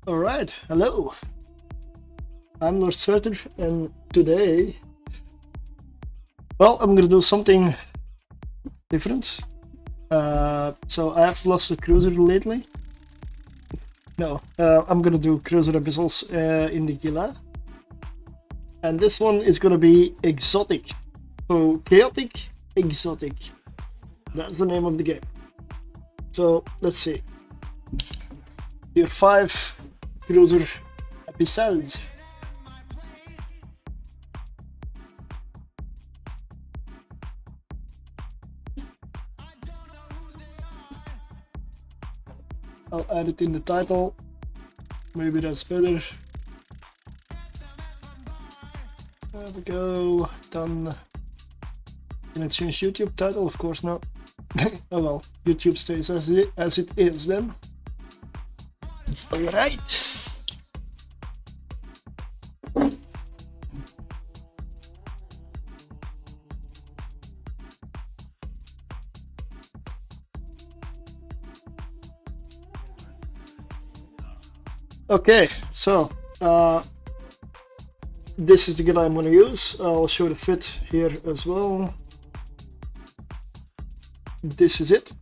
Alright, hello. I'm Lord Surtr, and today, well, I'm gonna do something different. So I have lost a cruiser lately. No, I'm gonna do cruiser abyssals in the Gila. And this one is gonna be exotic. So chaotic, exotic. That's the name of the game. So let's see. Tier 5 cruiser abyssals. I'll add it in the title. Maybe that's better. There we go. Done. Can I change YouTube title? Of course not. Oh well, YouTube stays as it is then. Alright. Okay, so this is the Gila I'm going to use. I'll show the fit here as well. This is it.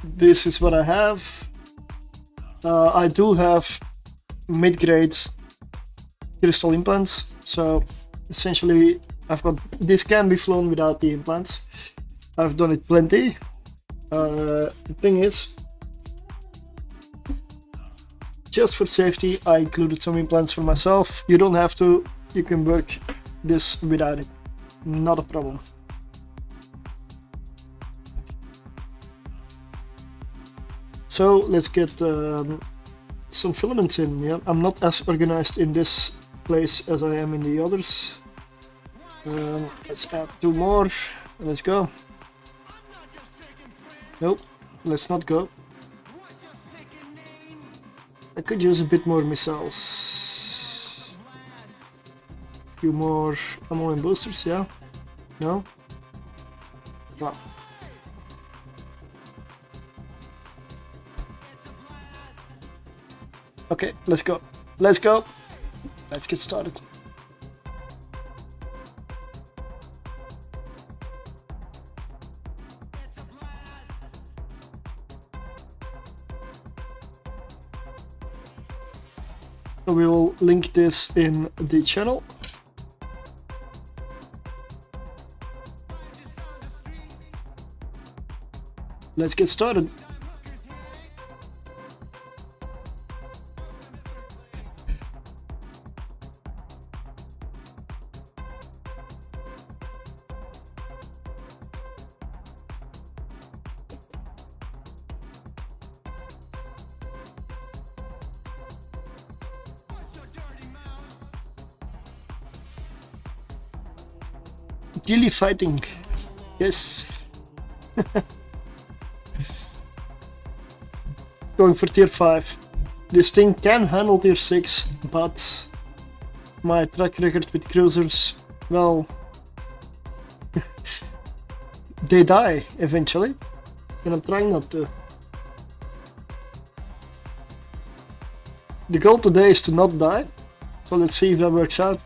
This is what I have. I do have mid-grade crystal implants, so essentially I've got this can be flown without the implants. I've done it plenty. The thing is, just for safety, I included some implants for myself. You don't have to, you can work this without it, not a problem. So let's get some filaments in. Yeah, I'm not as organized in this place as I am in the others. Let's add 2 more. Let's go. Nope, let's not go. I could use a bit more missiles. A few more ammo and boosters, yeah? No? Wow. Okay, let's go. Let's go. Let's get started. We will link this in the channel. Let's get started. Gila fighting, yes. Going for tier 5. This thing can handle tier 6, but my track record with cruisers, well, they die eventually, and I'm trying not to. The goal today is to not die, so let's see if that works out.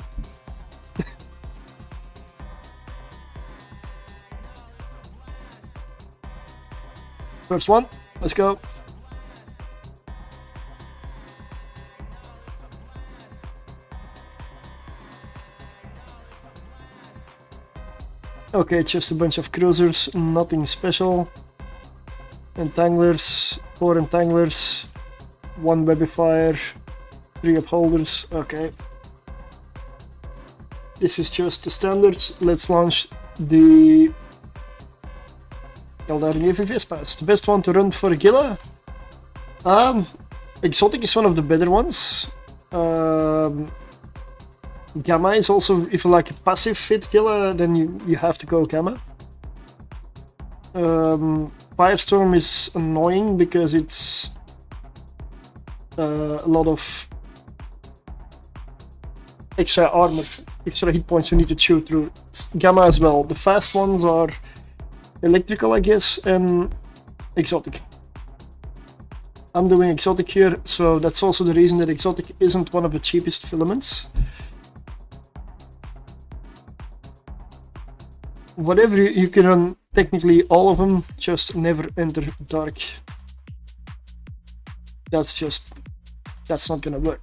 First one, let's go. Okay, just a bunch of cruisers, nothing special. Entanglers, 4 entanglers, 1 webifier, 3 upholders, okay. This is just the standard. Let's launch the deadspace. The best one to run for Gila. Exotic is one of the better ones. Gamma is also, if you like a passive fit Gila, then you have to go Gamma. Firestorm is annoying because it's a lot of extra armor, extra hit points you need to chew through. Gamma as well. The fast ones are electrical, I guess, and exotic. I'm doing exotic here, so that's also the reason that exotic isn't one of the cheapest filaments. Whatever you can run technically all of them, just never enter dark. That's not gonna work.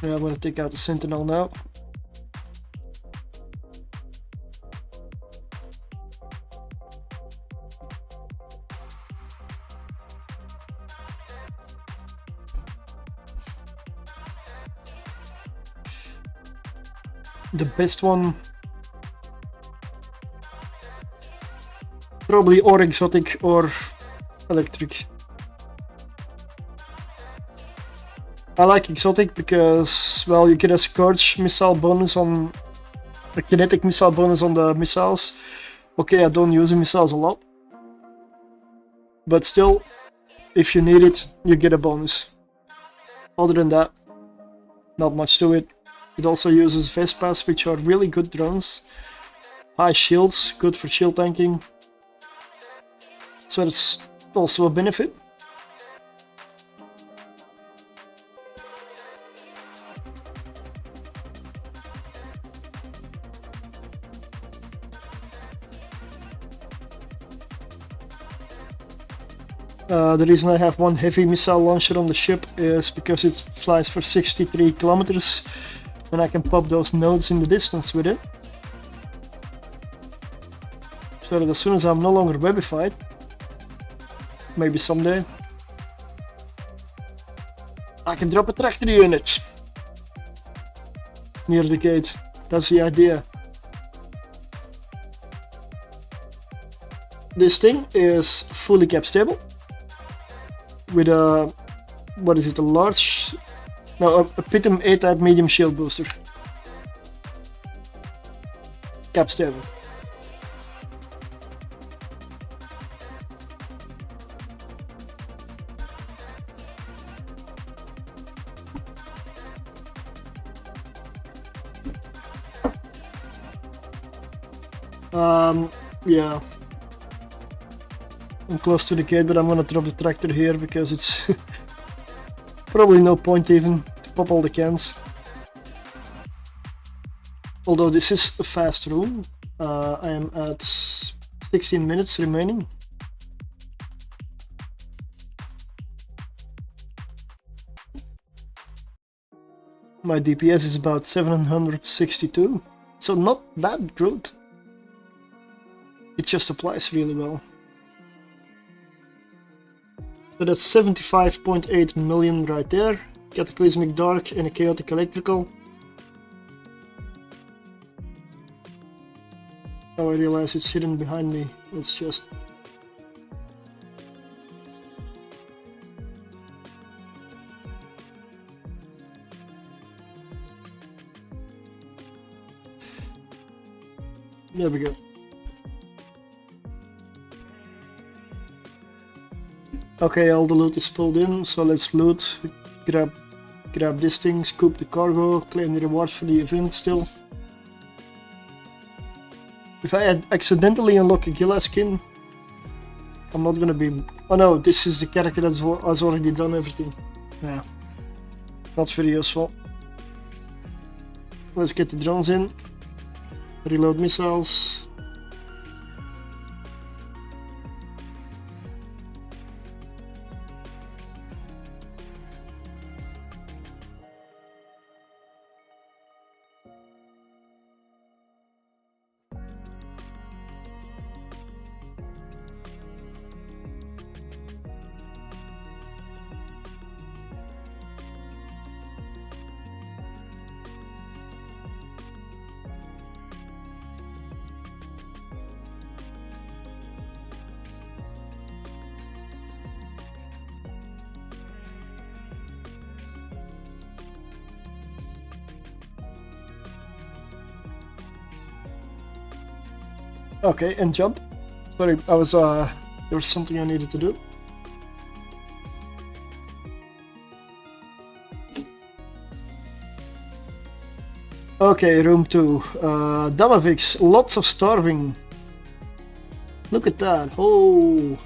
Yeah, I'm gonna take out the sentinel now. The best one, probably or exotic or electric. I like exotic because, well, you get a scourge missile bonus on a kinetic missile bonus on the missiles. Okay, I don't use the missiles a lot, but still, if you need it, you get a bonus. Other than that, not much to it. It also uses Vespas, which are really good drones. High shields, good for shield tanking. So that's also a benefit. The reason I have one heavy missile launcher on the ship is because it flies for 63 kilometers and I can pop those nodes in the distance with it. So that as soon as I'm no longer webified, maybe someday, I can drop a tractor unit near the gate. That's the idea. This thing is fully cap stable with a, what is it, a large, no, a Pitum A-type medium shield booster. Cap stable. Yeah. I'm close to the gate, but I'm gonna drop the tractor here because it's probably no point even to pop all the cans. Although this is a fast room, I am at 16 minutes remaining. My DPS is about 762, so not that good. It just applies really well. So that's 75.8 million right there. Cataclysmic Dark and a Chaotic Electrical. Oh, I realize it's hidden behind me. It's just... There we go. Okay, all the loot is pulled in, so let's loot, grab this thing, scoop the cargo, claim the rewards for the event still. If I accidentally unlock a Gila skin, I'm not gonna be... Oh no, this is the character that has already done everything. Yeah, not very useful. Let's get the drones in, reload missiles. Okay, and jump. Sorry, I was there was something I needed to do. Okay, room 2. Damavix, lots of starving. Look at that. Oh.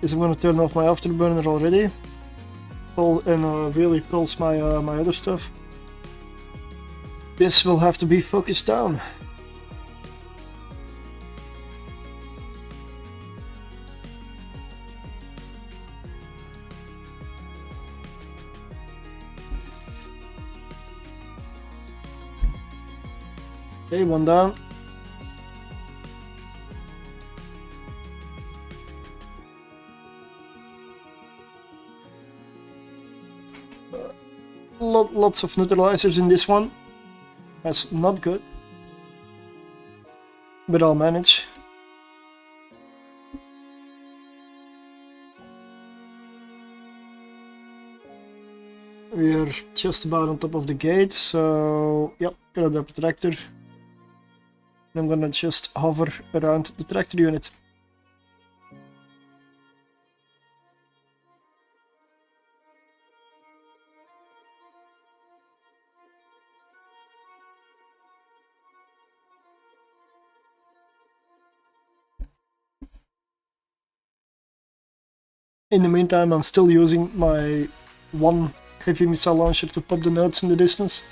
Guess I'm gonna turn off my afterburner already. And really pulse my my other stuff. This will have to be focused down. Okay, one down. Lots of neutralizers in this one. That's not good. But I'll manage. We're just about on top of the gate, so yep, gonna drop the tractor. I'm gonna just hover around the tractor unit. In the meantime, I'm still using my one heavy missile launcher to pop the nodes in the distance.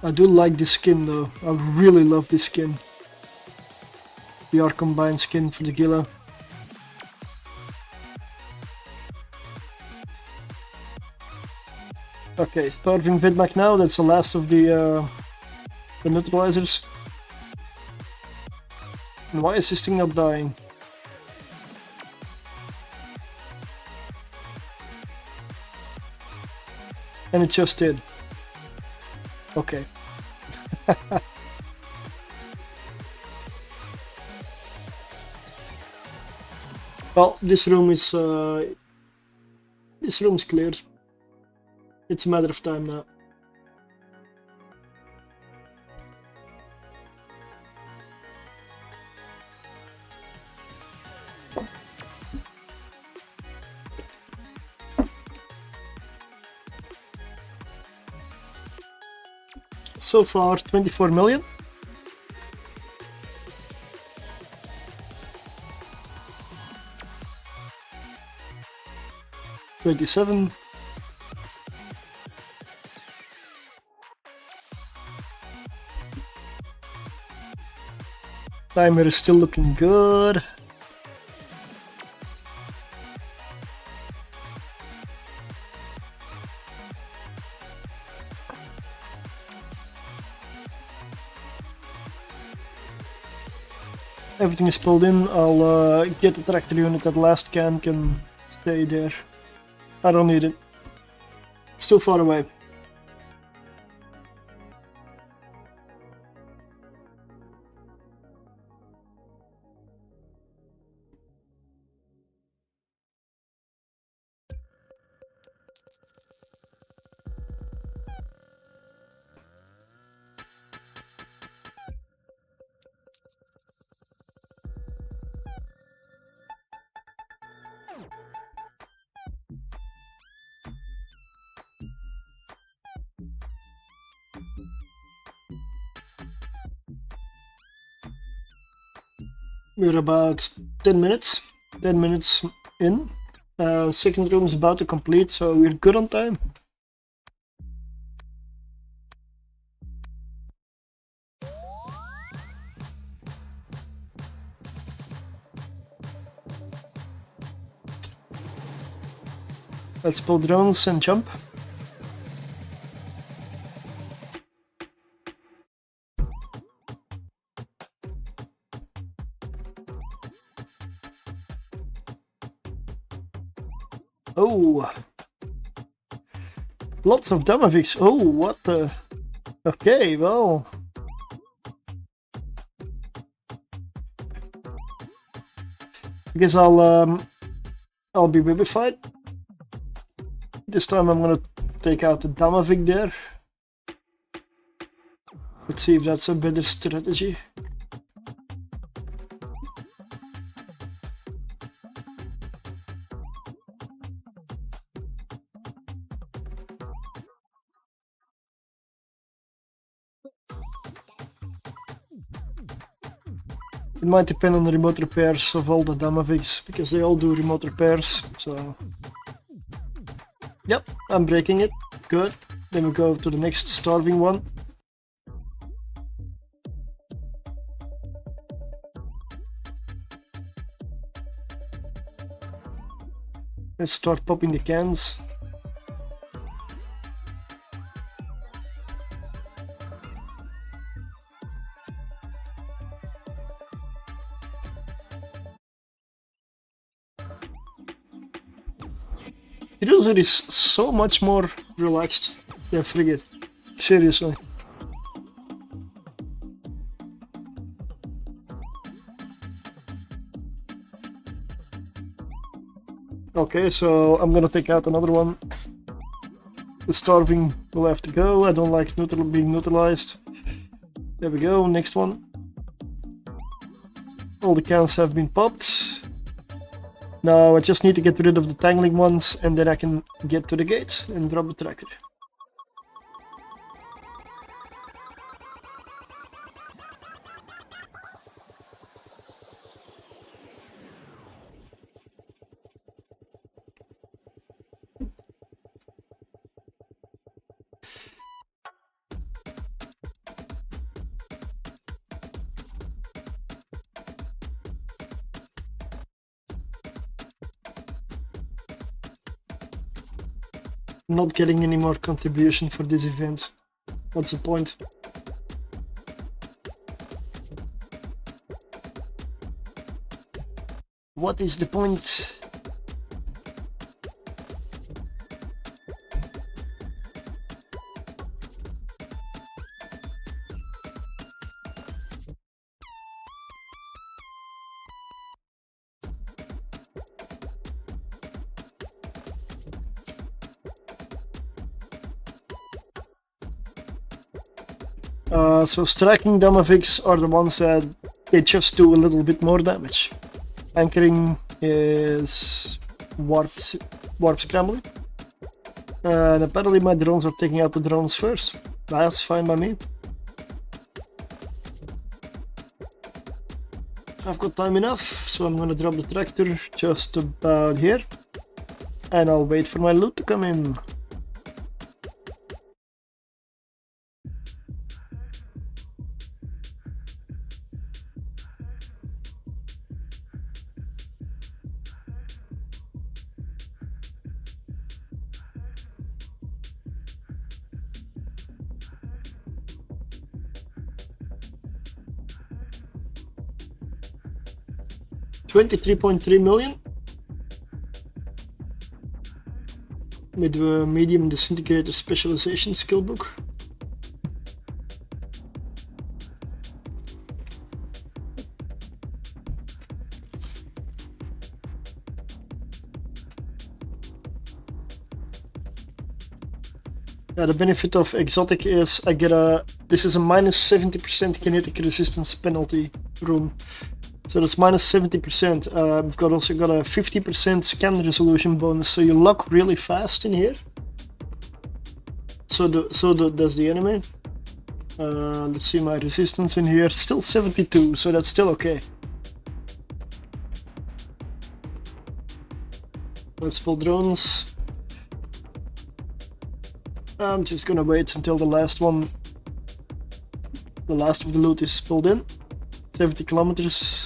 I do like this skin though, I really love this skin. The R combined skin for the Gila. Okay, starving Vidmac now, that's the last of the neutralizers. And why is this thing not dying? And it just did. Okay. Well, this room is cleared. It's a matter of time now. So far, 24 million. $27. Timer is still looking good. Everything is pulled in. I'll get the tractor unit at last can stay there. I don't need it. It's too far away. We're about 10 minutes in. Second room is about to complete, so we're good on time. Let's pull drones and jump. Oh, lots of Damavix. Oh, what the? Okay, well. I guess I'll be vivified. This time I'm gonna take out the Damavik there. Let's see if that's a better strategy. It might depend on the remote repairs of all the Damaviks, because they all do remote repairs, so... Yep, I'm breaking it. Good. Then we go to the next starving one. Let's start popping the cans. User is so much more relaxed than Frigate. Seriously. Okay, so I'm gonna take out another one. The starving will have to go. I don't like being neutralized. There we go, next one. All the cans have been popped. Now I just need to get rid of the tangling ones, and then I can get to the gate and drop the tracker. Not getting any more contribution for this event. What's the point? What is the point? So striking Damaviks are the ones that they just do a little bit more damage. Anchoring is warp scrambling. And apparently my drones are taking out the drones first. That's fine by me. I've got time enough, so I'm gonna drop the tractor just about here. And I'll wait for my loot to come in. $23.3 million with the medium disintegrator specialization skill book. Yeah, the benefit of Exotic is I get this is a minus 70% kinetic resistance penalty rune. So that's minus 70%. We've also got a 50% scan resolution bonus, so you lock really fast in here. So does the enemy. Let's see my resistance in here. Still 72, so that's still okay. Let's pull drones. I'm just gonna wait until the last of the loot is pulled in. 70 kilometers.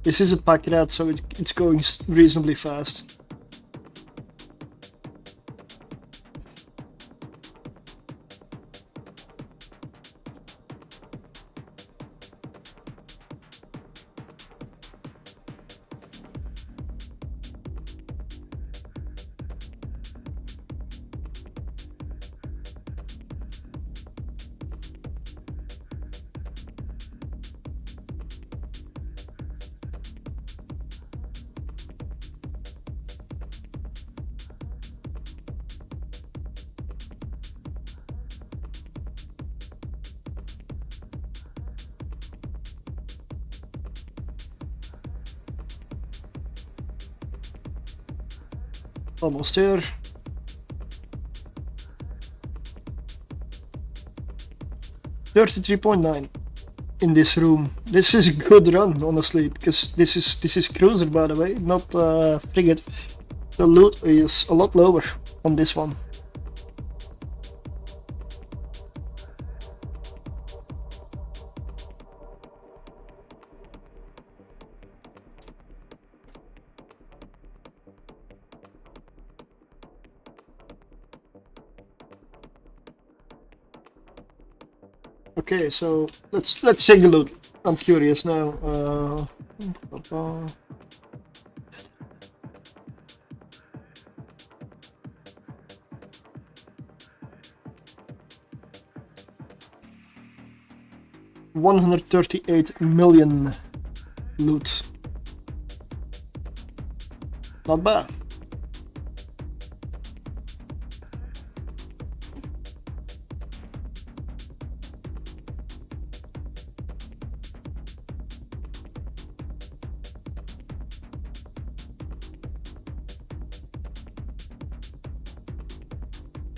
This is a pack rat, so it's going reasonably fast. Almost there. $33.9 in this room. This is a good run, honestly, because this is cruiser, by the way, not frigate. The loot is a lot lower on this one. Okay, so let's take a look. I'm curious now. $138 million loot. Not bad.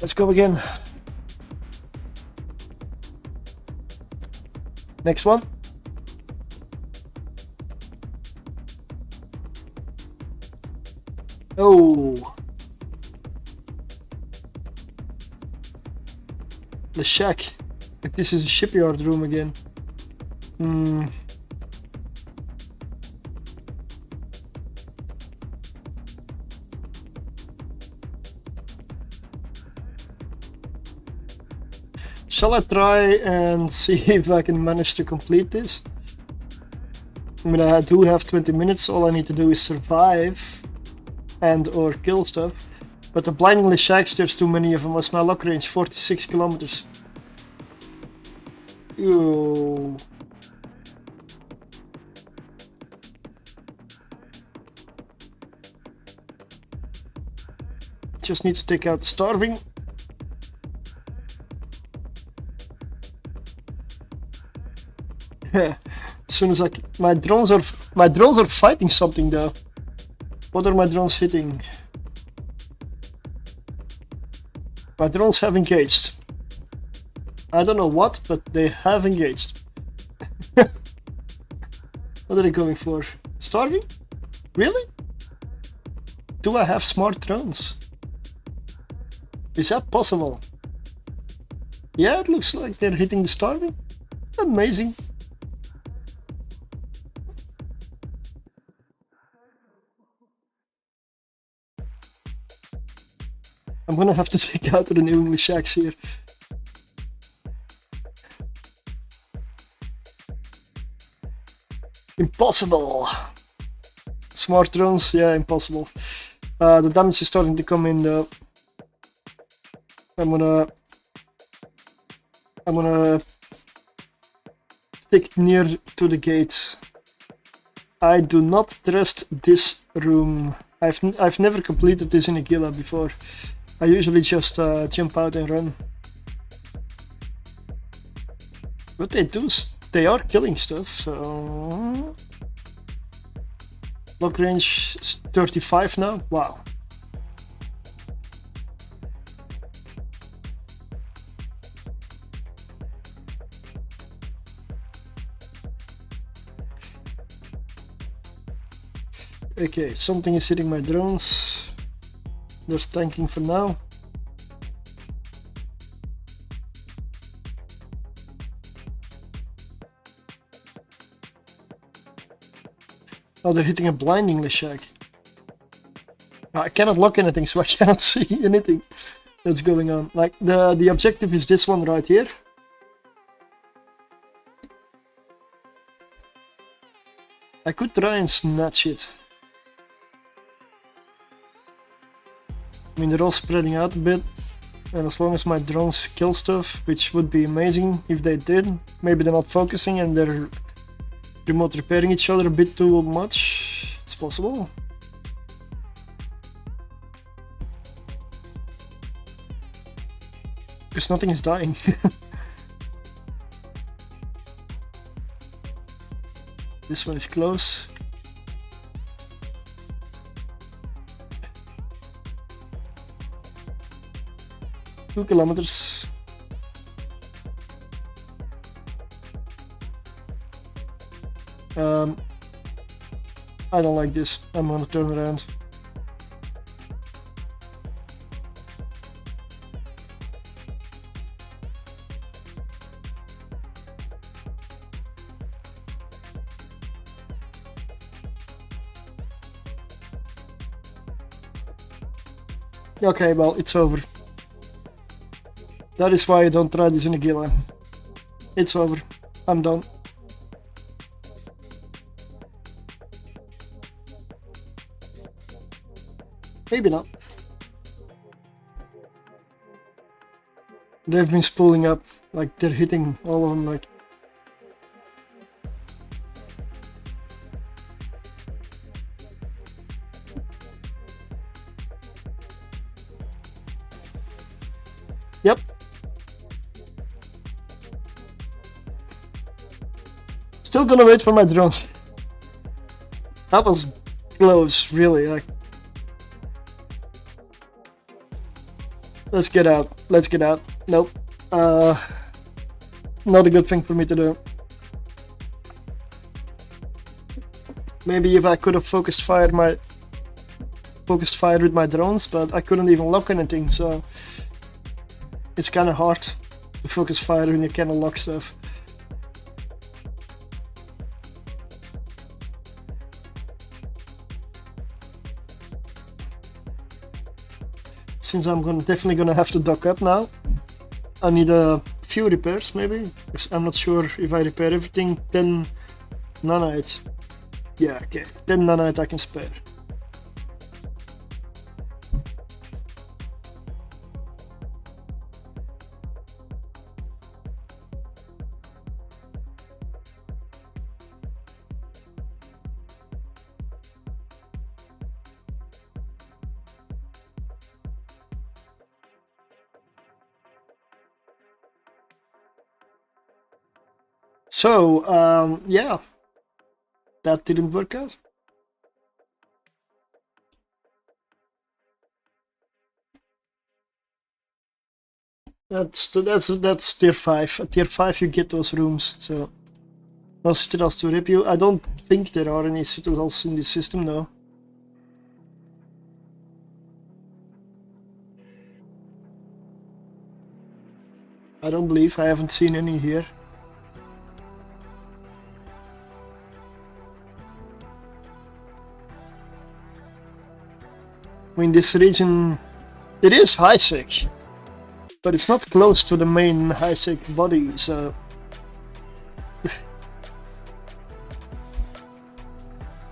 Let's go again. Next one. Oh. The shack. Like this is a shipyard room again. Shall I try and see if I can manage to complete this? I mean, I do have 20 minutes, all I need to do is survive and or kill stuff. But the blindingly shacks, there's too many of them. What's my lock range? 46 kilometers. Ew. Just need to take out starving. As soon as my drones are fighting something though. What are my drones hitting? My drones have engaged. I don't know what, but they have engaged. What are they going for? Starving? Really? Do I have smart drones? Is that possible? Yeah, it looks like they're hitting the starving. Amazing. I'm gonna have to take out the new English shacks here. Impossible. Smart drones, yeah, impossible. The damage is starting to come in though. I'm gonna stick near to the gate. I do not trust this room. I've never completed this in a Gila before. I usually just jump out and run. But they are killing stuff, so... Lock range is 35 now? Wow. Okay, something is hitting my drones. They're tanking for now. Oh, they're hitting a blindingly shack. I cannot lock anything, so I cannot see anything that's going on. Like, the objective is this one right here. I could try and snatch it. I mean, they're all spreading out a bit, and as long as my drones kill stuff, which would be amazing if they did. Maybe they're not focusing and they're remote repairing each other a bit too much. It's possible. Because nothing is dying. This one is close. 2 kilometers. I don't like this. I'm gonna turn around. Okay, well, it's over. That is why I don't try this in a Gila. It's over. I'm done. Maybe not. They've been spooling up, like they're hitting all of them, like. Yep. Still gonna wait for my drones. That was close, really. Like, let's get out. Let's get out. Nope. Not a good thing for me to do. Maybe if I could have focused fired with my drones, but I couldn't even lock anything, so it's kind of hard to focus fire when you cannot lock stuff. Since I'm definitely gonna have to dock up now, I need a few repairs maybe. I'm not sure if I repair everything. 10 nanite. Yeah, okay. 10 nanite I can spare. So, yeah, that didn't work out. That's tier 5. At tier 5 you get those rooms, so no citadels to rip you. I don't think there are any citadels in this system though. I don't believe, I haven't seen any here. I mean, this region, it is high-sec, but it's not close to the main high-sec body, so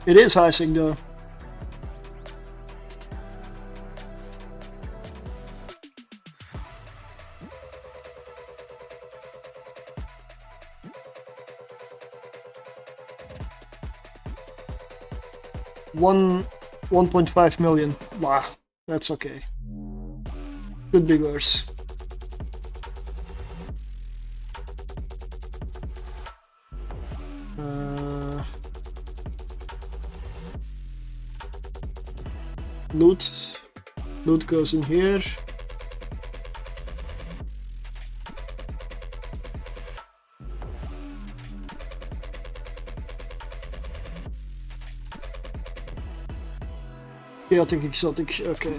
it is high-sec though. One 1.5 million. Wow, that's okay. Could be worse. Loot goes in here. Chaotic Exotic, okay.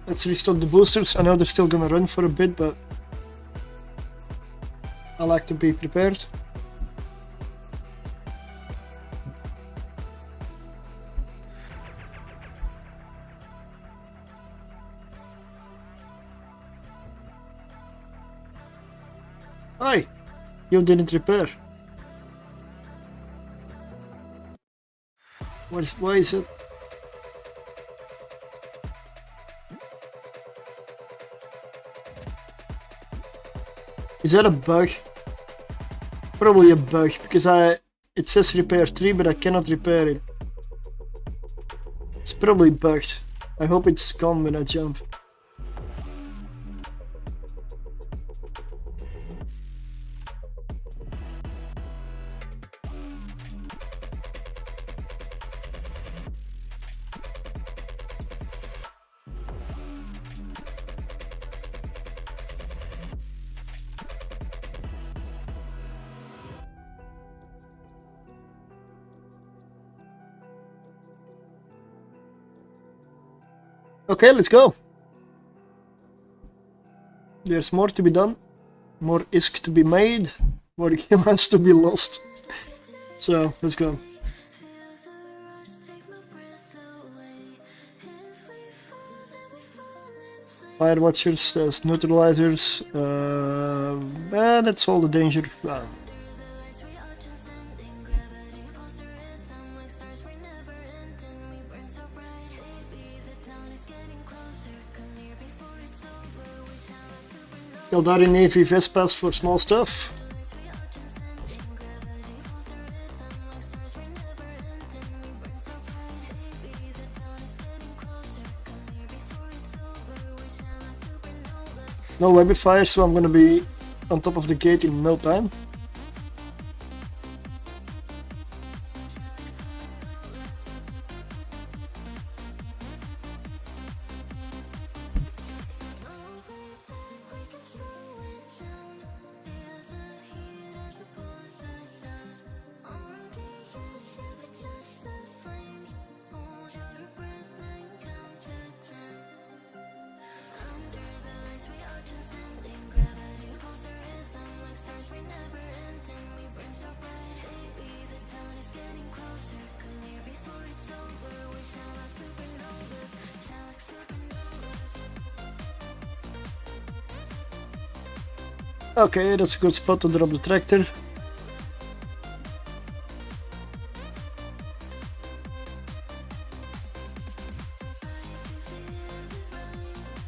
Let's restock the boosters. I know they're still gonna run for a bit, but I like to be prepared. Hi! You didn't repair. Why is it? Is that a bug? Probably a bug, because it says repair 3, but I cannot repair it. It's probably bugged. I hope it's gone when I jump. Okay, let's go. There's more to be done, more isk to be made, more humans to be lost. So let's go. Fire watchers, there's neutralizers, and that's all the danger. Eldari Navy Vespas for small stuff. No webby fire, so I'm gonna be on top of the gate in no time. Okay, that's a good spot to drop the tractor.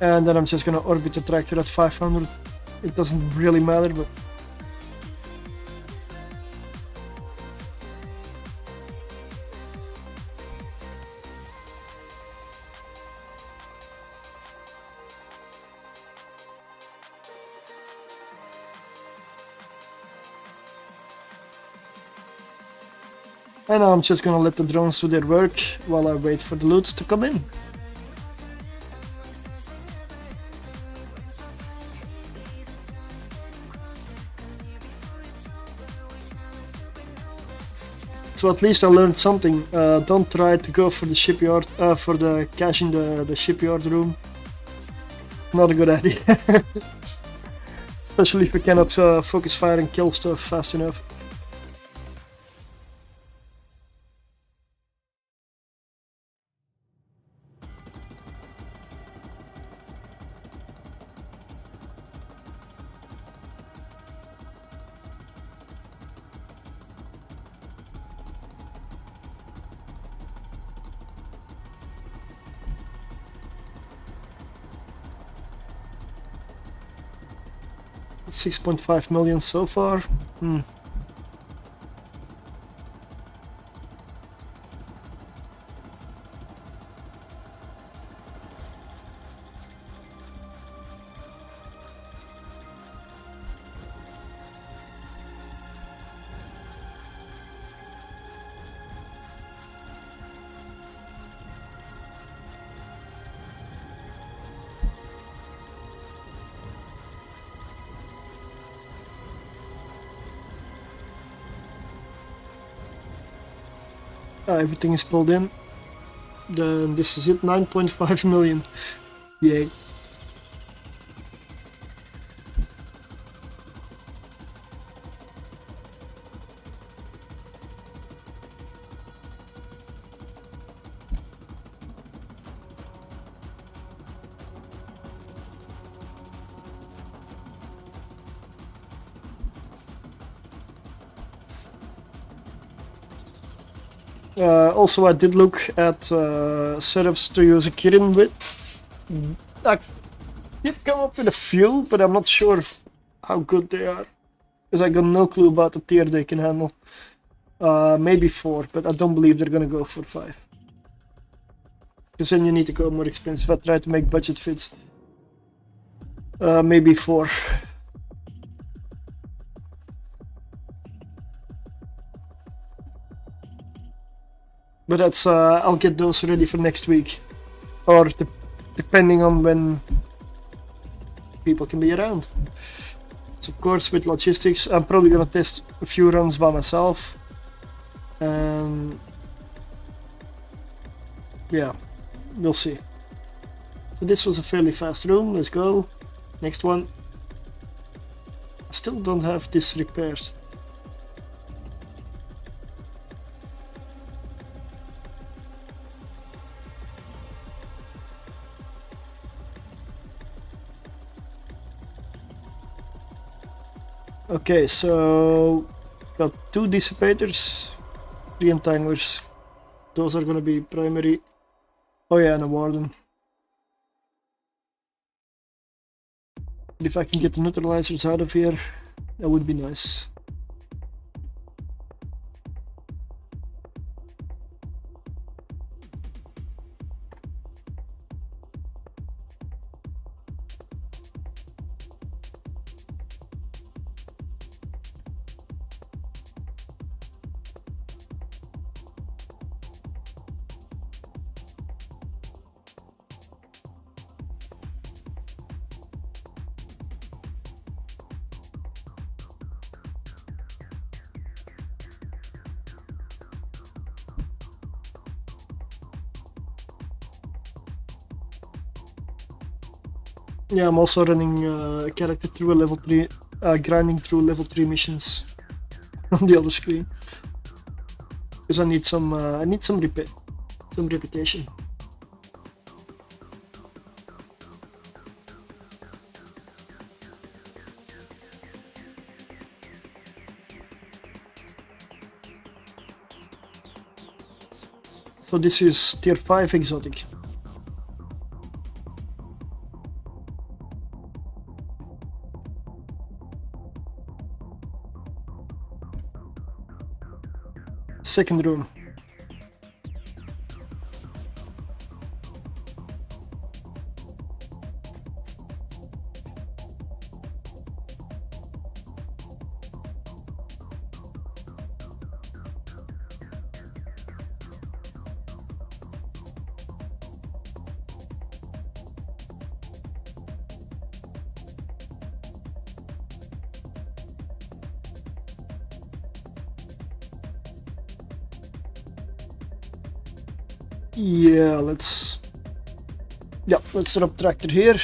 And then I'm just gonna orbit the tractor at 500. It doesn't really matter, but... And now I'm just gonna let the drones do their work while I wait for the loot to come in. So at least I learned something. Don't try to go for the shipyard, for the cash in the shipyard room. Not a good idea. Especially if you cannot focus fire and kill stuff fast enough. $6.5 million so far. Everything is pulled in. Then this is it, 9.5 million. Yay. Also, I did look at setups to use a Kirin with. I did come up with a few, but I'm not sure how good they are. Because I got no clue about the tier they can handle. Maybe 4, but I don't believe they're gonna go for 5. Because then you need to go more expensive. I try to make budget fits. Maybe 4. But that's I'll get those ready for next week, or depending on when people can be around. So of course with logistics, I'm probably gonna test a few runs by myself, and yeah, we'll see. So this was a fairly fast room. Let's go. Next one. I still don't have this repaired. Okay, so got 2 dissipators, 3 entanglers. Those are gonna be primary. Oh yeah, and a warden. If I can get the neutralizers out of here, that would be nice. Yeah, I'm also running a character through a level 3, grinding through level 3 missions on the other screen. Because I need some reputation. So this is tier 5 exotic. Second room. Yeah, let's set up tractor here.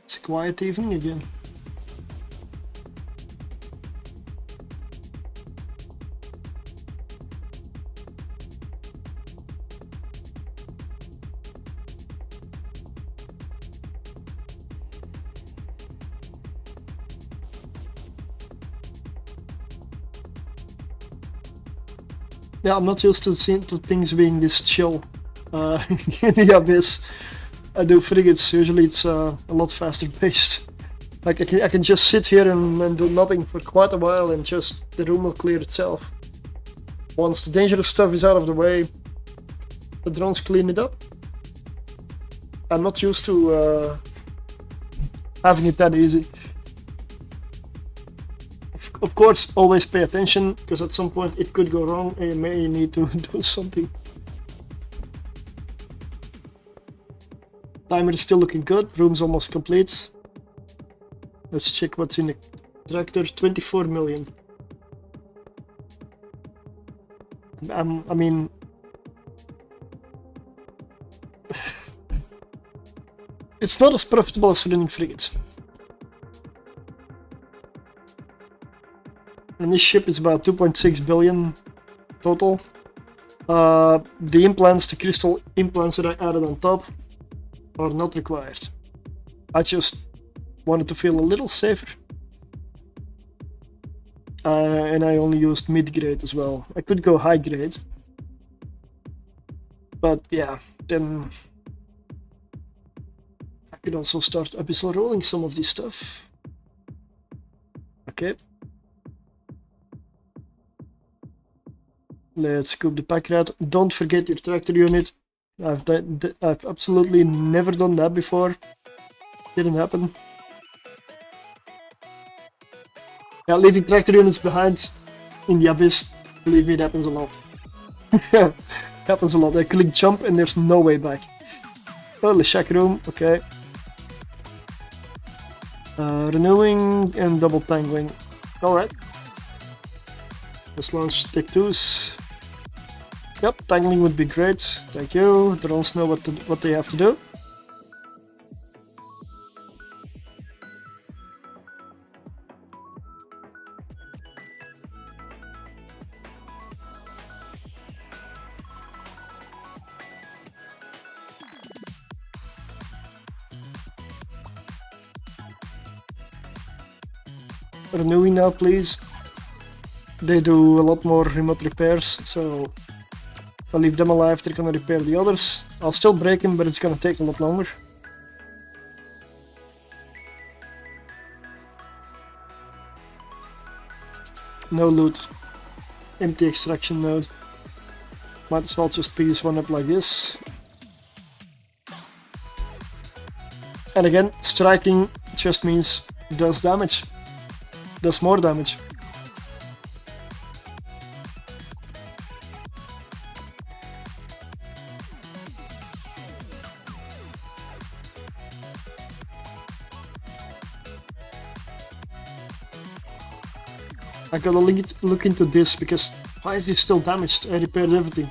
It's a quiet evening again. Yeah, I'm not used to things being this chill in the Abyss. I do frigates, usually it's a lot faster paced. Like I can just sit here and do nothing for quite a while and just the room will clear itself. Once the dangerous stuff is out of the way, the drones clean it up. I'm not used to having it that easy. Of course, always pay attention, because at some point it could go wrong and you may need to do something. Timer is still looking good, room's almost complete. Let's check what's in the tractor. 24 million. I mean... it's not as profitable as running frigates. And this ship is about 2.6 billion total. The implants, the crystal implants that I added on top, are not required. I just wanted to feel a little safer. And I only used mid-grade as well. I could go high-grade. But yeah, then I could also start abyssal rolling some of this stuff. Okay. Let's scoop the pack rat. Don't forget your tractor unit. I've absolutely never done that before. Didn't happen. Yeah, leaving tractor units behind in the abyss, believe me, it happens a lot. Happens a lot. I click jump and there's no way back. Oh, the shack room, okay. Renewing and double tangling. Alright. Let's launch Tech 2s. Yep, tangling would be great. Thank you. The drones know what they have to do. Renewing now, please. They do a lot more remote repairs, so I'll leave them alive. They're gonna repair the others. I'll still break them, but it's gonna take a lot longer. No loot. Empty extraction node. Might as well just pick this one up like this. And again, striking just means does damage. Does more damage. I gotta look into this because why is it still damaged? I repaired everything.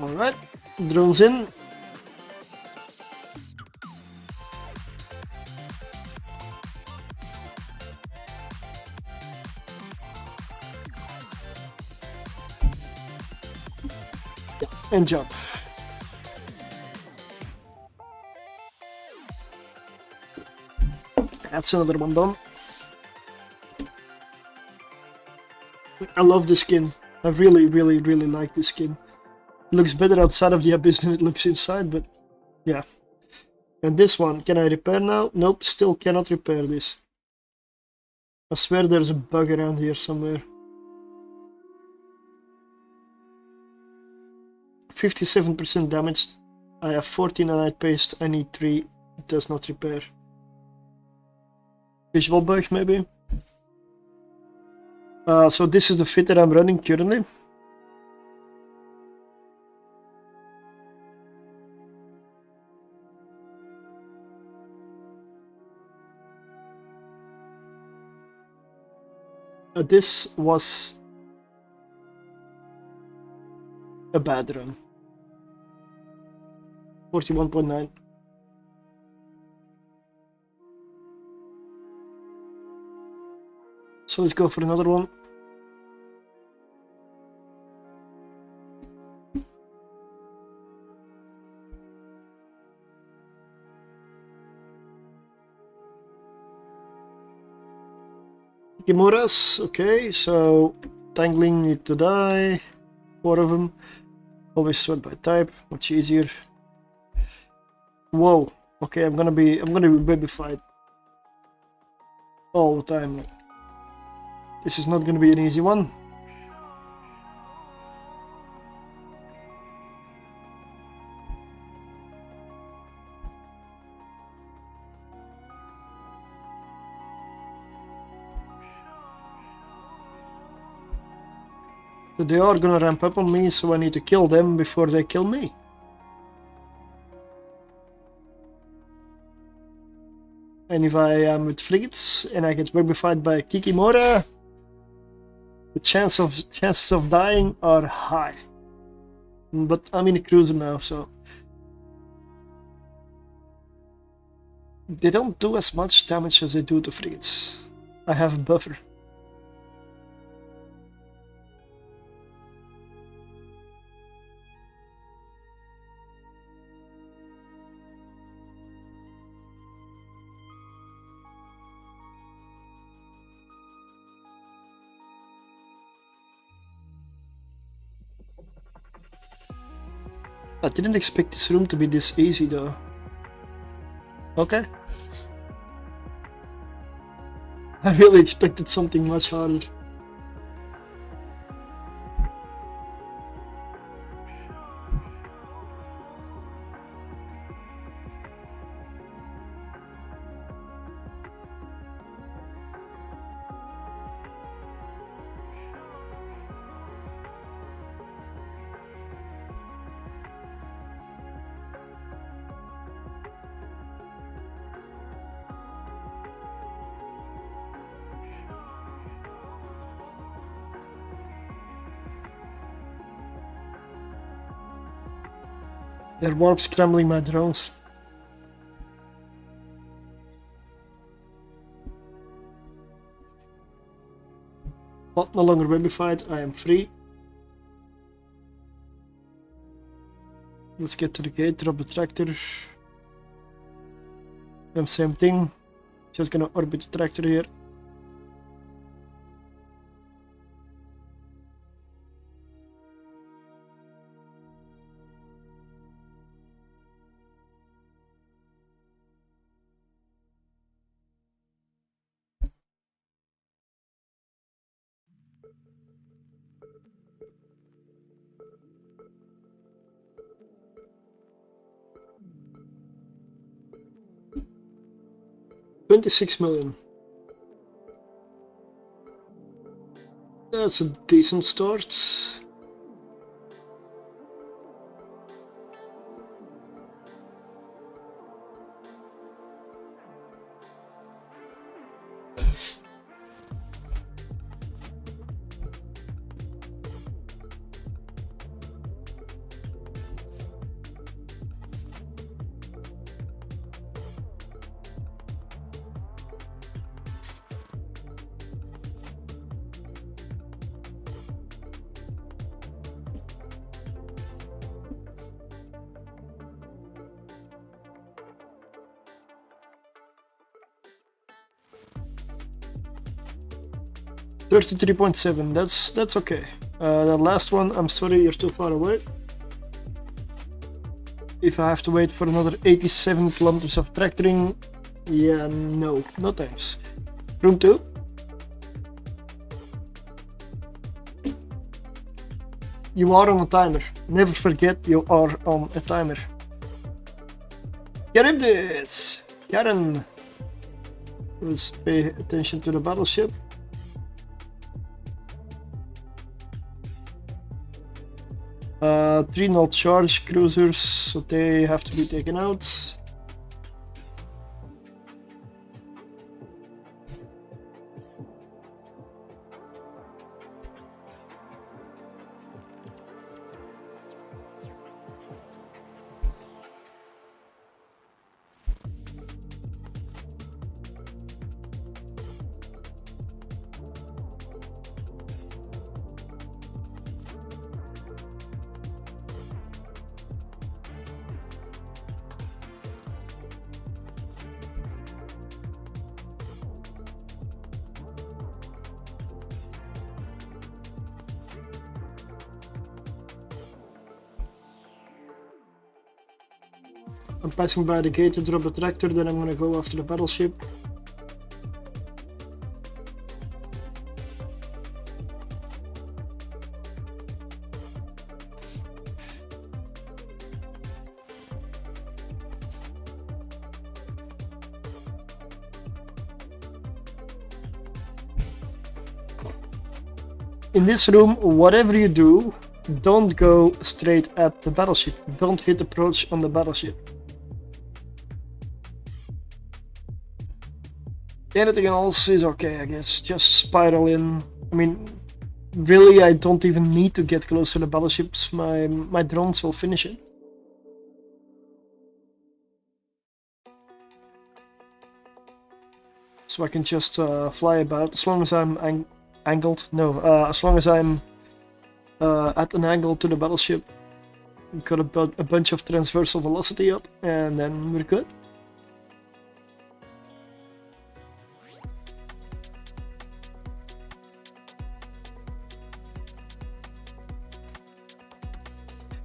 Alright, drones in. Yeah, and jump. That's another one done. I love this skin. I really like this skin. It looks better outside of the abyss than it looks inside, but yeah. And this one, can I repair now? Nope, still cannot repair this. I swear there's a bug around here somewhere. 57% damage. I have 14 and I paste. I need 3. It does not repair. Visual bug maybe? So this is the fit that I'm running currently. This was a bad run. 41.9. So let's go for another one. Kimuras, okay, so tangling need to die. 4 of them. Always sort by type, much easier. Whoa, okay, I'm gonna be babyfied all the time. This is not gonna be an easy one. But they are gonna ramp up on me, so I need to kill them before they kill me. And if I am with frigates and I get webified by Kikimora, the chances of dying are high. But I'm in a cruiser now, so they don't do as much damage as they do to frigates. I have a buffer. I didn't expect this room to be this easy though. Okay. I really expected something much harder. They're warp scrambling my drones. Not no longer webified, I am free. Let's get to the gate, drop the tractor. Same thing. Just gonna orbit the tractor here. $26 million. That's a decent start. $33.7. That's okay. The last one, I'm sorry, you're too far away. If I have to wait for another 87 kilometers of tractoring, yeah, no thanks. Room 2. You are on a timer. Never forget you are on a timer. Charybdis! Karen! Let's pay attention to the battleship. Three null charge cruisers, so they have to be taken out. I'm passing by the gate to drop the tractor, then I'm gonna go after the battleship. In this room, whatever you do, don't go straight at the battleship. Don't hit approach on the battleship. Anything else is okay, I guess. Just spiral in. I mean, really, I don't even need to get close to the battleships. My drones will finish it. So I can just fly about as long as I'm angled. No, as long as I'm at an angle to the battleship. Got a bunch of transversal velocity up, and then we're good.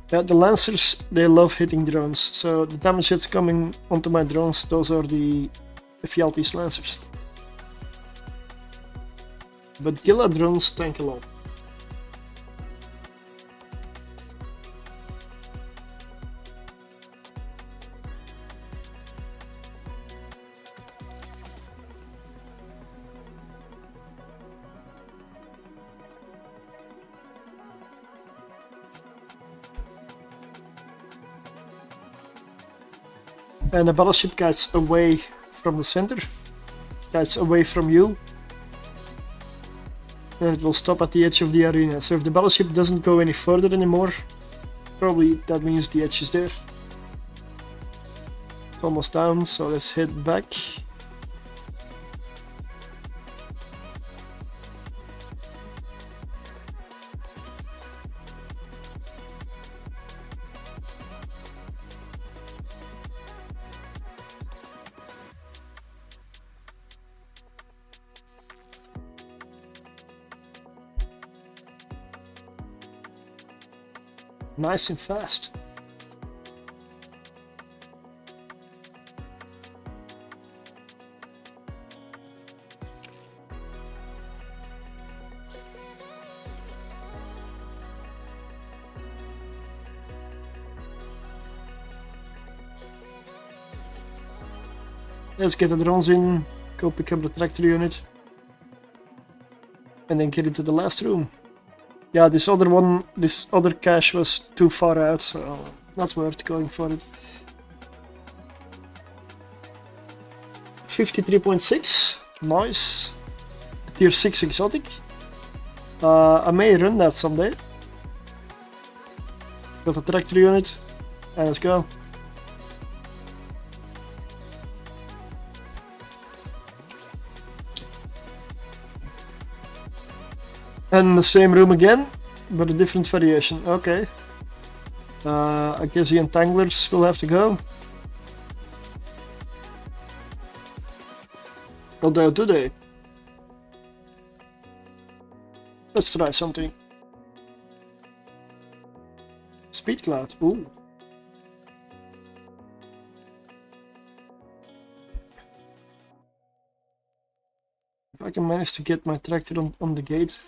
Yeah, the Lancers, they love hitting drones, so the damage that's coming onto my drones, those are the Fialti's Lancers. But Gila drones tank a lot. And the battleship guides away from the center, guides away from you, and it will stop at the edge of the arena. So if the battleship doesn't go any further anymore, probably that means the edge is there. It's almost down, so let's head back. Nice and fast. Let's get the drones in, go pick up the tractor unit, and then get into the last room. Yeah, this other cache was too far out, so not worth going for it. 53.6, nice. Tier 6 exotic. I may run that someday. Got the tractor unit, and let's go. And the same room again, but a different variation. Okay. I guess the entanglers will have to go. Although, do they? Let's try something. Speed cloud. Ooh. If I can manage to get my tractor on the gate.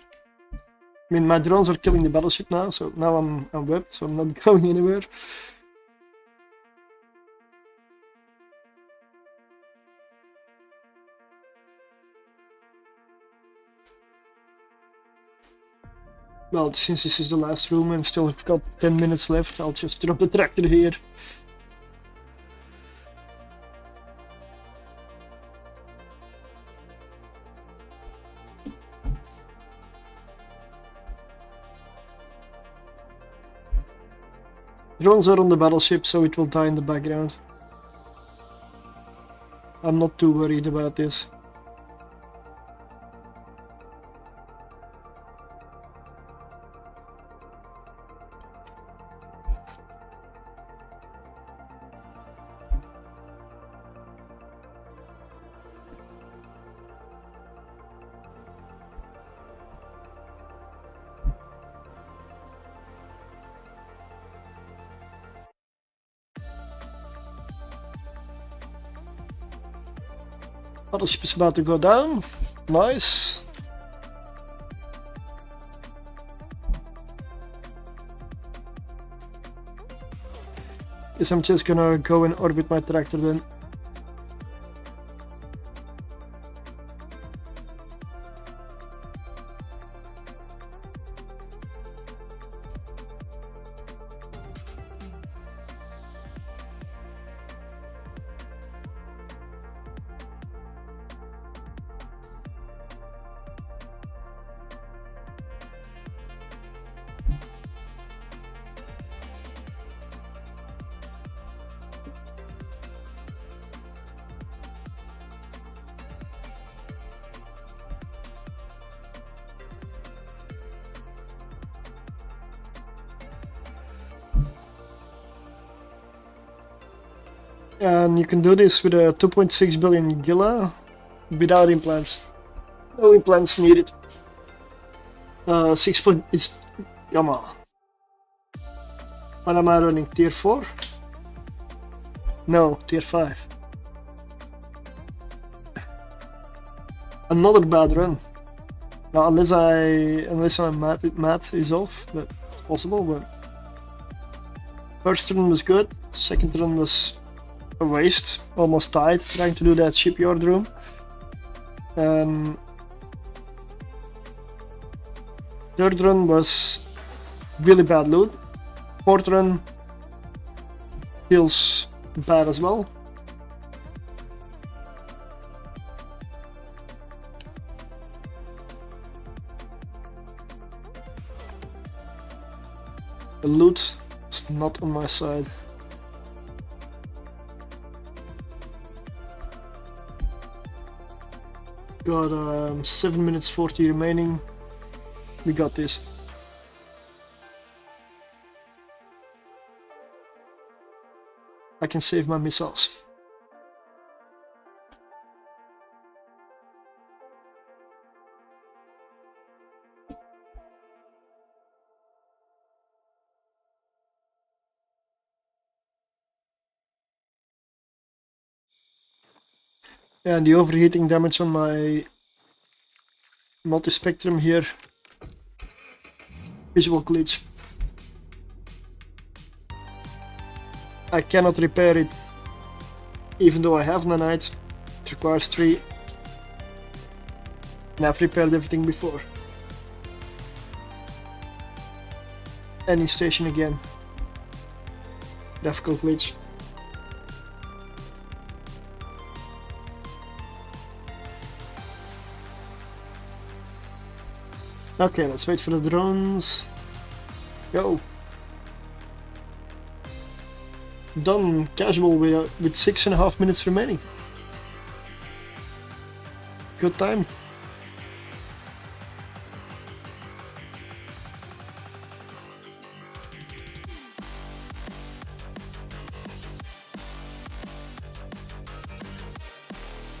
I mean, my drones are killing the battleship now, so now I'm webbed, so I'm not going anywhere. Well, since this is the last room and still have got 10 minutes left, I'll just drop the tractor here. Drones are on the battleship, so it will die in the background. I'm not too worried about this. Battleship is about to go down. Nice. Guess I'm just gonna go and orbit my tractor then. And you can do this with a 2.6 billion Gila without implants. No implants needed. 6 point is Yama. What am I running? Tier 4? No, tier 5. Another bad run. Now, unless my math is off, but it's possible. But first run was good. Second run was a waste. Almost died trying to do that shipyard room. Third run was really bad loot. Fourth run feels bad as well. The loot is not on my side. Got 7 minutes 40 remaining. We got this. I can save my missiles. And the overheating damage on my multi-spectrum here. Visual glitch. I cannot repair it even though I have nanite. It requires 3. And I've repaired everything before. Any station again. Graphical glitch. Okay, let's wait for the drones. Go. Done. Casual with 6.5 minutes remaining. Good time.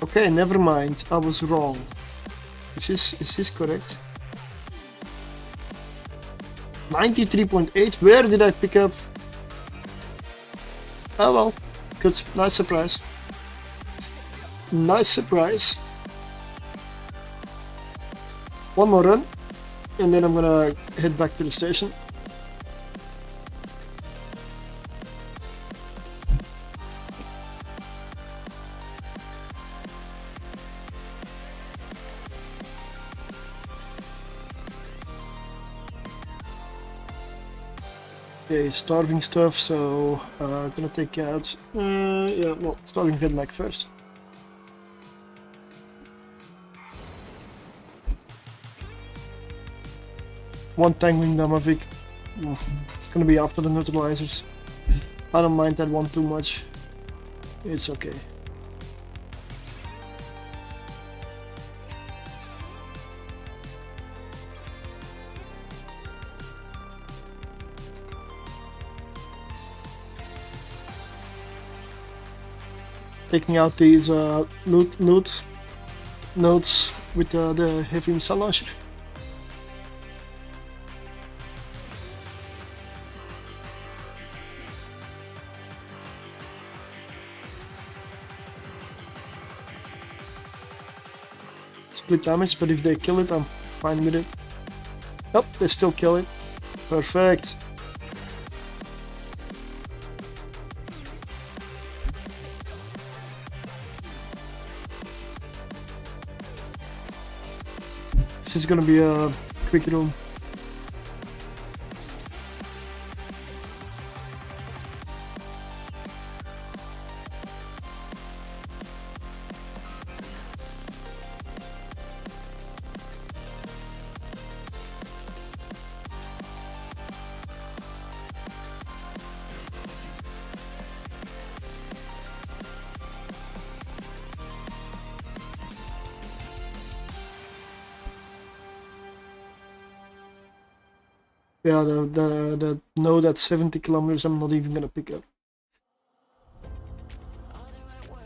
Okay, never mind. I was wrong. Is this correct? 93.8. Where did I pick up? Oh well, good, nice surprise. Nice surprise. One more run, and then I'm gonna head back to the station. Okay, starving stuff, so I'm gonna take out, yeah, well, starving Vidmac first. One tangling Damavik. It's gonna be after the neutralizers. I don't mind that one too much. It's okay. Taking out these loot nodes with the heavy missile launcher. Split damage, but if they kill it, I'm fine with it. Nope, they still kill it. Perfect. This is gonna be a quick room. Yeah, the node at 70 kilometers I'm not even gonna pick up.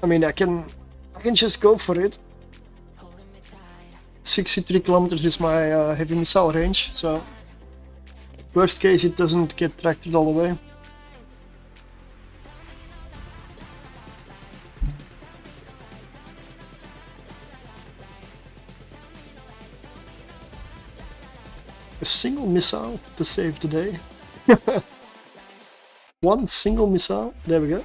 I mean, I can just go for it. 63 kilometers is my heavy missile range, so worst case it doesn't get tracted all the way. A single missile to save the day. One single missile, there we go.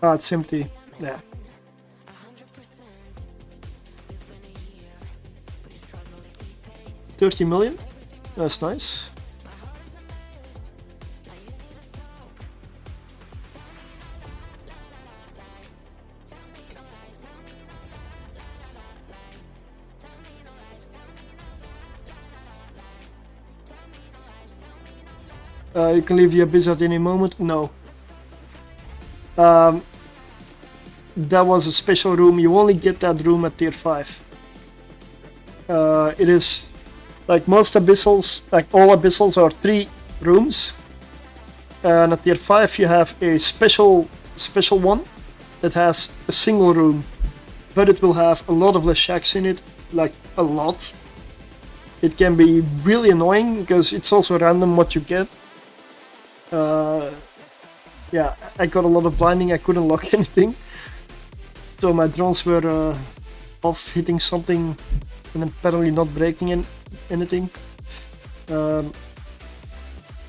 Ah, it's empty. Yeah. $30 million. That's nice. You can leave the abyss at any moment. No. That was a special room. You only get that room at tier 5. It is like most abyssals, like all abyssals are 3 rooms. And at tier 5 you have a special one that has a single room. But it will have a lot of the shacks in it, like a lot. It can be really annoying because it's also random what you get. Yeah, I got a lot of blinding, I couldn't lock anything. So my drones were off hitting something and apparently not breaking anything.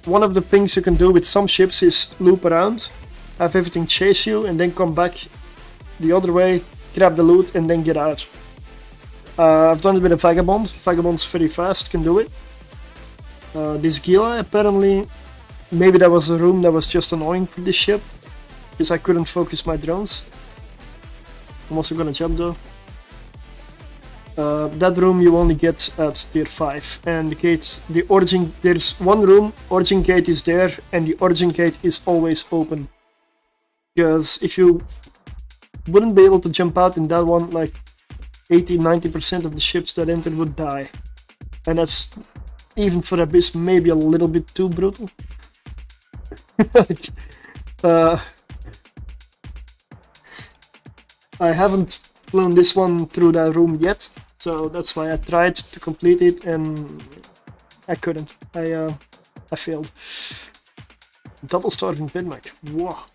One of the things you can do with some ships is loop around, have everything chase you and then come back the other way, grab the loot and then get out. I've done it with a Vagabond. Vagabond's very fast, can do it. This Gila, apparently, maybe that was a room that was just annoying for this ship, because I couldn't focus my drones. I'm also gonna jump though. That room you only get at tier 5, and the gate, the origin, there's one room, origin gate is there, and the origin gate is always open. Because if you wouldn't be able to jump out in that one, like 80-90% of the ships that entered would die. And that's, even for Abyss, maybe a little bit too brutal. Like, I haven't flown this one through that room yet, so that's why I tried to complete it and I couldn't. I failed. Double starving Pinmac. Wow.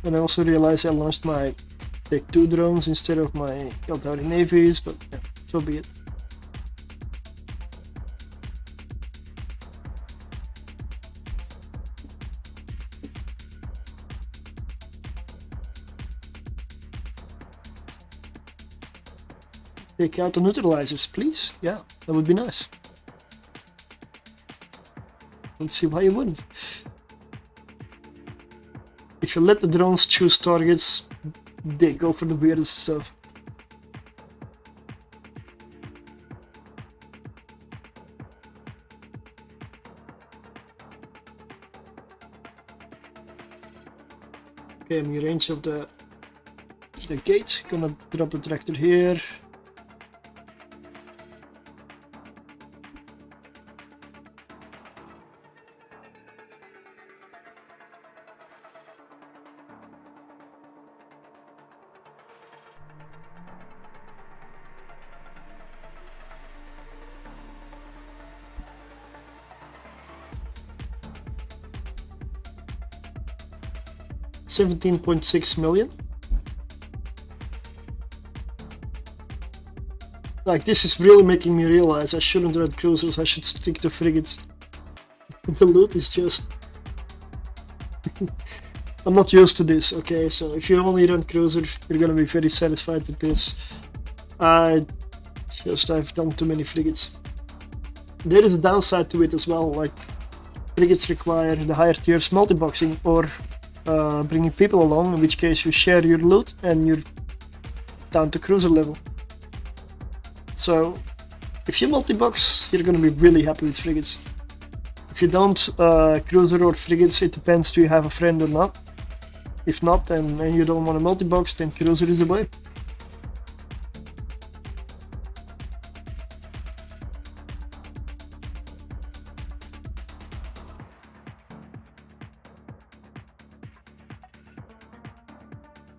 And I also realized I launched my Take 2 drones instead of my Eldari navies, but yeah, so be it. Take out the neutralizers, please. Yeah, that would be nice. Don't see why you wouldn't. If you let the drones choose targets, they go for the weirdest stuff. Okay, I'm in range of the gate. Gonna drop the tractor here. $17.6 million. Like, this is really making me realize I shouldn't run cruisers, I should stick to frigates. The loot is just... I'm not used to this, okay, so if you only run cruiser, you're gonna be very satisfied with this. I've done too many frigates. There is a downside to it as well, like, frigates require the higher tiers multi-boxing or bringing people along, in which case you share your loot and you're down to cruiser level. So if you multi-box, you're gonna be really happy with frigates. If you don't, cruiser or frigates, it depends, do you have a friend or not. If not, and you don't want to multi-box, then cruiser is the way.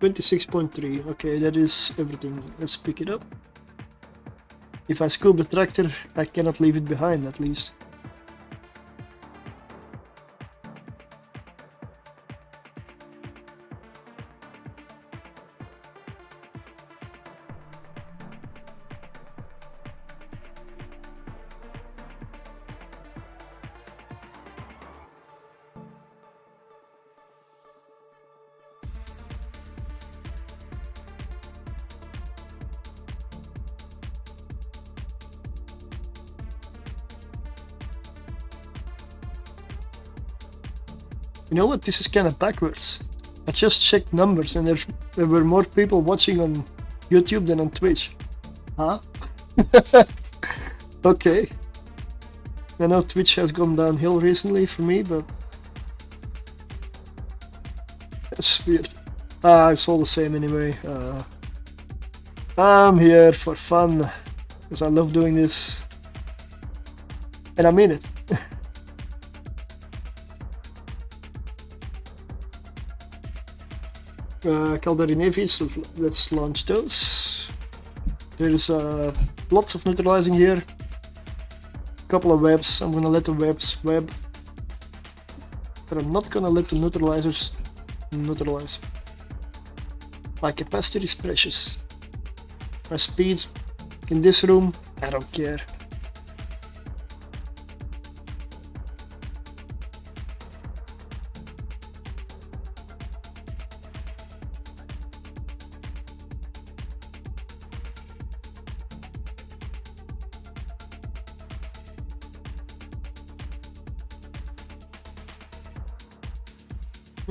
$26.3, okay, that is everything. Let's pick it up. If I scoop the tractor, I cannot leave it behind, at least. You know what, this is kind of backwards. I just checked numbers and there were more people watching on YouTube than on Twitch. Huh? Okay. I know Twitch has gone downhill recently for me, but that's weird. It's all the same anyway. I'm here for fun, because I love doing this. And I mean it. Caldari Navies, so let's launch those. There's lots of neutralizing here. Couple of webs. I'm gonna let the webs web, but I'm not gonna let the neutralizers neutralize. My capacity is precious. My speed in this room, I don't care.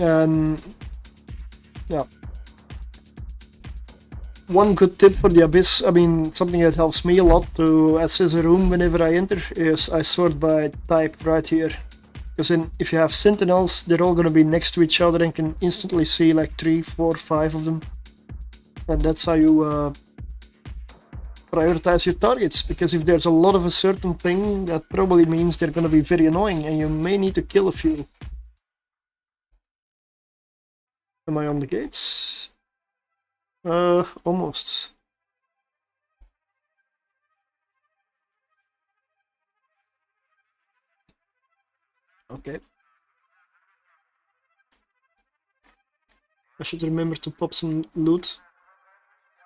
And yeah, one good tip for the Abyss, I mean something that helps me a lot to access a room whenever I enter, is I sort by type right here. Because then if you have sentinels, they're all gonna be next to each other and can instantly see like 3, 4, 5 of them. And that's how you prioritize your targets, because if there's a lot of a certain thing, that probably means they're gonna be very annoying and you may need to kill a few. Am I on the gates? Almost. Okay. I should remember to pop some loot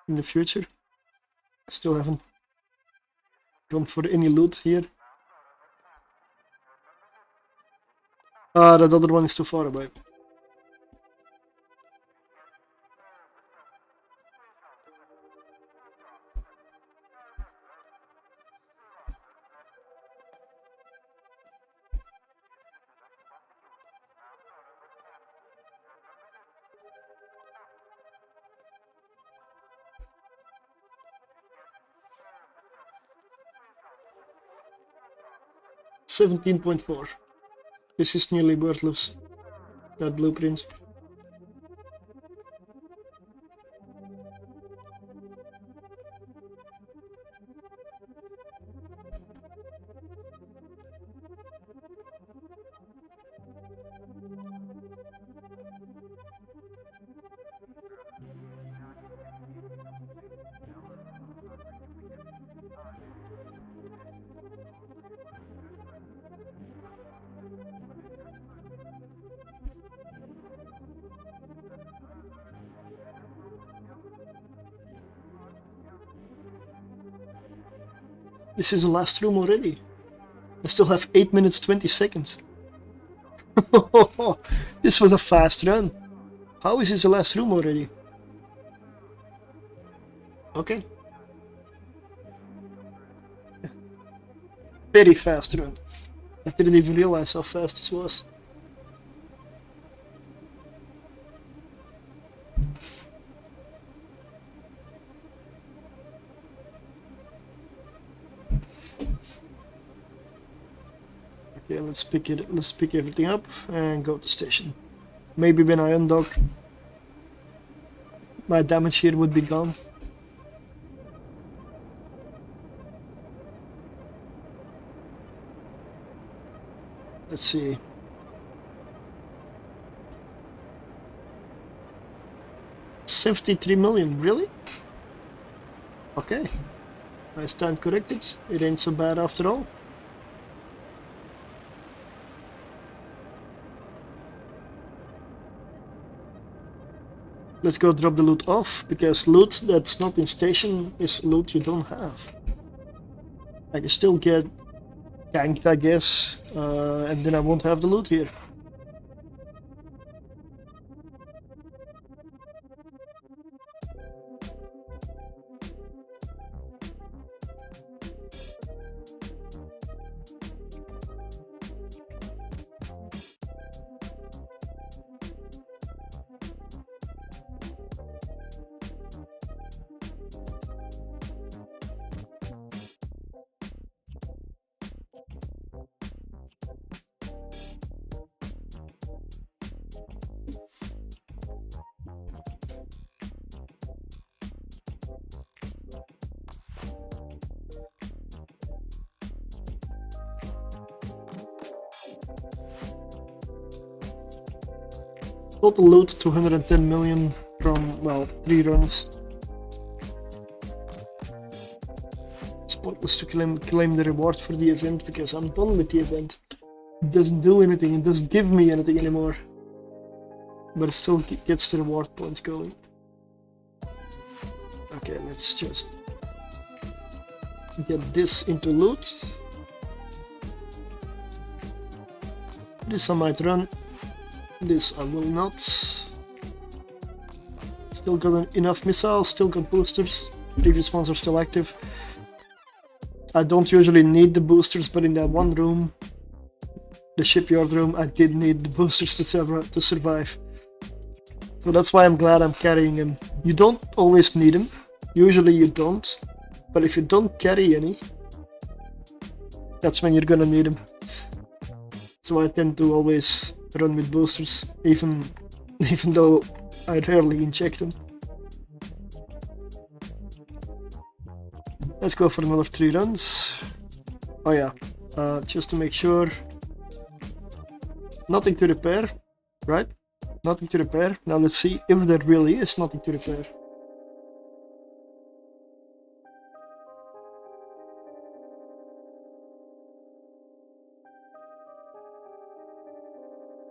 in the future. I still haven't gone for any loot here. That other one is too far away. $17.4. This is nearly worthless, that blueprint. This is the last room already. I still have 8 minutes 20 seconds. This was a fast run. How is this the last room already? Okay. Very fast run. I didn't even realize how fast this was. Okay, let's pick everything up and go to station. Maybe when I undock, my damage here would be gone. Let's see. $73 million, really? Okay. I stand corrected. It ain't so bad after all. Let's go drop the loot off, because loot that's not in station is loot you don't have. I can still get ganked, I guess, and then I won't have the loot here. Total loot 210 million from, well, 3 runs. It's pointless to claim the reward for the event because I'm done with the event. It doesn't do anything, it doesn't give me anything anymore. But it still gets the reward points going. Okay, let's just get this into loot. This I might run. This I will not. Still got enough missiles, still got boosters. Previous ones are still active. I don't usually need the boosters, but in that one room, the shipyard room, I did need the boosters to survive. So that's why I'm glad I'm carrying them. You don't always need them. Usually you don't. But if you don't carry any, that's when you're gonna need them. So I tend to always run with boosters, even though I rarely inject them. Let's go for another 3 runs. Oh yeah, just to make sure. Nothing to repair, right? Nothing to repair. Now let's see if there really is nothing to repair.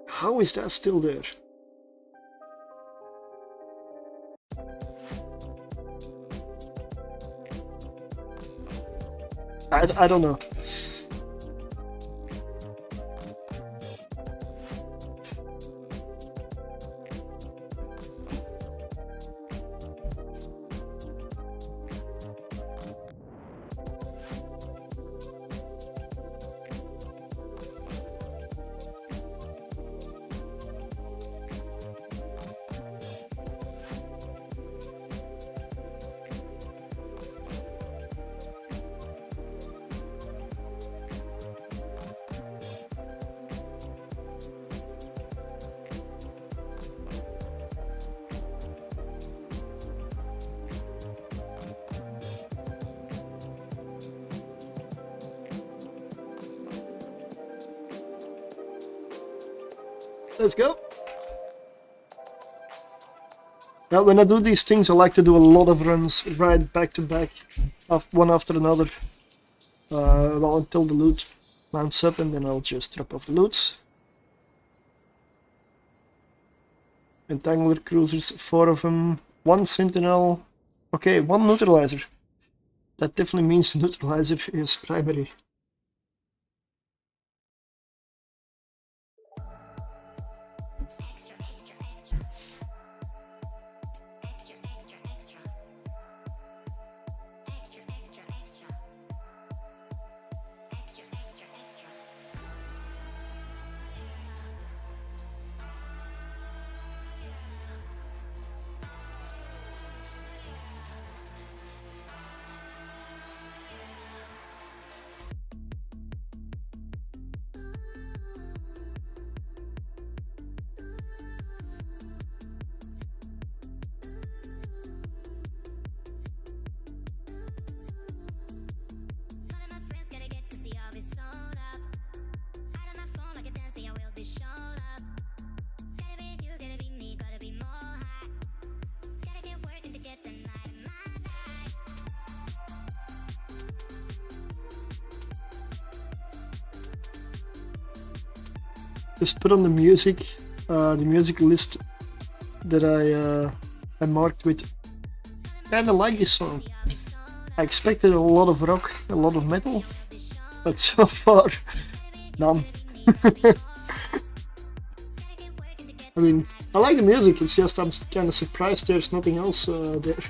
How is that still there? I don't know. Let's go. Now, when I do these things, I like to do a lot of runs right back to back, one after another, well, until the loot mounts up, and then I'll just drop off the loot. Entangler cruisers, 4 of them, 1 sentinel, okay, 1 neutralizer. That definitely means the neutralizer is primary. just put on the music list that I marked with. Kinda like this song. I expected a lot of rock, a lot of metal, but so far, none. I mean, I like the music, it's just I'm kind of surprised there's nothing else there.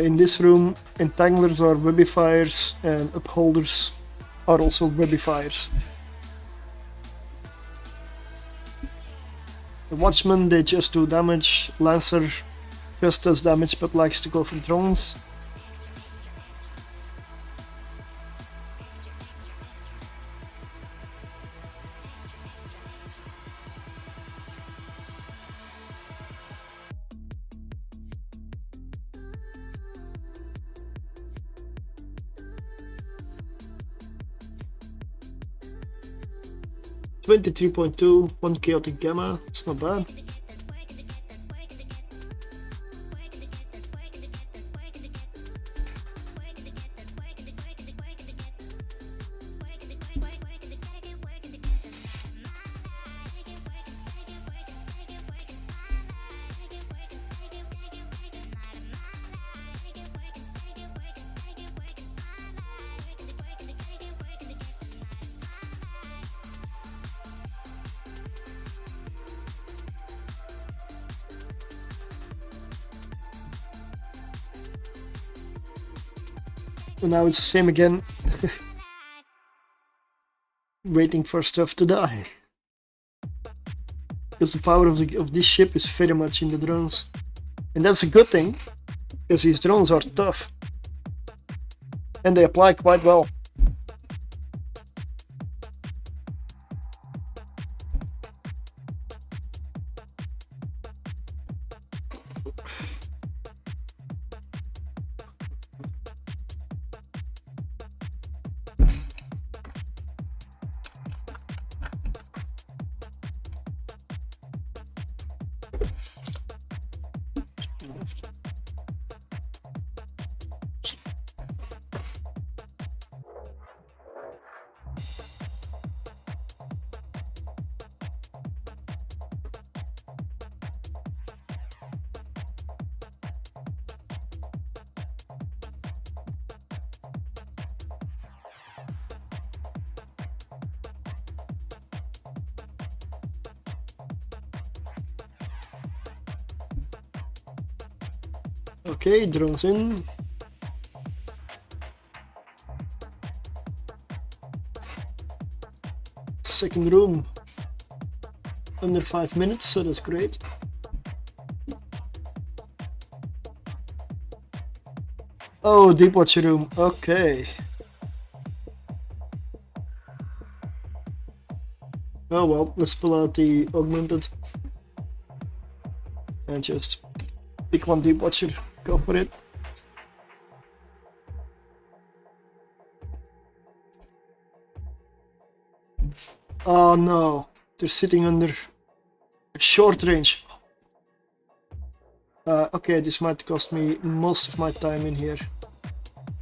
In this room, entanglers are webifiers and upholders are also webifiers. The watchman, they just do damage. Lancer just does damage but likes to go for drones. $23.2, 1 chaotic gamma, it's not bad. And now it's the same again. Waiting for stuff to die. Because the power of this ship is very much in the drones. And that's a good thing, because these drones are tough. And they apply quite well. Okay, drones in. Second room. Under 5 minutes, so that's great. Oh, deep watcher room, okay. Oh well, let's pull out the augmented. And just pick one deep watcher. Go for it. Oh no, they're sitting under a short range. Okay, this might cost me most of my time in here.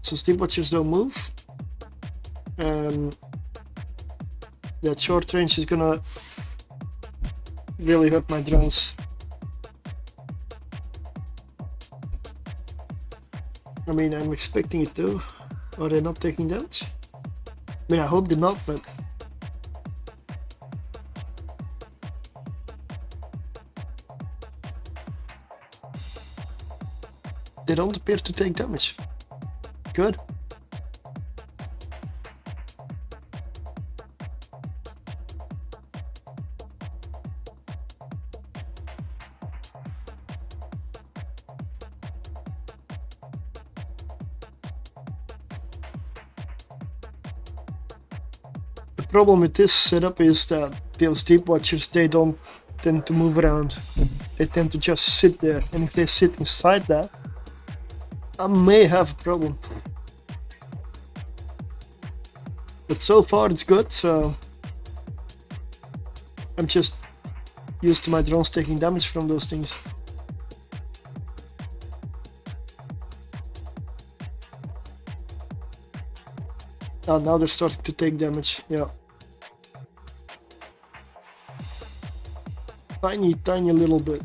So deep watchers don't move. That short range is gonna really hurt my drones. I mean, I'm expecting it to. Are they not taking damage? I mean, I hope they're not, but... they don't appear to take damage. Good. The problem with this setup is that those deep watchers, they don't tend to move around. They tend to just sit there, and if they sit inside that, I may have a problem. But so far it's good, so I'm just used to my drones taking damage from those things. Oh, now they're starting to take damage, yeah. Tiny little bit.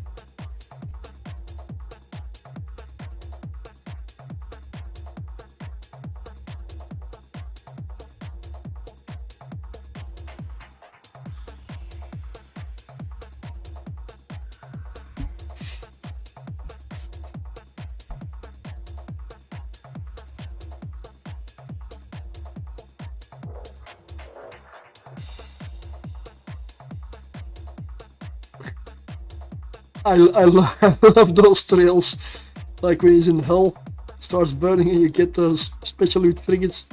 I love those trails, like when he's in hell, it starts burning and you get those special loot frigates.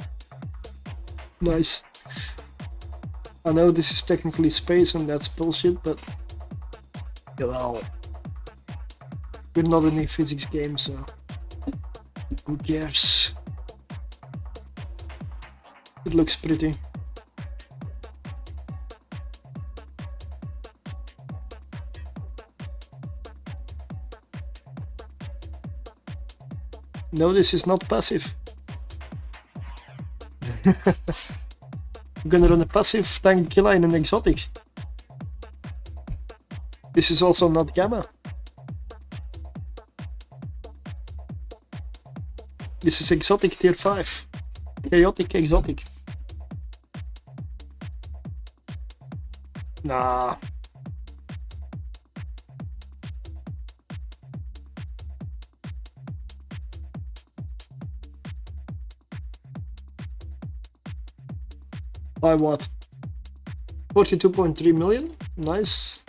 Nice. I know this is technically space and that's bullshit, but well, we're not in a physics game, so who cares? It looks pretty. No, this is not passive. I'm gonna run a passive tank Gila in an exotic. This is also not gamma. This is exotic tier 5. Chaotic exotic. Nah. By what? 42.3 million? Nice.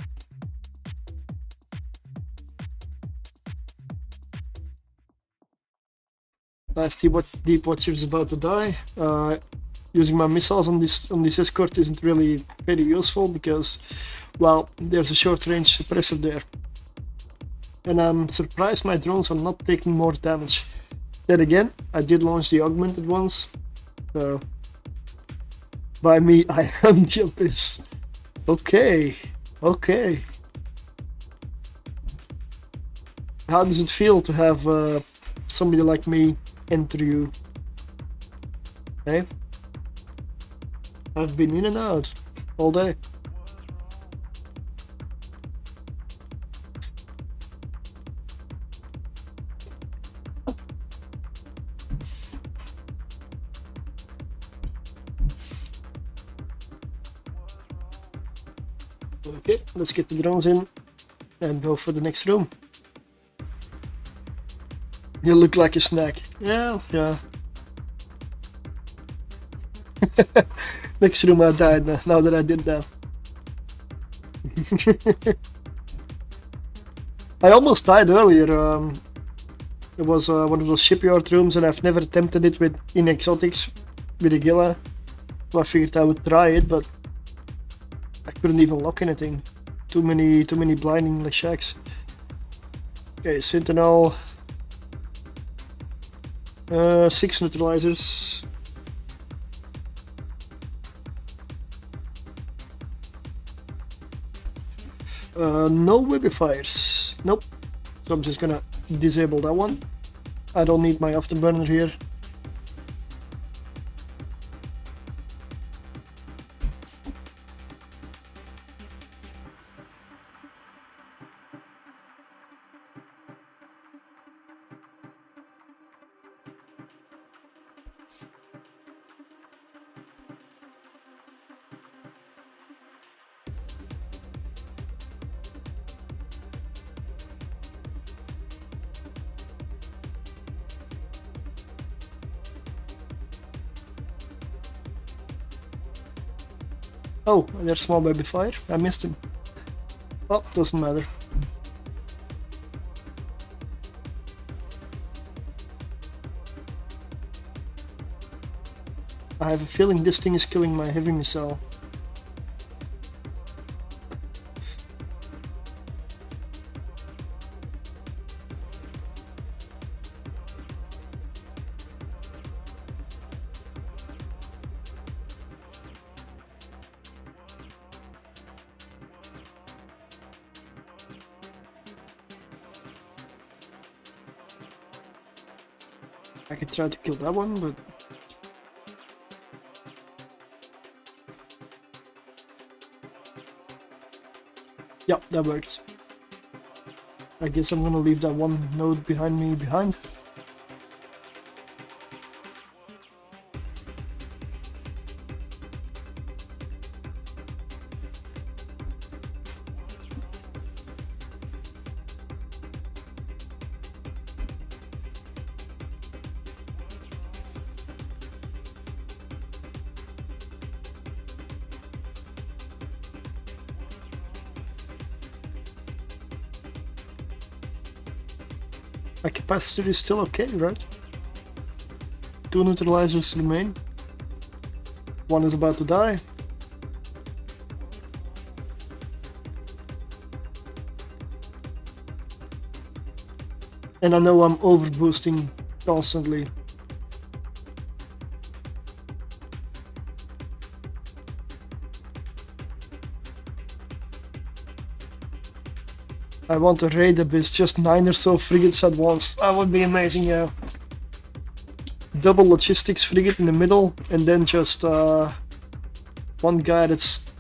Last deep watcher is about to die. Using my missiles on this escort isn't really very useful because, well, there's a short range suppressor there. And I'm surprised my drones are not taking more damage. Then again, I did launch the augmented ones, so by me, I am the abyss. Okay, okay. How does it feel to have somebody like me enter you? Hey? I've been in and out all day. Okay, let's get the drones in and go for the next room. You look like a snack. Yeah, yeah. Next room I died now that I did that. I almost died earlier. It was one of those shipyard rooms and I've never attempted it in exotics with a Gila. So I figured I would try it, but I couldn't even lock anything. Too many blinding shacks. Okay, Sentinel. 6 neutralizers. No webifiers. Nope. So I'm just gonna disable that one. I don't need my afterburner here. Oh, there's small baby fire. I missed him. Oh, doesn't matter. I have a feeling this thing is killing my heavy missile. I could try to kill that one, but yeah, that works. I guess I'm gonna leave that one node behind me behind. My capacitor is still okay, right? 2 neutralizers remain. One is about to die. And I know I'm overboosting constantly. I want to raid abyss, just 9 or so frigates at once. That would be amazing, yeah. Double logistics frigate in the middle, and then just one guy that's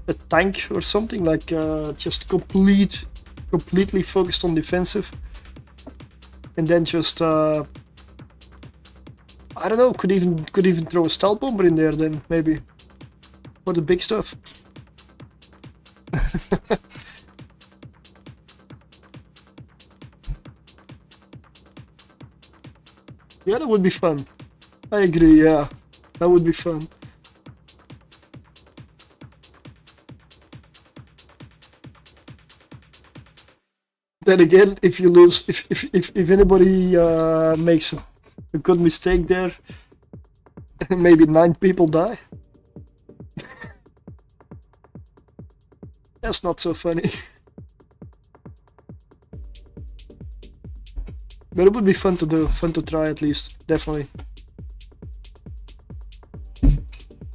a tank or something, like just completely focused on defensive. And then just I don't know, could even throw a stealth bomber in there then, maybe. For the big stuff. Yeah, that would be fun. I agree, yeah. That would be fun. Then again, if you lose, if anybody makes a good mistake there, maybe 9 people die. That's not so funny. But it would be fun to do, fun to try at least, definitely.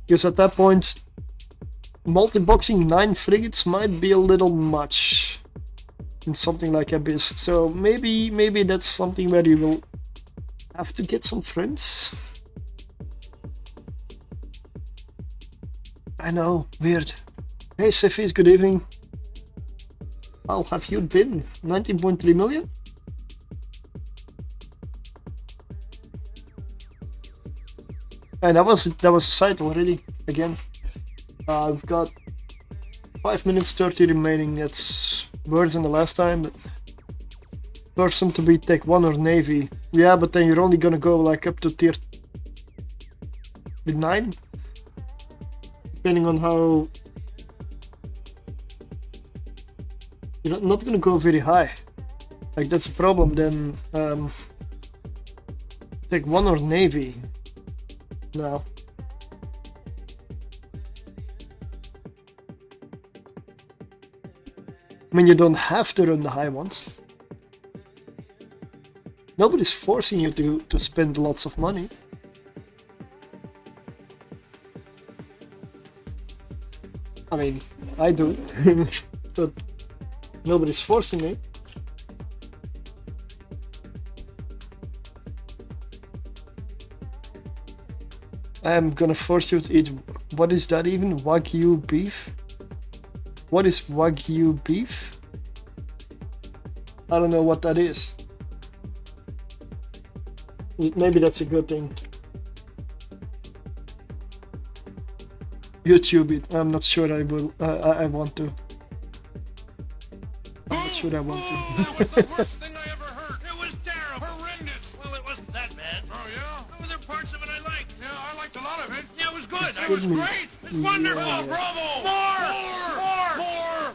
Because at that point, multi-boxing 9 frigates might be a little much in something like Abyss. So maybe that's something where you will have to get some friends. I know, weird. Hey Cephis, good evening. How have you been? 19.3 million? And that was a site already, again. We've got 5 minutes 30 remaining. That's worse than the last time, but person to be Tech 1 or Navy. Yeah, but then you're only gonna go like up to tier 9, depending on how. You're not gonna go very high. Like, that's a problem. Then Tech 1 or Navy. No. I mean, you don't have to run the high ones. Nobody's forcing you to spend lots of money. I mean, I do, but nobody's forcing me. I'm gonna force you to eat. What is that even? Wagyu beef? What is Wagyu beef? I don't know what that is. Maybe that's a good thing. YouTube it. I'm not sure I will. I want to. I'm not sure I want to. That was the worst thing I ever heard. It was terrible, horrendous. Well, it wasn't that bad. Oh yeah? There were parts of it I liked. Yeah, I liked a lot of it. Yeah, it was good. It's It good was meat. great. It's wonderful. Yeah. Bravo. More.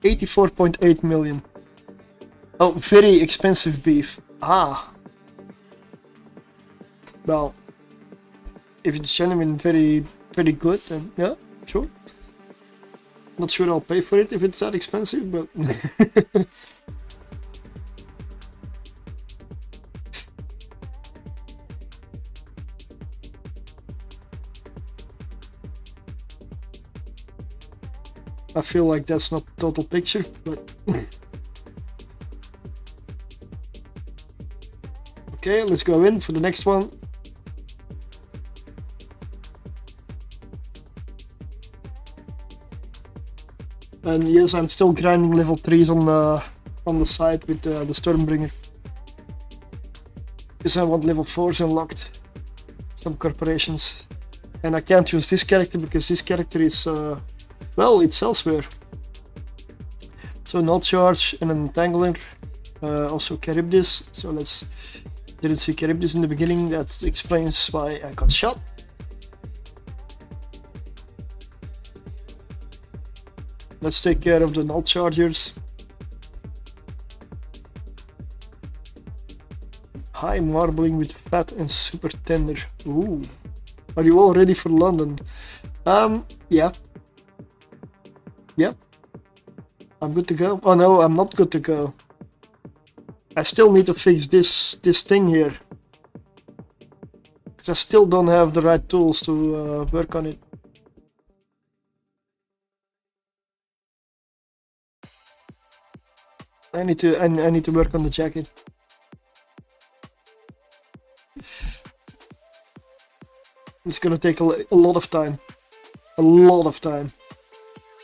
84.8 million. Oh, very expensive beef. Ah. Well, if it's genuine, very good, then yeah, sure. Not sure I'll pay for it if it's that expensive, but I feel like that's not the total picture, but Okay, let's go in for the next one. And yes, I'm still grinding level 3s on the side with the Stormbringer. Because I want level 4s unlocked. Some corporations. And I can't use this character because this character is, well, it's elsewhere. So null charge and an entangler. Also Charybdis. So didn't see Charybdis in the beginning. That explains why I got shot. Let's take care of the null chargers. High marbling with fat and super tender. Ooh. Are you all ready for London? Yeah. Yep. I'm good to go. Oh no, I'm not good to go. I still need to fix this thing here. Because I still don't have the right tools to work on it. I need to work on the jacket. It's gonna take a lot of time. A lot of time.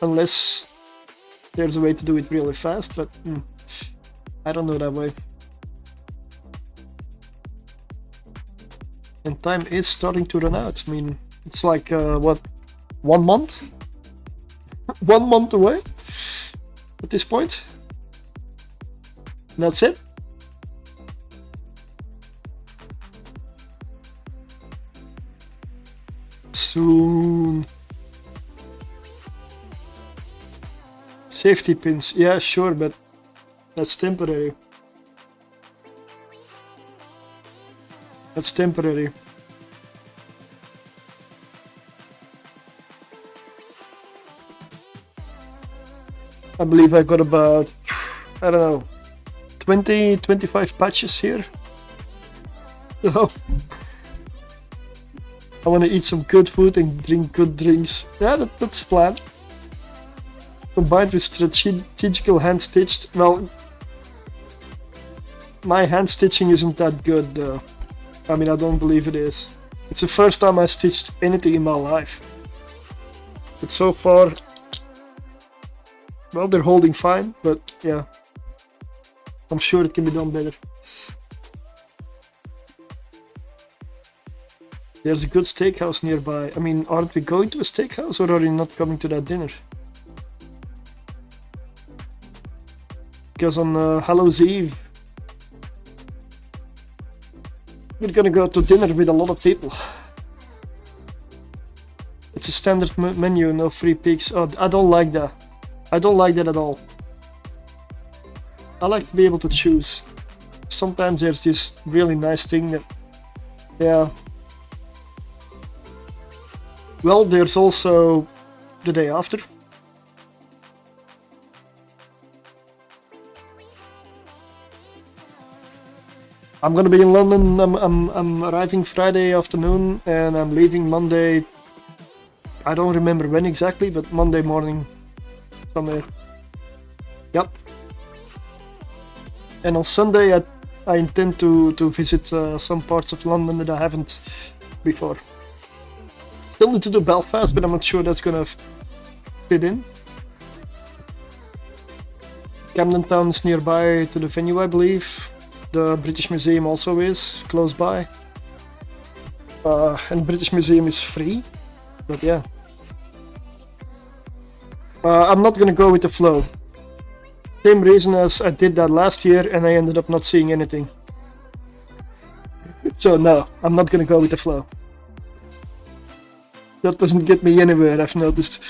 Unless there's a way to do it really fast, but I don't know that way. And time is starting to run out. I mean, it's like, what, 1 month? 1 month away at this point. And that's it. Soon. Safety pins, yeah, sure, but that's temporary. That's temporary. I believe I got about, I don't know, 20-25 patches here. So I want to eat some good food and drink good drinks. Yeah, that's the plan. Combined with strategical hand stitched. Well, my hand stitching isn't that good though. I mean, I don't believe it is. It's the first time I stitched anything in my life. But so far, well, they're holding fine, but yeah. I'm sure it can be done better. There's a good steakhouse nearby. I mean, aren't we going to a steakhouse or are you not coming to that dinner? Because on Hallows Eve, we're gonna go to dinner with a lot of people. It's a standard menu, no free pigs. Oh, I don't like that. I don't like that at all. I like to be able to choose. Sometimes there's this really nice thing that, yeah. Well, there's also the day after. I'm gonna be in London. I'm arriving Friday afternoon and I'm leaving Monday. I don't remember when exactly, but Monday morning somewhere. Yep. And on Sunday I intend to visit some parts of London that I haven't before. Still need to do Belfast, but I'm not sure that's gonna fit in. Camden Town is nearby to the venue, I believe. The British Museum also is close by. And the British Museum is free, but yeah. I'm not gonna go with the flow. Same reason as I did that last year and I ended up not seeing anything. So no, I'm not gonna go with the flow. That doesn't get me anywhere, I've noticed.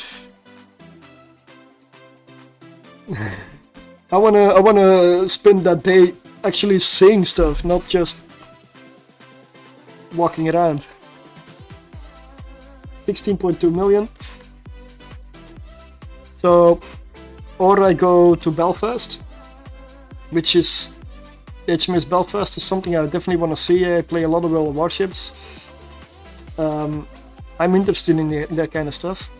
I wanna spend that day actually saying stuff, not just walking around. 16.2 million. So, or I go to Belfast, which is HMS Belfast is something I definitely want to see. I play a lot of World of Warships. I'm interested in that kind of stuff.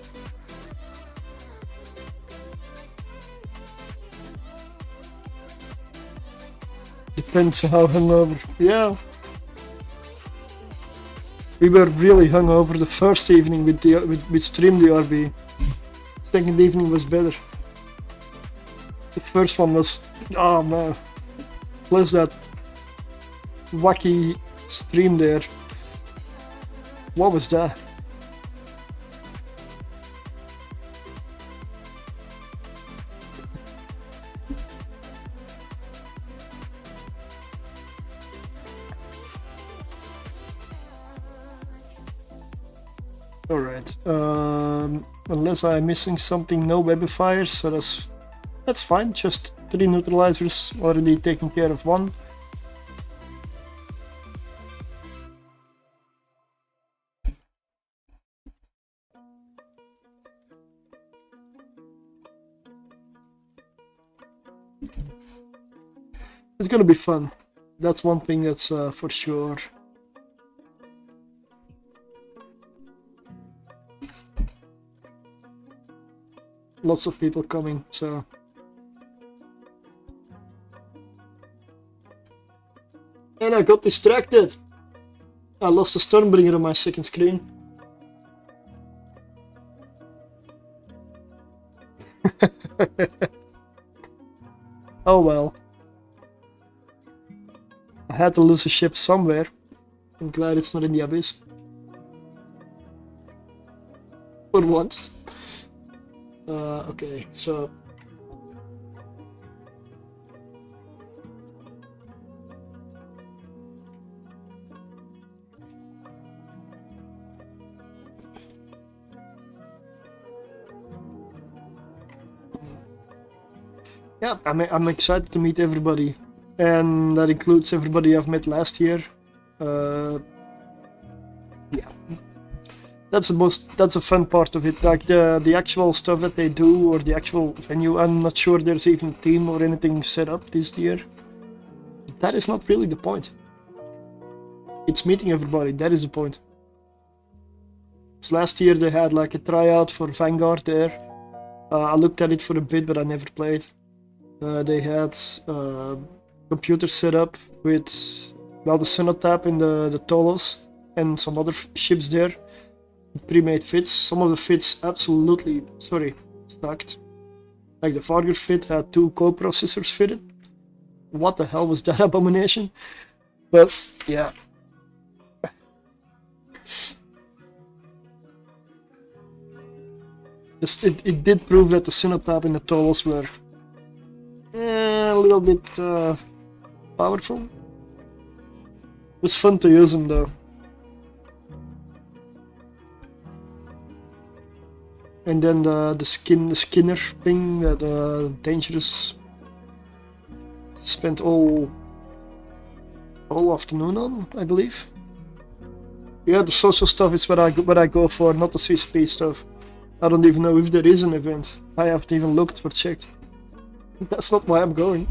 Depends on how hungover. Yeah, We were really hungover the first evening with Stream DRB. Second evening was better. The first one was, oh man. Plus that wacky stream there. What was that? Alright, unless I'm missing something, no webifiers, so that's fine, just 3 neutralizers, already taking care of one. It's gonna be fun, that's one thing that's for sure. Lots of people coming, so. And I got distracted. I lost a Stormbringer on my second screen. Oh well. I had to lose a ship somewhere. I'm glad it's not in the abyss. For once. Okay, so yeah, I'm excited to meet everybody, and that includes everybody I've met last year. Yeah. That's a fun part of it, like the actual stuff that they do, or the actual venue. I'm not sure there's even a team or anything set up this year. That is not really the point. It's meeting everybody, that is the point. So last year they had like a tryout for Vanguard there. I looked at it for a bit, but I never played. They had computers set up with, well, the Cenotap and the Tolos and some other ships there. Pre-made fits. Some of the fits absolutely, stacked. Like the Vargur fit had 2 co-processors fitted. What the hell was that abomination? But yeah. It did prove that the Cenotap and the Tolos were a little bit powerful. It was fun to use them though. And then the Skinner thing that Dangerous spent all afternoon on, I believe. Yeah, the social stuff is what I go for, not the CCP stuff. I don't even know if there is an event. I haven't even looked or checked. That's not why I'm going.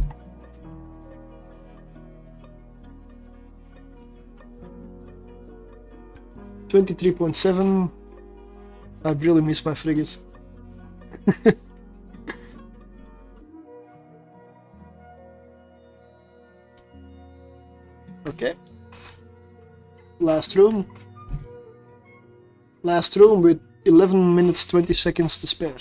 $23.7. I really miss my frigates. Okay. Last room. Last room with 11 minutes 20 seconds to spare.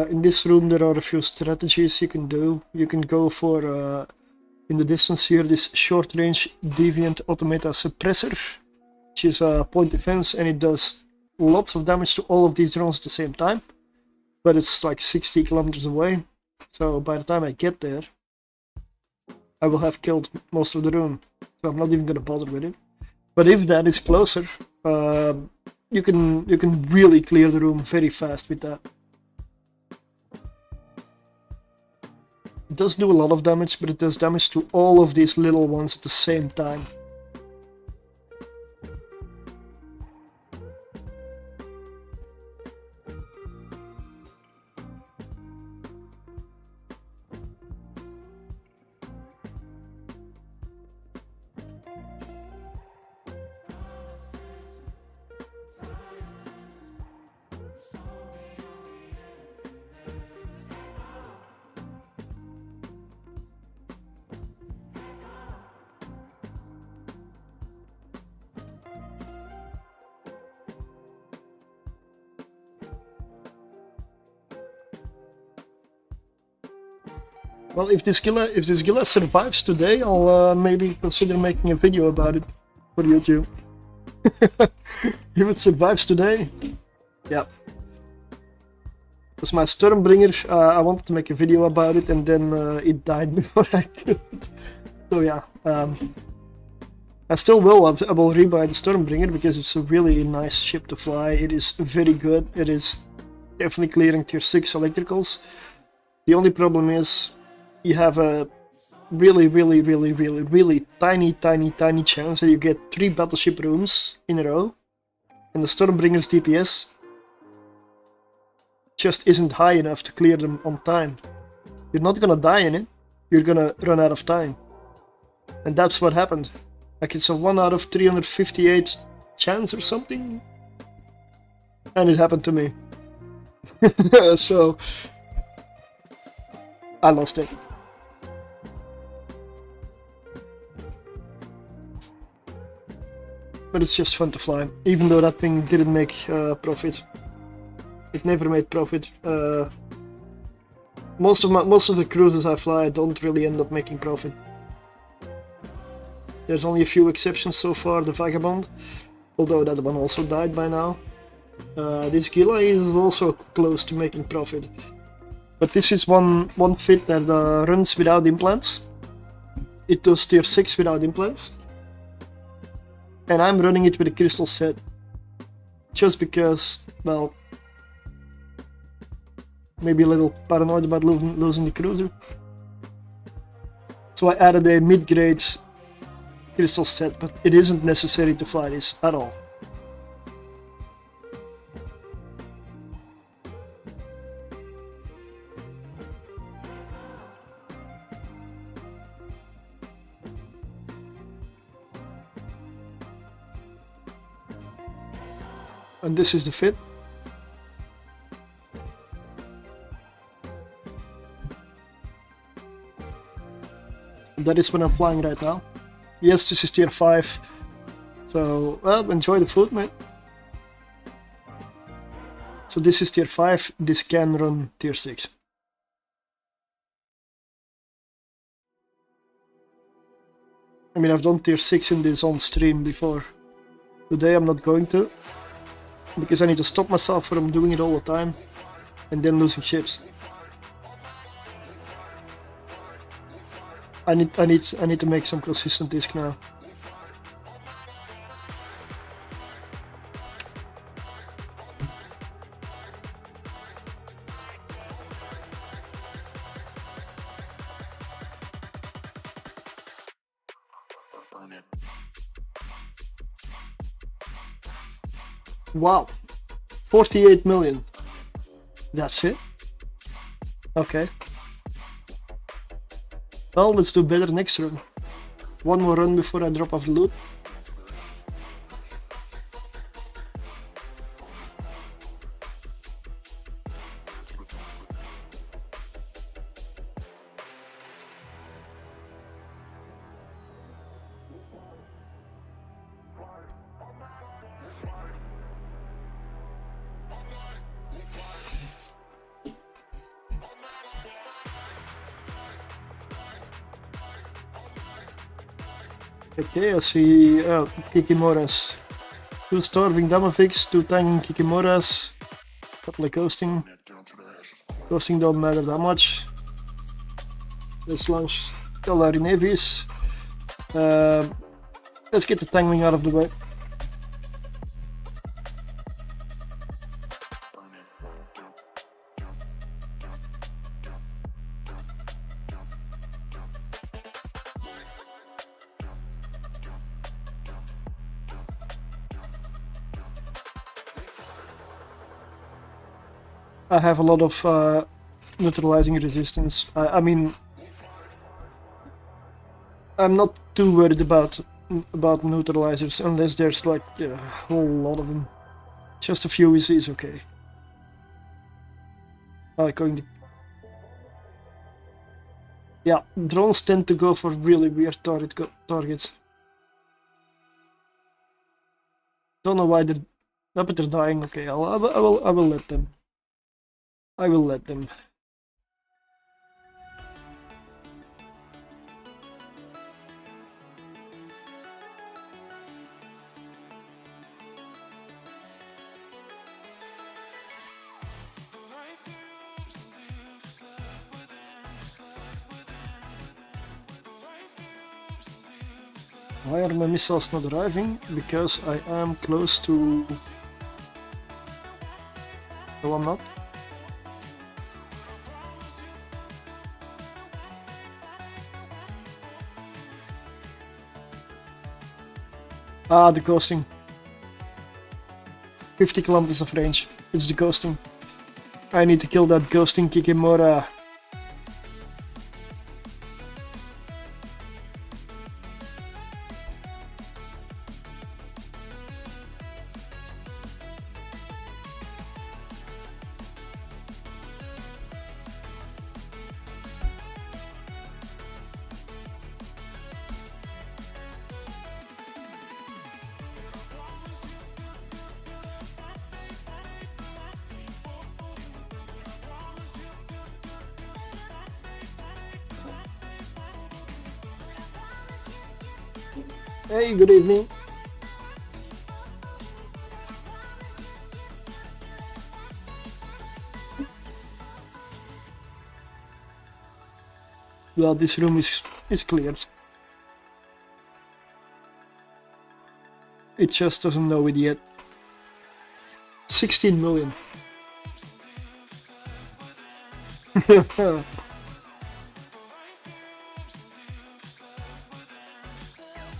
In this room there are a few strategies you can do. You can go for, in the distance here, this short-range deviant automata suppressor, which is a point defense, and it does lots of damage to all of these drones at the same time. But it's like 60 kilometers away, so by the time I get there, I will have killed most of the room. So I'm not even gonna bother with it. But if that is closer, you can really clear the room very fast with that. It does do a lot of damage, but it does damage to all of these little ones at the same time. Well, if this Gila survives today, I'll maybe consider making a video about it for YouTube. If it survives today, yeah. Because my Stormbringer, I wanted to make a video about it, and then it died before I could. So yeah, I still will. I will rebuy the Stormbringer because it's a really nice ship to fly. It is very good. It is definitely clearing tier 6 electricals. The only problem is you have a really tiny chance that you get 3 battleship rooms in a row, and the Stormbringer's DPS just isn't high enough to clear them on time. You're not gonna die in it, you're gonna run out of time. And that's what happened. Like, it's a 1 out of 358 chance or something, and it happened to me. So I lost it. But it's just fun to fly, even though that thing didn't make profit. It never made profit. Most of the cruises I fly don't really end up making profit. There's only a few exceptions so far, the Vagabond, although that one also died by now. This Gila is also close to making profit. But this is one fit that runs without implants. It does tier 6 without implants. And I'm running it with a crystal set. Just because, well, maybe a little paranoid about losing the cruiser. So I added a mid-grade crystal set, but it isn't necessary to fly this at all. And this is the fit. And that is what I'm flying right now. Yes, this is tier 5. So, well, enjoy the food, mate. So this is tier 5, this can run tier 6. I mean, I've done tier 6 in this on stream before. Today I'm not going to, because I need to stop myself from doing it all the time and then losing ships. I need to make some consistent disc now. Wow, 48 million. That's it? Okay. Well, let's do better next run. One more run before I drop off the loot. Okay, I see Kikimoras. 2 starving Damavix, 2 tanking Kikimoras, couple of coasting. Coasting don't matter that much. Let's launch Calari Navies. Let's get the tangling out of the way. I have a lot of neutralizing resistance. I mean, I'm not too worried about neutralizers unless there's like a whole lot of them. Just a few is okay. Going to... Yeah, drones tend to go for really weird targets. Don't know why they're... but they're dying. Okay, I will let them. I will let them. Why are my missiles not arriving? Because I am close to... No, I'm not. Ah, the ghosting. 50 kilometers of range. It's the ghosting. I need to kill that ghosting Kikimora. Hey, good evening. Well, this room is cleared. It just doesn't know it yet. 16 million.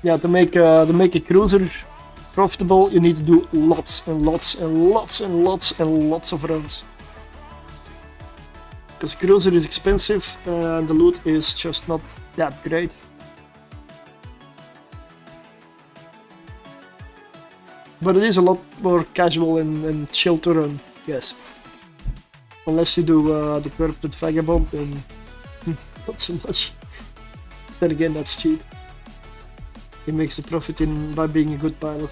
Yeah, to make a cruiser profitable, you need to do lots and lots and lots and lots and lots of runs. Because cruiser is expensive and the loot is just not that great. But it is a lot more casual and chill to run, yes. Unless you do the Corrupted Vagabond, then not so much. Then again, that's cheap. He makes a profit by being a good pilot.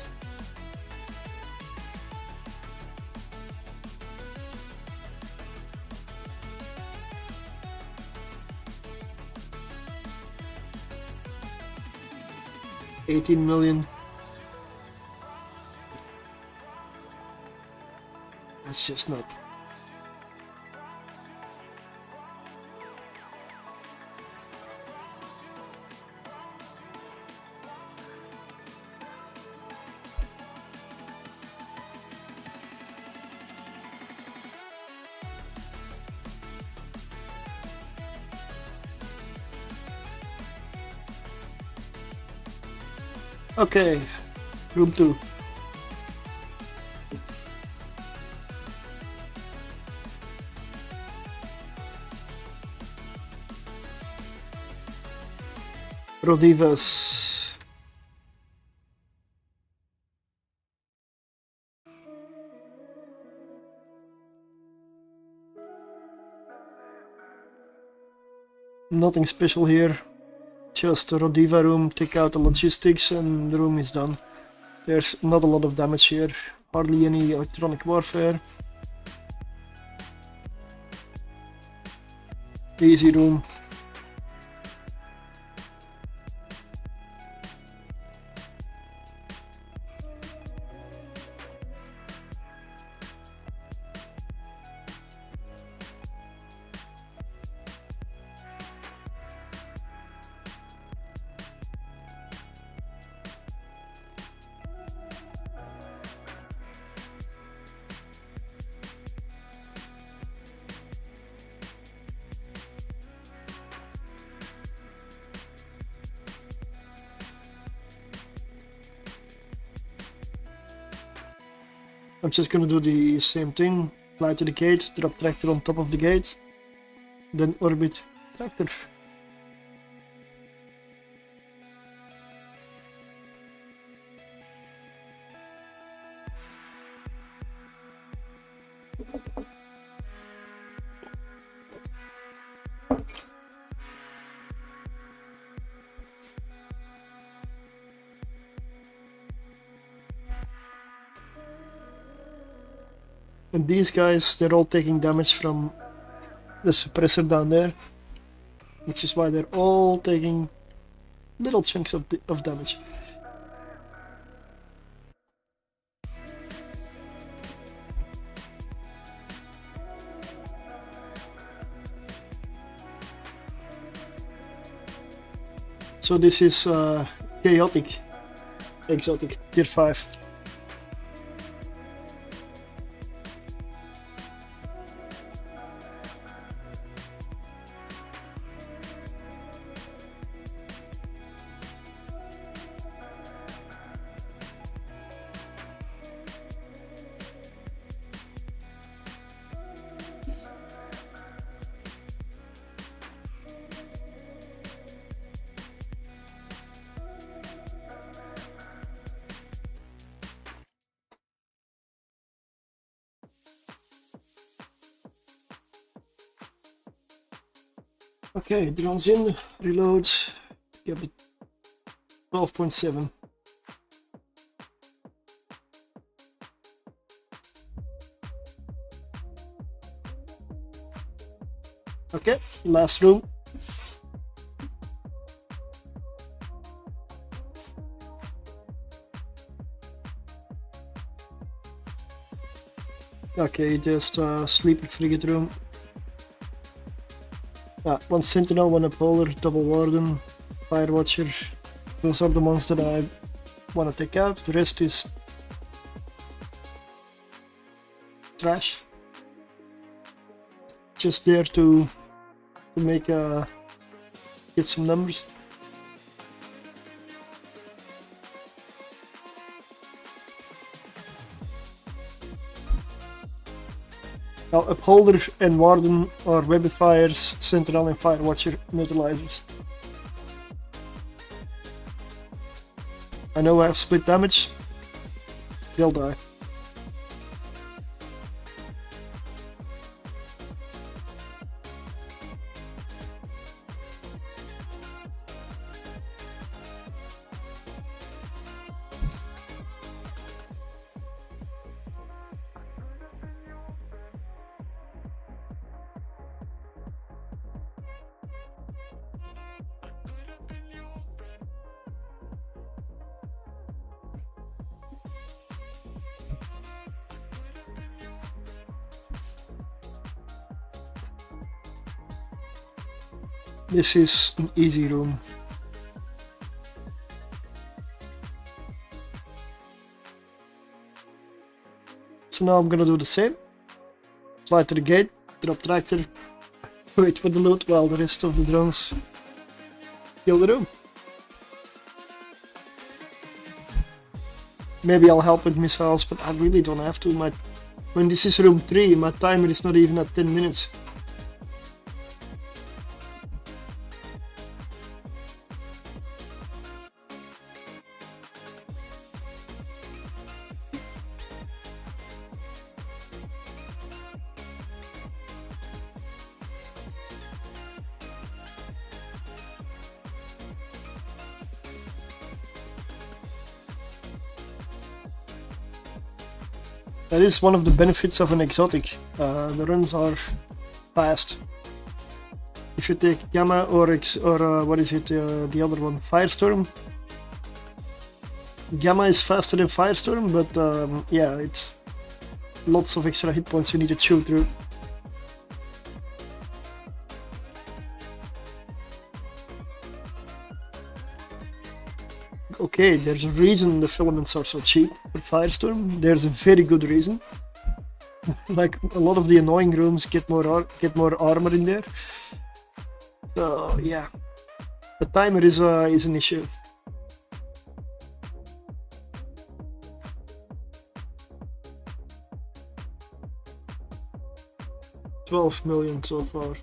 $18 million. That's just not. Okay, room 2. Rodivas. Nothing special here. Just a Rodiva room, take out the logistics and the room is done. There's not a lot of damage here, hardly any electronic warfare. Easy room. I'm just gonna do the same thing, Fly to the gate, drop tractor on top of the gate, then orbit tractor. And these guys, they're all taking damage from the suppressor down there, which is why they're all taking little chunks of damage. So this is chaotic exotic tier 5. Okay, drones in, reload, give it 12.7. Okay, last room. Okay, just sleeper frigate room. One sentinel, one upholder, double warden, fire watcher. Those are the ones that I want to take out. The rest is trash. Just there to make get some numbers. Now, upholder and warden are webifiers, sentinel and fire watcher neutralizers. I know I have split damage. They'll die. This is an easy room. So now I'm gonna do the same. Fly to the gate, drop tractor, wait for the loot while the rest of the drones kill the room. Maybe I'll help with missiles, but I really don't have to. When this is room 3, my timer is not even at 10 minutes. That is one of the benefits of an exotic. The runs are fast. If you take Gamma or what is it, the other one, Firestorm. Gamma is faster than Firestorm, but yeah, it's lots of extra hit points you need to chew through. Okay, there's a reason the filaments are so cheap for Firestorm. There's a very good reason. Like a lot of the annoying rooms get more armor in there. So yeah, the timer is an issue. 12 million so far.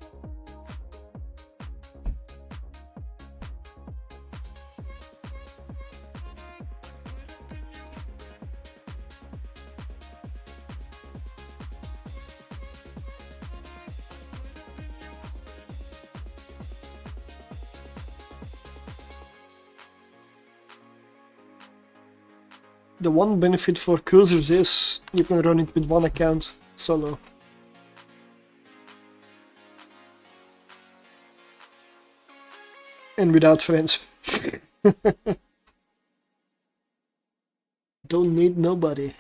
The one benefit for cruisers is you can run it with one account solo. And without friends. Don't need nobody.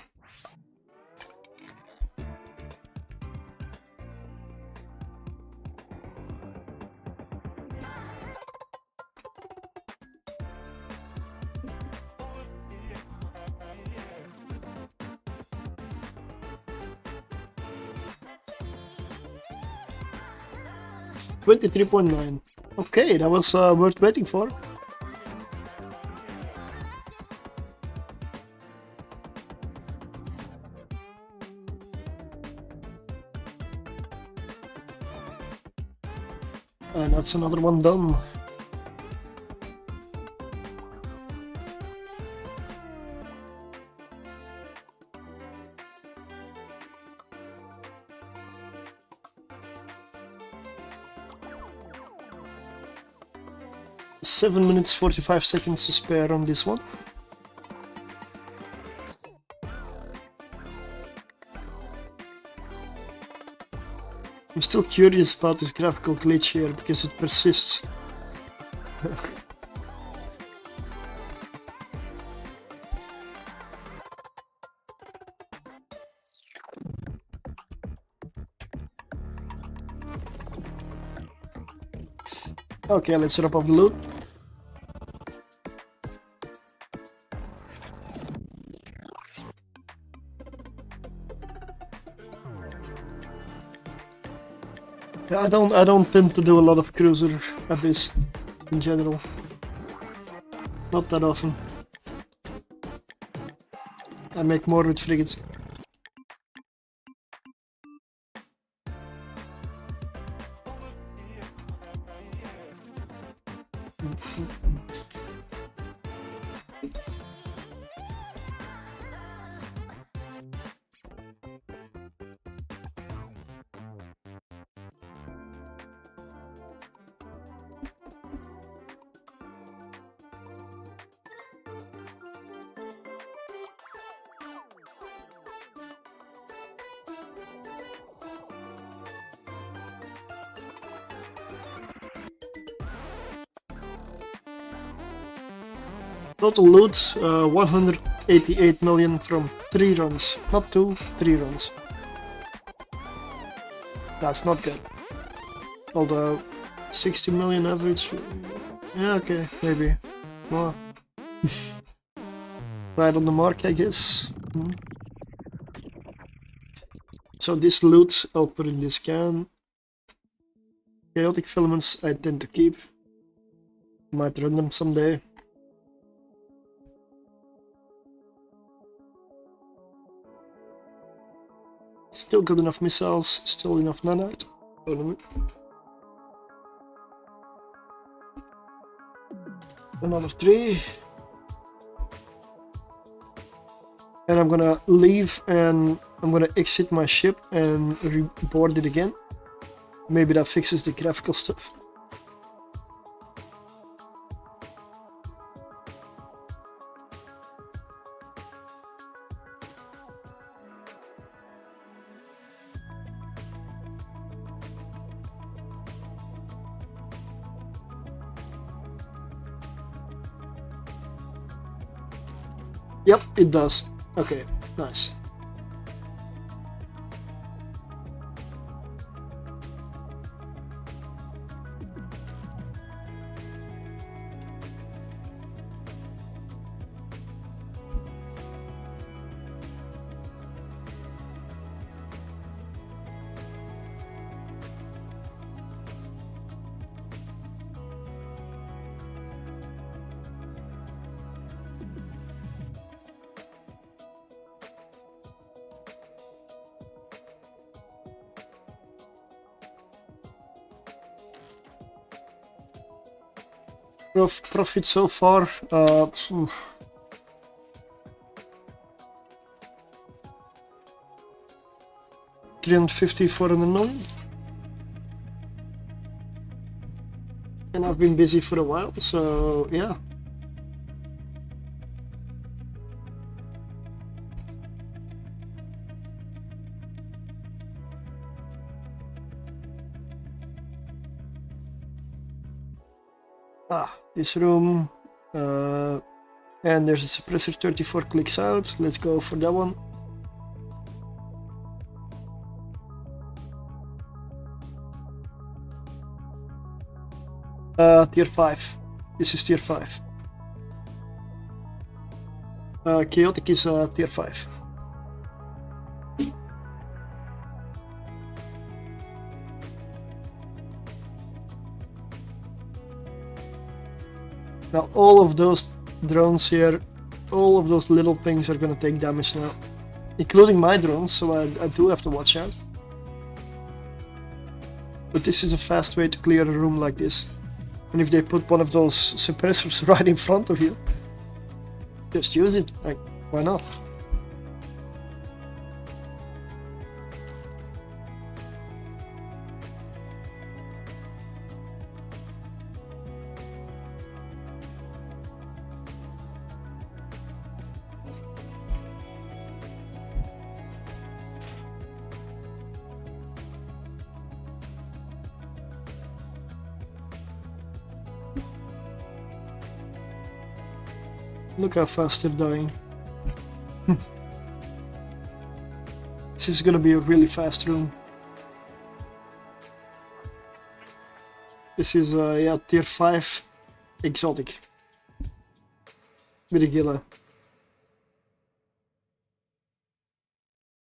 $23.9. Okay, that was worth waiting for. And that's another one done. Seven minutes 45 seconds to spare on this one. I'm still curious about this graphical glitch here because it persists. Okay, let's wrap up the loot. Yeah, I don't tend to do a lot of cruiser abyss in general. Not that often. I make more with frigates. Total loot 188 million from 3 runs, not 2, 3 runs. That's not good. Although 60 million average, yeah, okay, maybe more. Right on the mark, I guess. So this loot I'll put in this can. Chaotic filaments I tend to keep. Might run them someday. Still got enough missiles, still enough nanite. Another 3. And I'm gonna leave and I'm gonna exit my ship and reboard it again. Maybe that fixes the graphical stuff. Yep, it does. Okay, nice. Profit so far, 350, 400 million. And I've been busy for a while, so yeah. This room, and there's a suppressor 34 clicks out. Let's go for that one. Tier 5. This is tier 5. Chaotic is tier 5. Now all of those drones here, all of those little things are gonna take damage now. Including my drones, so I do have to watch out. But this is a fast way to clear a room like this. And if they put one of those suppressors right in front of you, just use it, like, why not? Look how fast they're dying. This is gonna be a really fast room. This is yeah, tier 5 exotic with a Gila.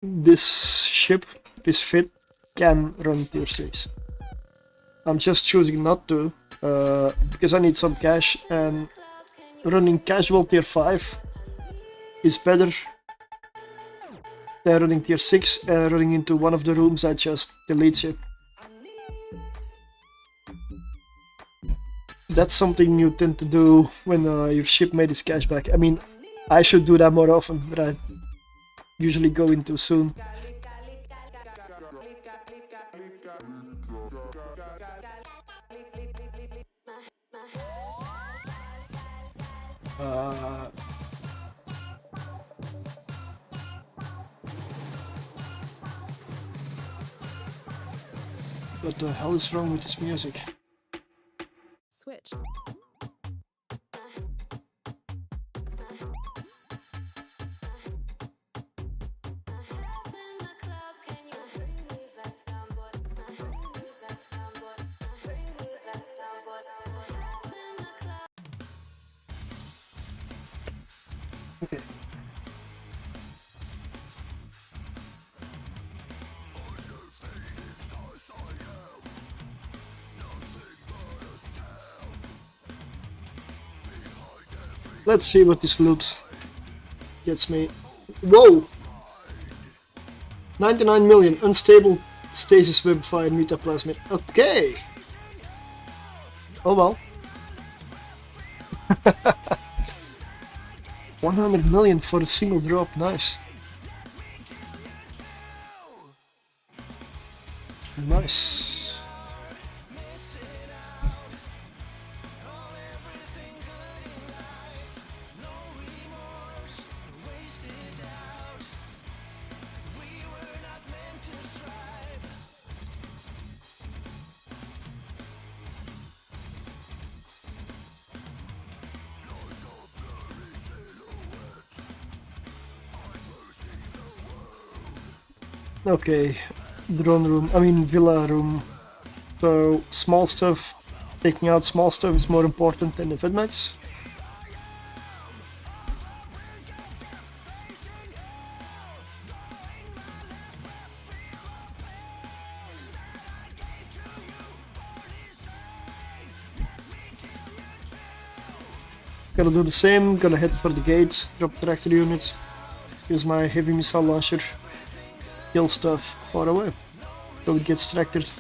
This ship, this fit, can run tier 6. I'm just choosing not to because I need some cash, and running casual tier 5 is better than running tier 6 and running into one of the rooms that just deletes you. That's something you tend to do when your shipmate is cashback. I mean, I should do that more often, but I usually go in too soon. What the hell is wrong with this music? Switch. Okay. Let's see what this loot gets me. Whoa! 99 million, unstable stasis webified metaplasmid. Okay! Oh well. 100 million for a single drop, nice. Nice. Okay, drone room, villa room. So small stuff, taking out small stuff is more important than the Vidmax. Gonna do the same, gonna head for the gate, drop tractor unit, use my heavy missile launcher. Kill stuff far away, so it gets tractored.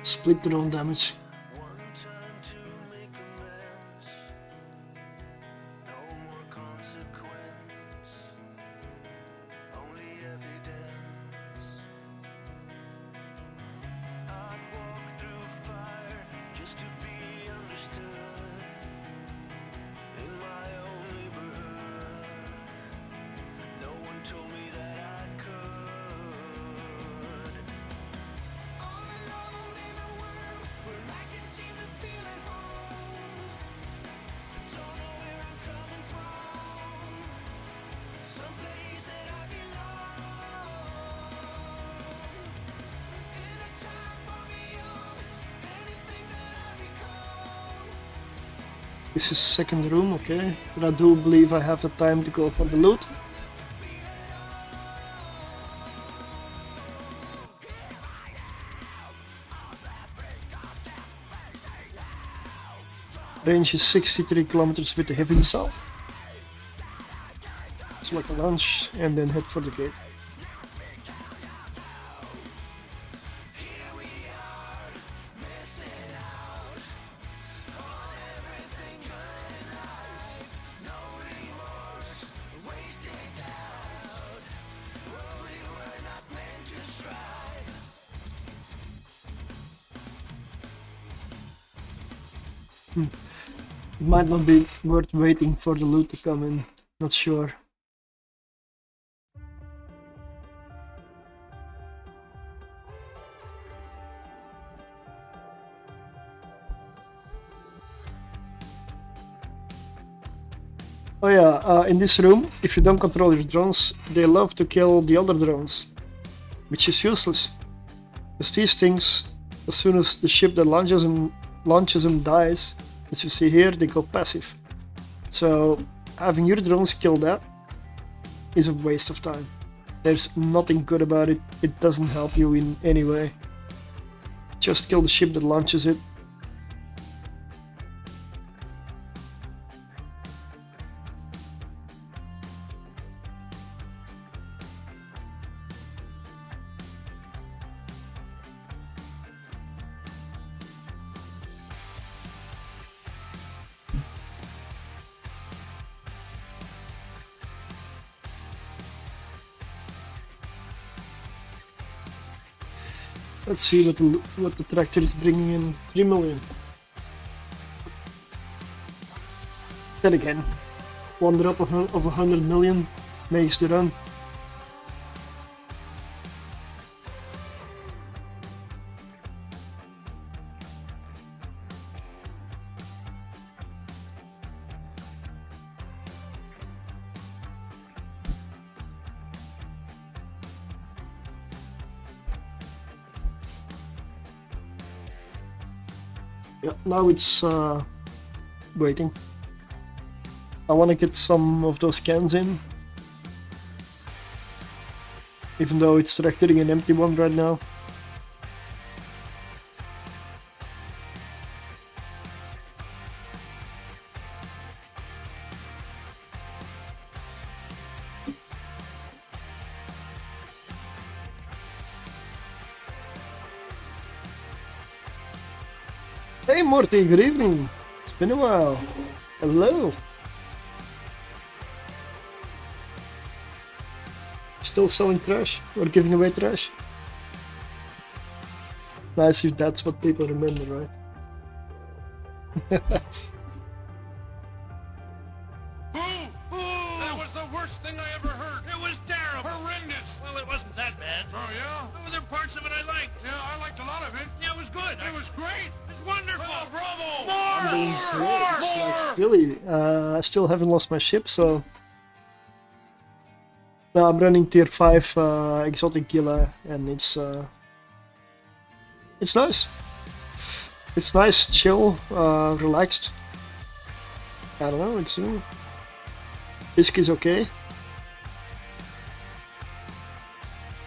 split their own damage. This is second room, okay, but I do believe I have the time to go for the loot. Range is 63 kilometers with the heavy missile. It's like a launch and then head for the gate. It might not be worth waiting for the loot to come in, not sure. Oh yeah, in this room, if you don't control your drones, they love to kill the other drones, which is useless. Because these things, as soon as the ship that launches them dies, as you see here, they go passive. So having your drones kill that is a waste of time. There's nothing good about it, it doesn't help you in any way. Just kill the ship that launches it. Let's see what the tractor is bringing in. 3 million. Then again, one drop of 100 million makes the run. Yeah, now it's waiting. I want to get some of those cans in, even though it's tractoring an empty one right now. Hey Morty, good evening. It's been a while. Hello. Still selling trash or giving away trash? Nice if that's what people remember, right? That was the worst thing I ever heard. It was terrible. Horrendous. Well, it wasn't that bad. Oh, yeah? Well, there were parts of it I liked. Yeah, I liked a lot of it. Yeah, it was good. It was great. It's wonderful. Oh, bravo. I'm doing great. It's like really. I still haven't lost my ship, so now I'm running tier 5 Exotic Gila, and it's nice. It's nice, chill, relaxed. I don't know. It's disc is okay.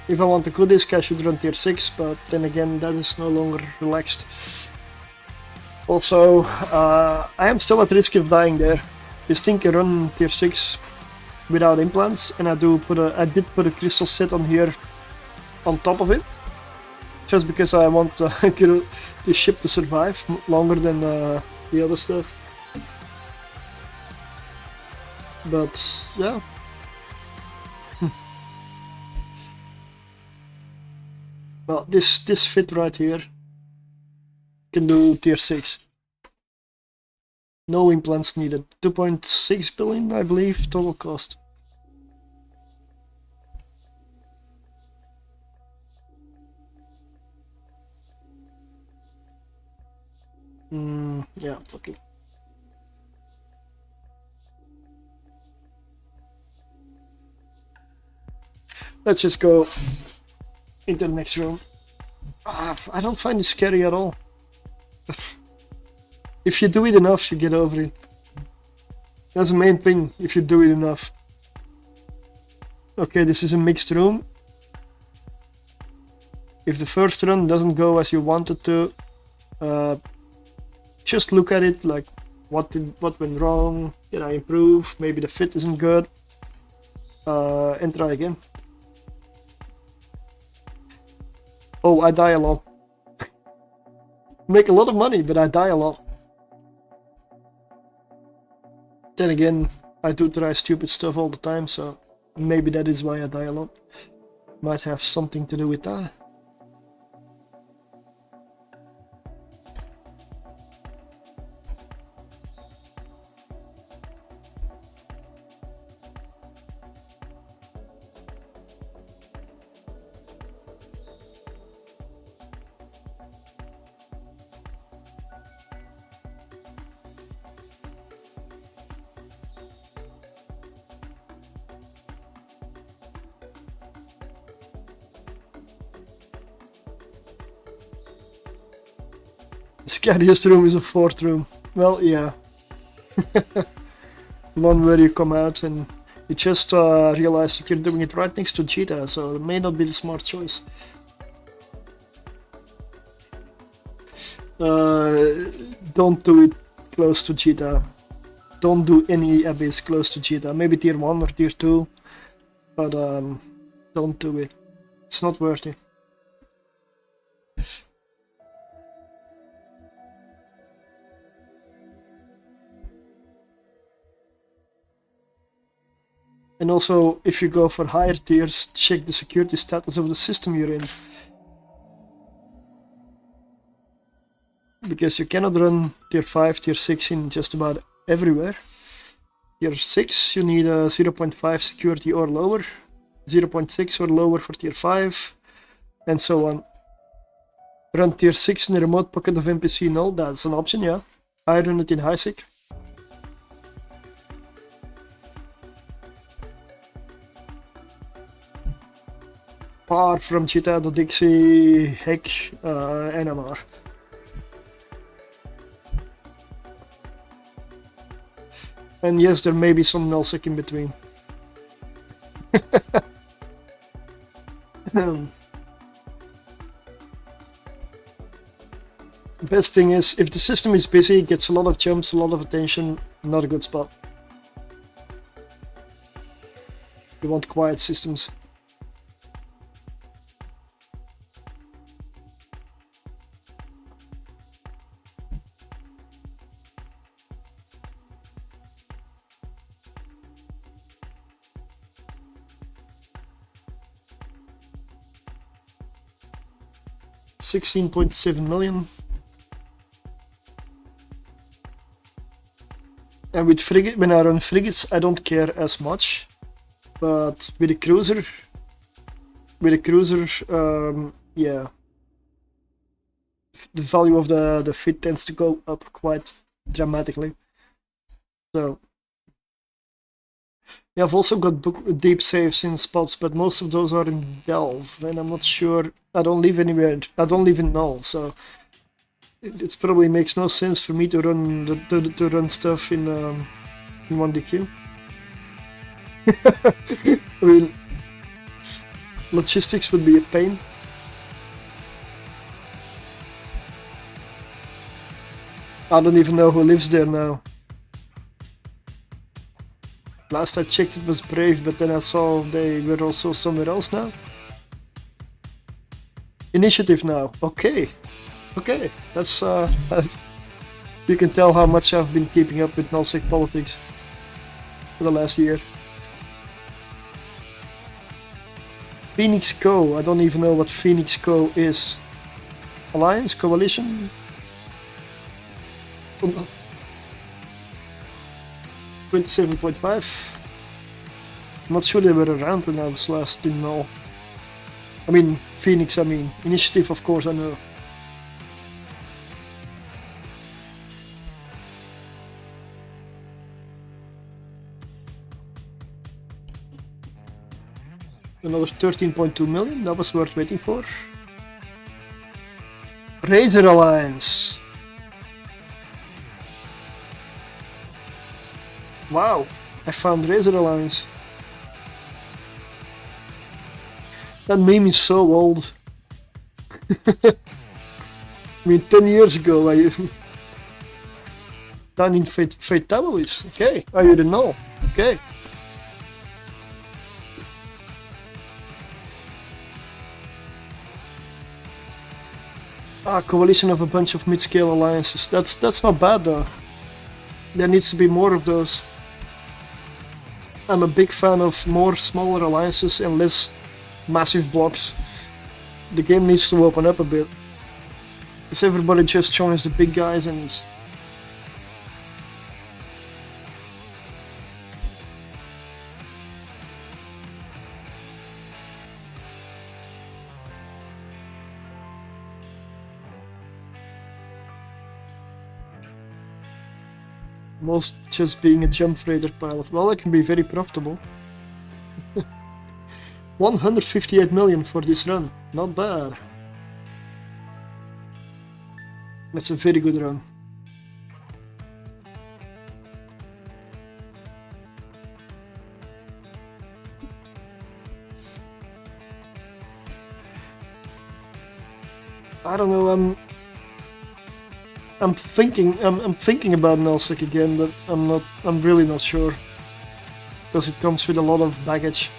If I want a good disc, I should run tier 6, but then again, that is no longer relaxed. Also, I am still at risk of dying there. This thing can run tier 6 without implants, and I did put a crystal set on here on top of it. just because I want the ship to survive longer than the other stuff. But yeah. Well, this fit right here can do tier 6. No implants needed. 2.6 billion, I believe, total cost. Yeah, okay. Let's just go into the next room. I don't find it scary at all. If you do it enough, you get over it. That's the main thing, if you do it enough. Okay, this is a mixed room. If the first run doesn't go as you wanted to, just look at it like what went wrong, can I improve, maybe the fit isn't good, and try again. Oh, I die a lot. Make a lot of money, but I die a lot. Then again, I do try stupid stuff all the time, so maybe that is why I die a lot. Might have something to do with that. The scariest room is the 4th room. Well, yeah. The one where you come out and you just realize that you're doing it right next to Cheetah, so it may not be the smart choice. Don't do it close to Cheetah. Don't do any abyss close to Cheetah. Maybe tier 1 or tier 2, but don't do it. It's not worth it. And also, if you go for higher tiers, check the security status of the system you're in. Because you cannot run tier 5, tier 6 in just about everywhere. Tier 6 you need a 0.5 security or lower, 0.6 or lower for tier 5, and so on. Run tier 6 in a remote pocket of NPC null, that's an option, yeah. I run it in highsec. Apart from Cheetah, Dixie, Heck, NMR. And yes, there may be some nullsec in between. Best thing is, if the system is busy, it gets a lot of jumps, a lot of attention, not a good spot. You want quiet systems. $16.7 million. And with frigate, when I run frigates, I don't care as much. But with a cruiser, yeah, the value of the fit tends to go up quite dramatically. So yeah, I've also got deep saves in spots, but most of those are in Delve, and I'm not sure. I don't live anywhere. I don't live in Null, so it probably makes no sense for me to run to run stuff in 1DQ. I mean, logistics would be a pain. I don't even know who lives there now. Last I checked it was Brave, but then I saw they were also somewhere else now. initiative now. Okay. Okay. That's you can tell how much I've been keeping up with nullsec politics for the last year. Phoenix Co. I don't even know what Phoenix Co. is. Alliance? Coalition? 27.5. I'm not sure they were around when I was last in Null. I mean, Phoenix, I mean. Initiative, of course, I know. Another 13.2 million, that was worth waiting for. Razor Alliance. Wow, I found Razor Alliance. That meme is so old. I mean, 10 years ago, down in Fatalities. Okay, I didn't know. Okay. Coalition of a bunch of mid-scale alliances. That's not bad though. There needs to be more of those. I'm a big fan of more smaller alliances and less massive blocks. The game needs to open up a bit. Because everybody just joins the big guys and it's... Most just being a jump freighter pilot. Well, it can be very profitable. 158 million for this run. Not bad. That's a very good run. I don't know, I'm thinking about nullsec again, but I'm really not sure. Because it comes with a lot of baggage.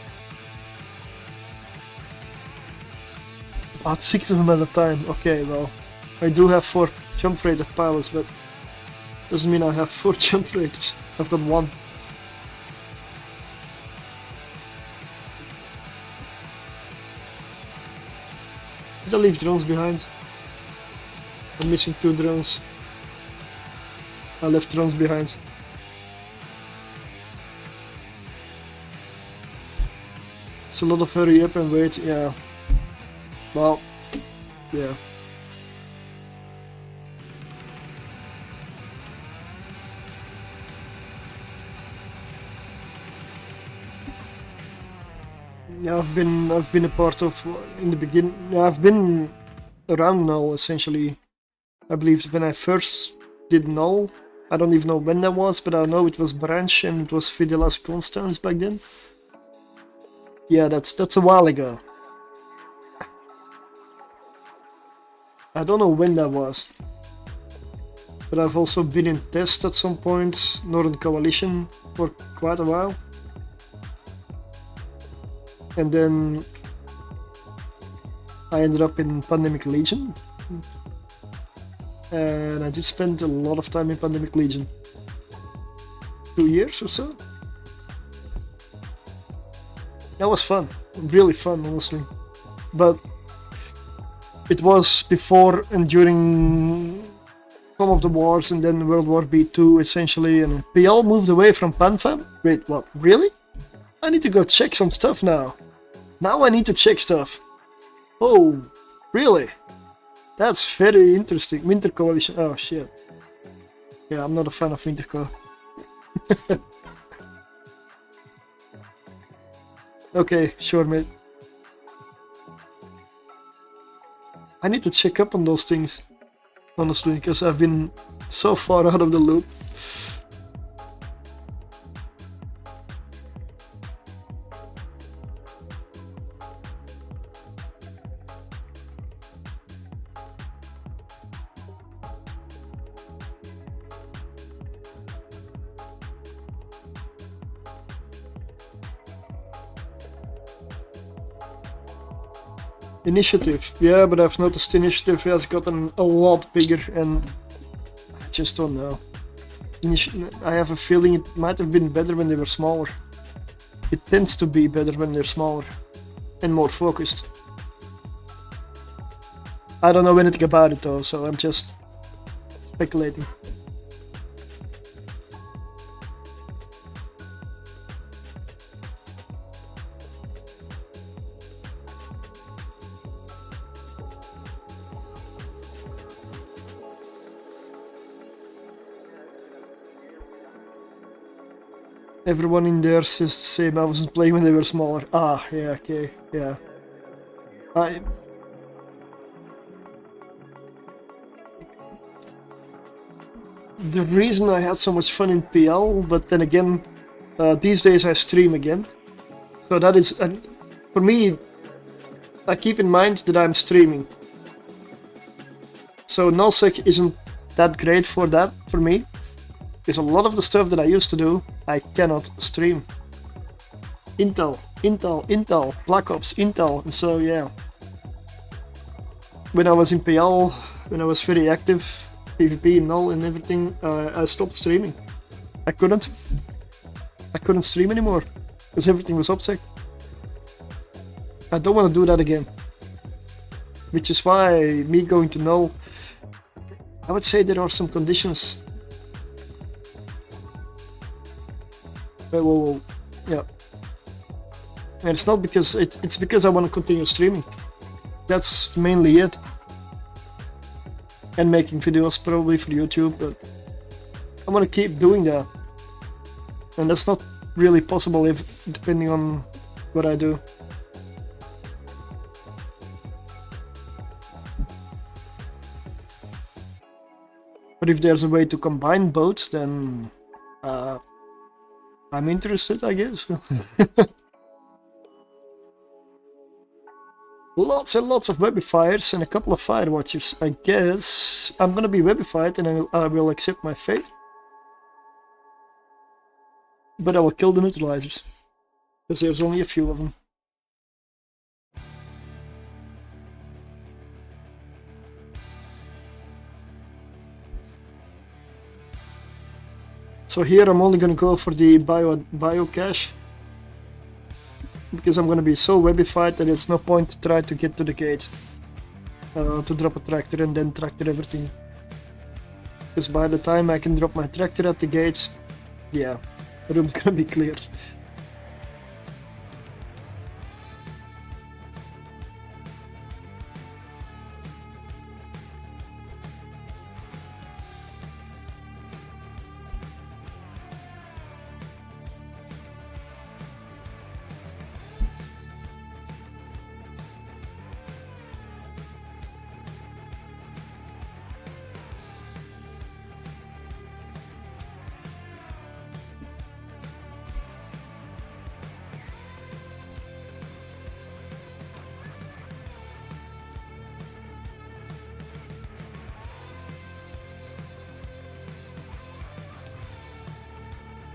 About 6 of them at a time. Okay, well, I do have 4 jump freighter pilots, but doesn't mean I have 4 jump freighters. I've got 1. Did I leave drones behind? I'm missing 2 drones. I left drones behind. It's a lot of hurry up and wait, yeah. Well, yeah. Yeah, I've been a part of in the beginning. Yeah, I've been around Null essentially. I believe when I first did Null, I don't even know when that was, but I know it was Branch and it was Fidelas Constance back then. Yeah, that's a while ago. I don't know when that was, but I've also been in test at some point, Northern Coalition for quite a while, and then I ended up in Pandemic Legion. And I did spend a lot of time in Pandemic Legion. 2 years or so. That was fun. Really fun, honestly. But it was before and during some of the wars and then World War B2 essentially, and PL moved away from PanFam. Wait, what? Really? I need to go check some stuff now. Now I need to check stuff. Oh, really? That's very interesting. Winter Coalition. Oh shit. Yeah, I'm not a fan of Winter Co. Okay, sure, mate. I need to check up on those things, honestly, because I've been so far out of the loop. Initiative, yeah, but I've noticed initiative has gotten a lot bigger, and I just don't know. I have a feeling it might have been better when they were smaller. It tends to be better when they're smaller and more focused. I don't know anything about it though, so I'm just speculating. Everyone in there says the same. I wasn't playing when they were smaller. Ah, yeah, okay, yeah. The reason I had so much fun in PL, but then again, these days I stream again. So that is, for me, I keep in mind that I'm streaming. So nullsec isn't that great for that, for me. Because a lot of the stuff that I used to do, I cannot stream. Intel, Black Ops, Intel, and so yeah. When I was in PL, when I was very active, PvP, null and everything, I stopped streaming. I couldn't stream anymore, because everything was OPSEC. I don't want to do that again. Which is why me going to null, I would say there are some conditions. Whoa, yeah. And it's not because, it's because I want to continue streaming. That's mainly it. And making videos probably for YouTube, but I want to keep doing that. And that's not really possible if depending on what I do. But if there's a way to combine both, then I'm interested, I guess. Lots and lots of webifiers and a couple of firewatchers. I guess I'm gonna be webified and I will accept my fate. But I will kill the neutralizers, because there's only a few of them. So here I'm only gonna go for the bio cache, because I'm gonna be so webified that it's no point to try to get to the gate to drop a tractor and then tractor everything. Because by the time I can drop my tractor at the gate, yeah, the room's gonna be cleared.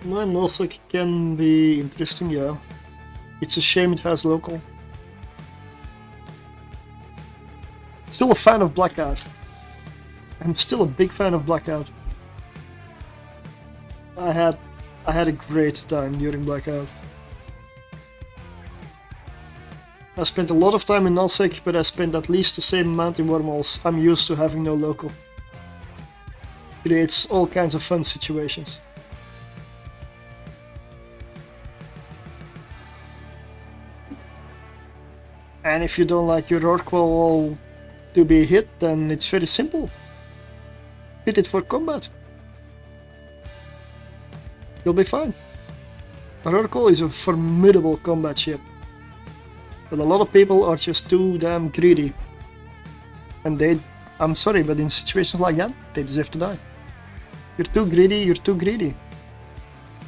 No, and also it can be interesting, yeah. It's a shame it has local. Still a fan of Blackout. I'm still a big fan of Blackout. I had a great time during Blackout. I spent a lot of time in nullsec, but I spent at least the same amount in wormholes. I'm used to having no local. Creates all kinds of fun situations. And if you don't like your Rorqual to be hit, then it's very simple. Hit it for combat. You'll be fine. Rorqual is a formidable combat ship. But a lot of people are just too damn greedy. And I'm sorry, but in situations like that, they deserve to die. You're too greedy, you're too greedy.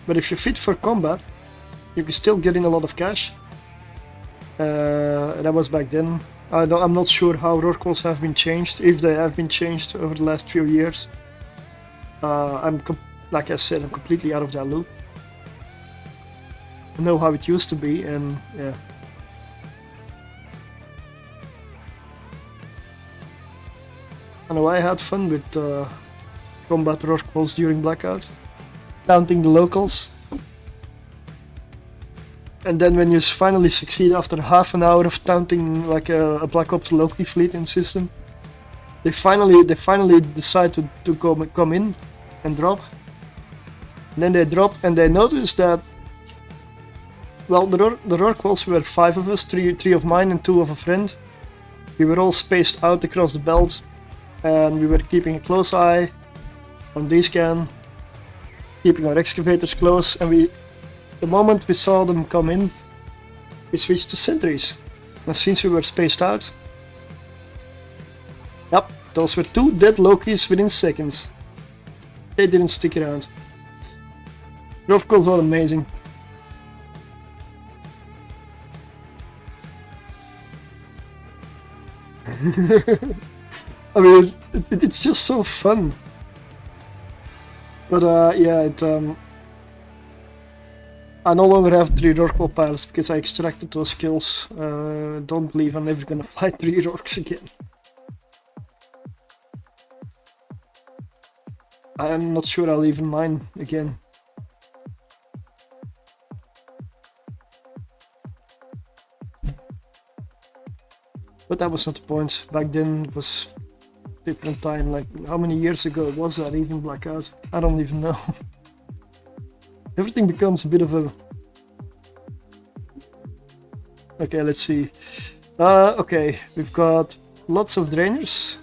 But if you're fit for combat, you can still get in a lot of cash. That was back then. I'm not sure how Rorquals have been changed, if they have been changed over the last few years. Like I said, I'm completely out of that loop. I know how it used to be, and yeah. I know I had fun with combat rorquals during Blackout, counting the locals. And then when you finally succeed after half an hour of counting like a Black Ops Loki fleet in system, they finally decide to come in and drop. And then they drop and they notice that, well, the rorquals were 5 of us, 3 of mine and 2 of a friend. We were all spaced out across the belt, and we were keeping a close eye on D-scan, keeping our excavators close, and the moment we saw them come in, we switched to sentries. And since we were spaced out, yep, those were 2 dead Lokis within seconds. They didn't stick around. Rorquals were amazing. I mean, it's just so fun. But yeah, I no longer have 3 Rorqual piles because I extracted those kills. Don't believe I'm ever gonna fight 3 Rorks again. I'm not sure I'll even mine again. But that was not the point. Back then it was a different time. Like, how many years ago was that even Blackout? I don't even know. Everything becomes a bit of a... Okay, let's see. Okay, we've got lots of drainers.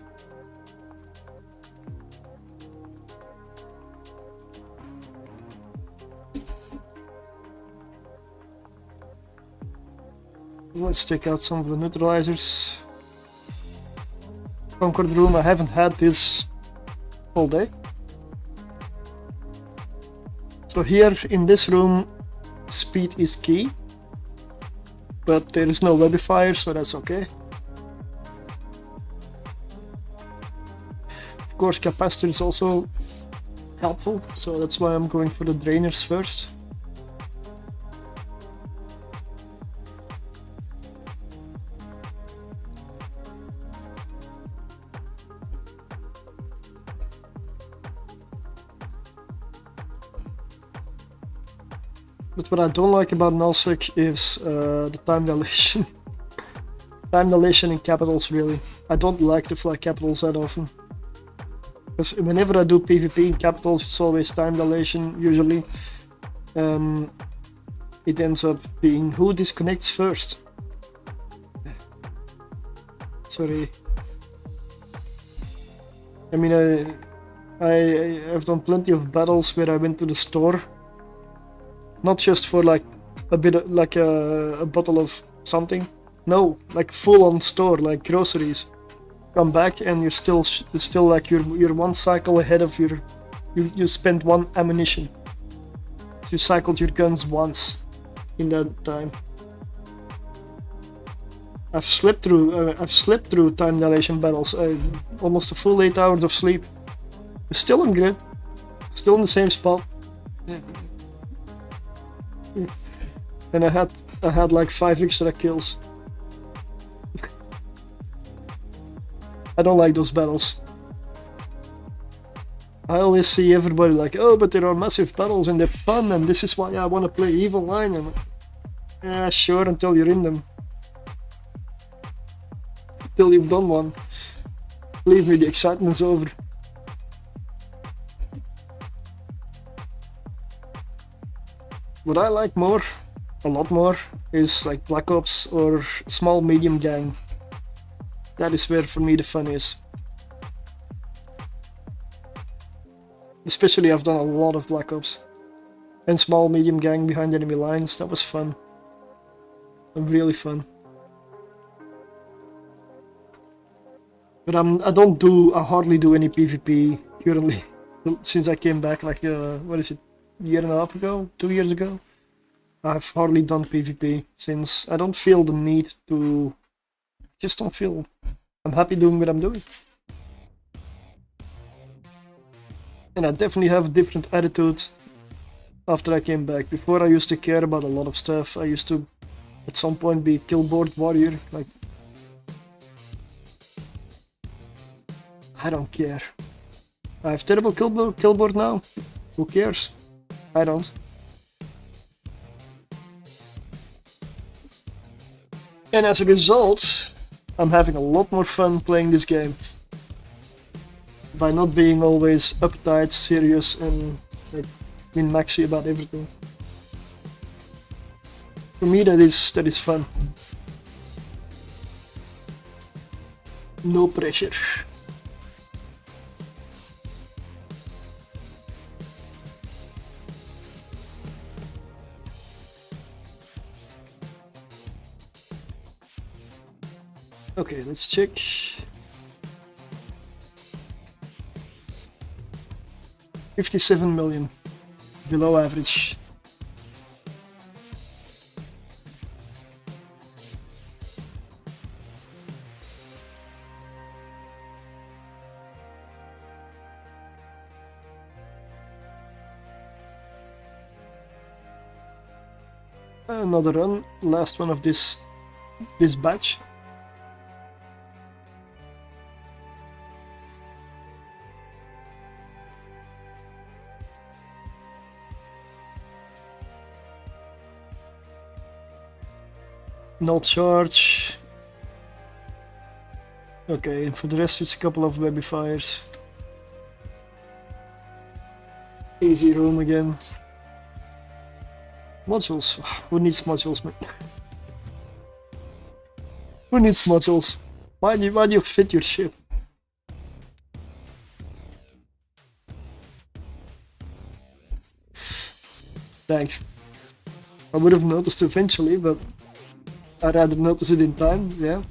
Let's take out some of the neutralizers. Concord room, I haven't had this all day. So here in this room, speed is key, but there is no webifier, so that's okay. Of course, capacitor is also helpful, so that's why I'm going for the drainers first. But what I don't like about nullsec is the time dilation. Time dilation in capitals, really. I don't like to fly capitals that often. Because whenever I do PvP in capitals, it's always time dilation, usually. It ends up being who disconnects first. Sorry. I mean, I've done plenty of battles where I went to the store. Not just for like a bit of, like a bottle of something. No, like full on store, like groceries. Come back and you're still like you're 1 cycle ahead of you spent 1 ammunition. You cycled your guns once in that time. I've slept through time dilation battles. Almost a full 8 hours of sleep. Still on grid. Still in the same spot. And I had like 5 extra kills. I don't like those battles. I always see everybody like, oh, but there are massive battles and they're fun and this is why I want to play Evil Line. And yeah, sure, until you're in them. Until you've done one. Believe me, the excitement's over. What I like more, a lot more, is like Black Ops or small medium gang. That is where for me the fun is. Especially I've done a lot of Black Ops. And small medium gang behind enemy lines, that was fun. Really fun. But I hardly do any PvP currently. Since I came back like, what is it? Year and a half ago, 2 years ago. I've hardly done PvP since I don't feel the need to. Just don't feel. I'm happy doing what I'm doing. And I definitely have a different attitude after I came back. Before I used to care about a lot of stuff. I used to at some point be a killboard warrior. Like I don't care. I have terrible killboard now. Who cares? I don't. And as a result, I'm having a lot more fun playing this game. By not being always uptight, serious, and like min-maxy about everything. For me, that is fun. No pressure. Okay, let's check. $57 million, below average. Another run, last one of this batch. No charge. Okay, and for the rest it's a couple of baby fires. Easy room again. Modules. Who needs modules, man? Who needs modules? Why do you fit your ship? Thanks. I would have noticed eventually, but I'd rather notice it in time, yeah.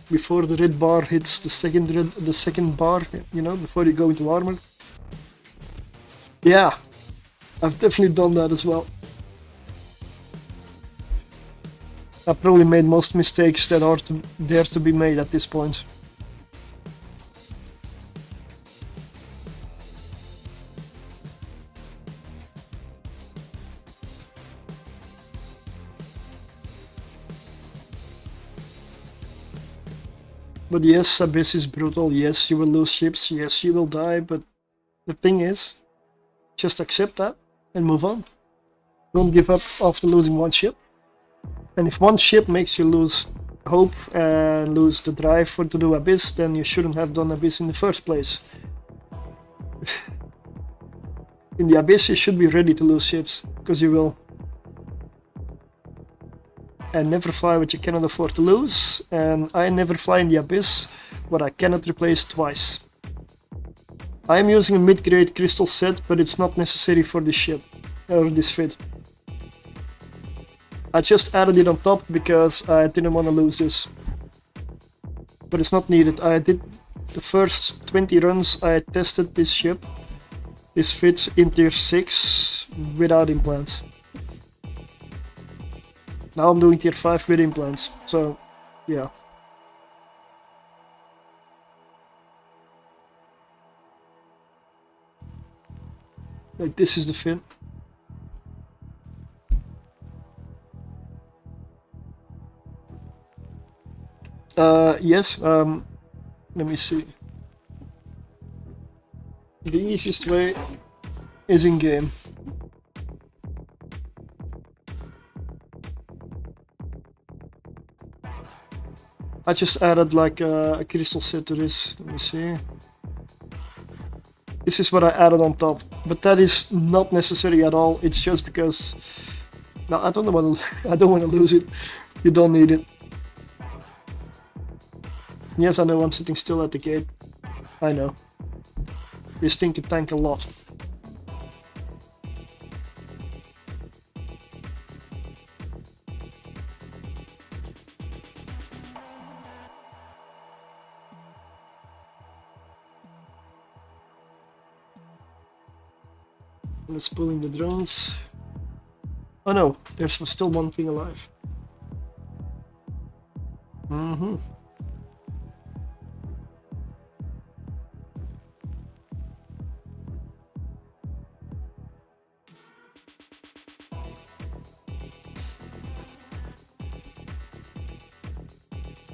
Before the red bar hits the second bar, you know, before you go into armor. Yeah, I've definitely done that as well. I probably made most mistakes that are there to be made at this point. But yes, Abyss is brutal, yes, you will lose ships, yes, you will die, but the thing is, just accept that and move on. Don't give up after losing one ship. And if one ship makes you lose hope and lose the drive to do Abyss, then you shouldn't have done Abyss in the first place. In the Abyss you should be ready to lose ships, because you will. And never fly what you cannot afford to lose, and I never fly in the Abyss what I cannot replace twice. I am using a mid-grade crystal set, but it's not necessary for this ship, or this fit. I just added it on top because I didn't want to lose this. But it's not needed. I did the first 20 runs, I tested this ship, this fit in tier 6 without implants. Now I'm doing tier 5 with implants, so yeah. Like this is the fit. Yes, let me see. The easiest way is in game. I just added like a crystal set to this. Let me see. This is what I added on top, but that is not necessary at all. It's just because no, I don't want to. I don't want to lose it. You don't need it. Yes, I know I'm sitting still at the gate. I know. You stink to tank a lot. Let's pull in the drones. Oh no, there's still one thing alive.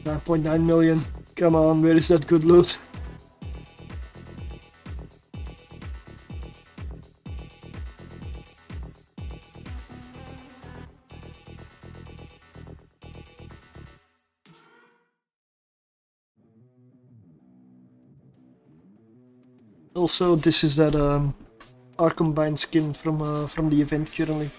9.9 million. Come on, where is that good loot? Also, this is that Arkham skin from the event currently.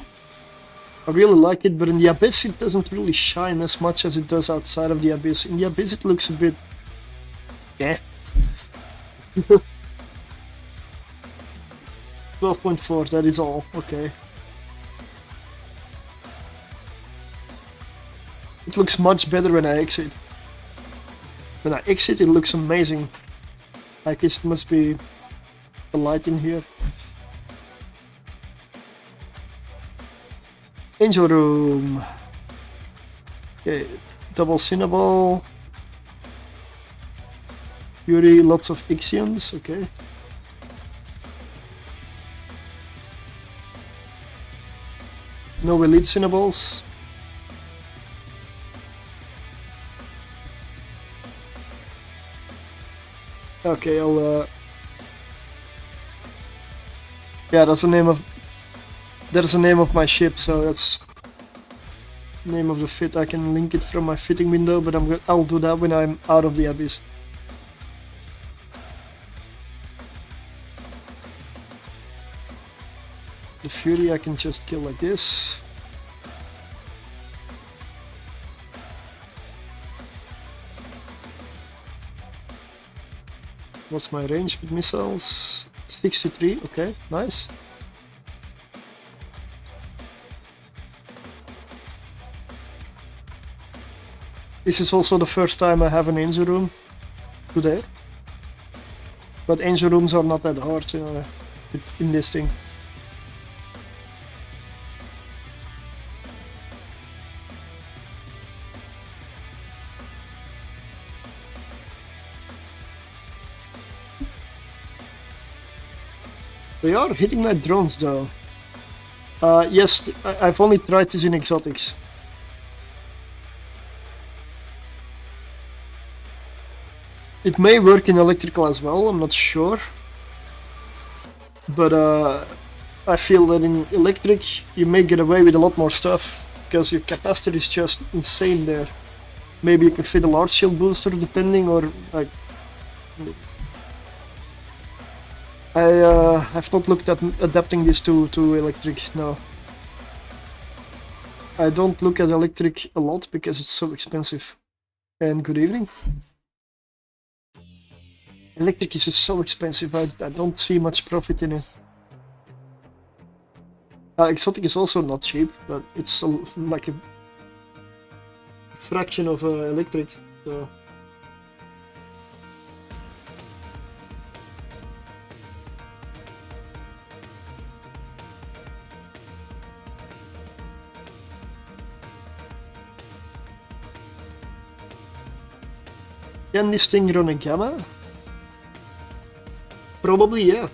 I really like it, but in the Abyss it doesn't really shine as much as it does outside of the Abyss. In the Abyss it looks a bit... yeah. 12.4, that is all, okay. It looks much better when I exit. When I exit it looks amazing. I guess it must be the light in here. Angel Room. Okay, double Cinnaball. Fury, lots of Ixions, okay. No elite Cinnaballs. Okay, I'll yeah, that's the name of my ship, so that's the name of the fit. I can link it from my fitting window, but I'll do that when I'm out of the Abyss. The Fury I can just kill like this. What's my range with missiles? 63, okay, nice. This is also the first time I have an Angel Room today. But Angel Rooms are not that hard in this thing. They are hitting my drones though. Yes, I've only tried this in exotics. It may work in electrical as well, I'm not sure. But I feel that in electric you may get away with a lot more stuff, because your capacitor is just insane there. Maybe you can fit a large shield booster depending, or like... I have not looked at adapting this to electric, no. I don't look at electric a lot because it's so expensive. And good evening. Electric is just so expensive, I don't see much profit in it. Exotic is also not cheap, but it's like a fraction of electric, so... Can this thing run a gamma? Probably, yeah.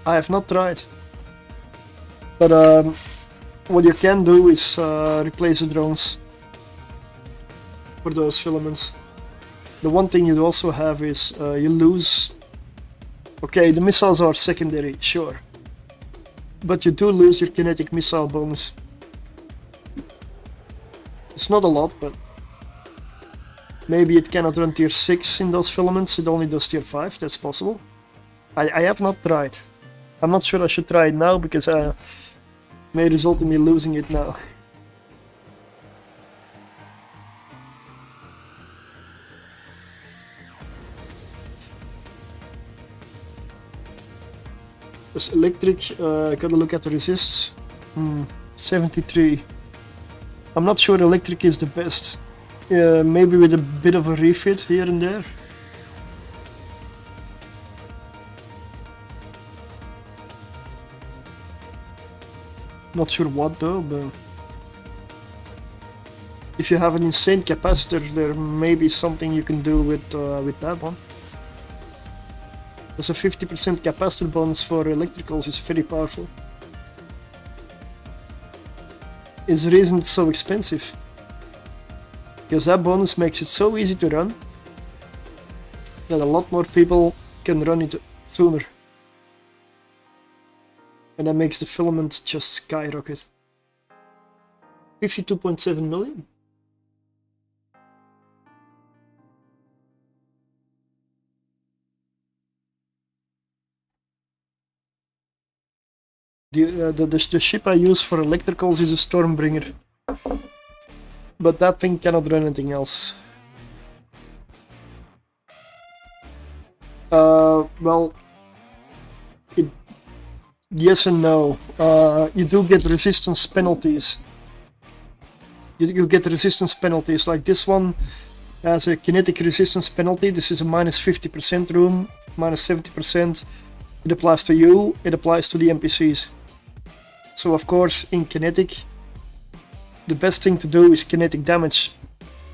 I have not tried. But what you can do is replace the drones for those filaments. The one thing you also have is you lose... Okay, the missiles are secondary, sure. But you do lose your kinetic missile bonus. It's not a lot, but... Maybe it cannot run tier 6 in those filaments, it only does tier 5, that's possible. I have not tried. I'm not sure I should try it now, because it may result in me losing it now. Because electric, I gotta look at the resists. 73. I'm not sure electric is the best. Maybe with a bit of a refit here and there. Not sure what though, but if you have an insane capacitor, there may be something you can do with that one. Because a 50% capacitor bonus for electricals is very powerful. Is the reason it's so expensive. because that bonus makes it so easy to run that a lot more people can run it sooner. And that makes the filament just skyrocket. 52.7 million. The ship I use for electricals is a Stormbringer. But that thing cannot run anything else. Well, yes and no. You do get resistance penalties. You get resistance penalties, like this one has a kinetic resistance penalty. This is a minus 50% room, minus 70%. It applies to you, it applies to the NPCs. So of course, in kinetic, the best thing to do is kinetic damage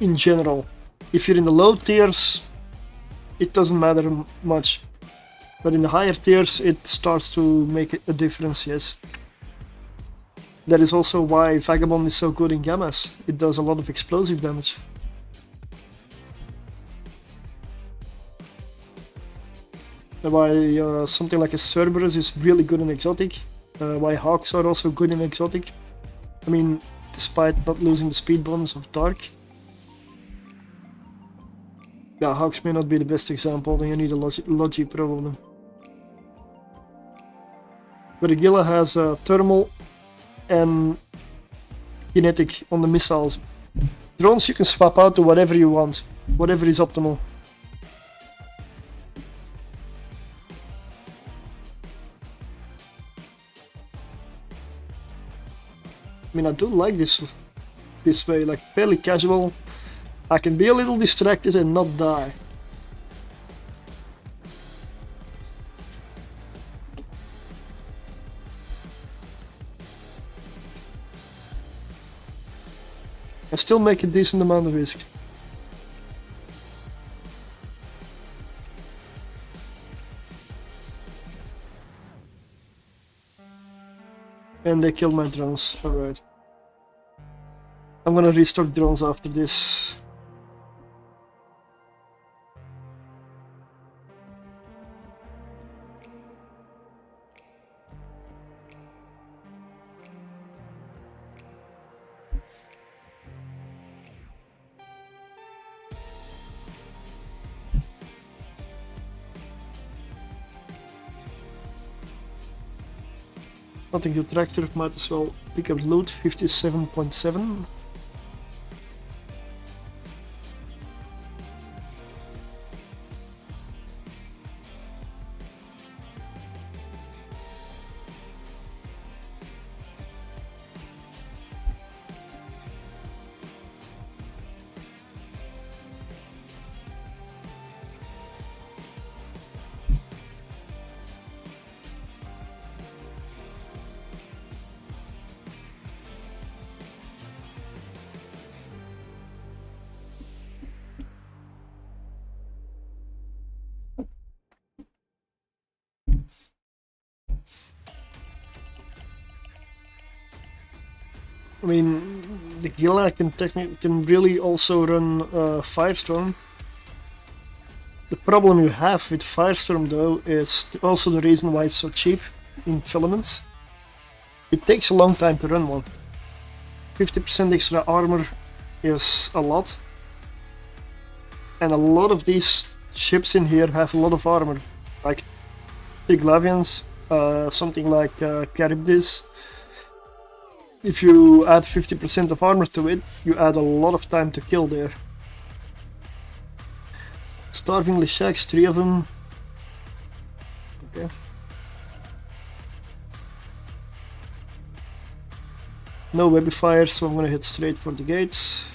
in general. If you're in the low tiers, it doesn't matter much. But in the higher tiers, it starts to make a difference, yes. That is also why Vagabond is so good in Gammas. It does a lot of explosive damage. And why something like a Cerberus is really good in Exotic. Why Hawks are also good in Exotic. I mean, despite not losing the speed bonus of Dark. Yeah, Hawks may not be the best example, then you need a logic probably. But the Gila has thermal and kinetic on the missiles. Drones you can swap out to whatever you want, whatever is optimal. I mean, I do like this way, like fairly casual. I can be a little distracted and not die. I still make a decent amount of risk. And they killed my drones, alright. I'm gonna restock drones after this. Nothing to tractor, might as well pick up loot, 57.7. I mean, the Gila can really also run Firestorm. The problem you have with Firestorm though is also the reason why it's so cheap in filaments. It takes a long time to run one. 50% extra armor is a lot. And a lot of these ships in here have a lot of armor. Like Triglavians, something like Charybdis. If you add 50% of armor to it, you add a lot of time to kill there. Starving Leshaks, 3 of them. Okay. No Webifier, so I'm gonna head straight for the gates.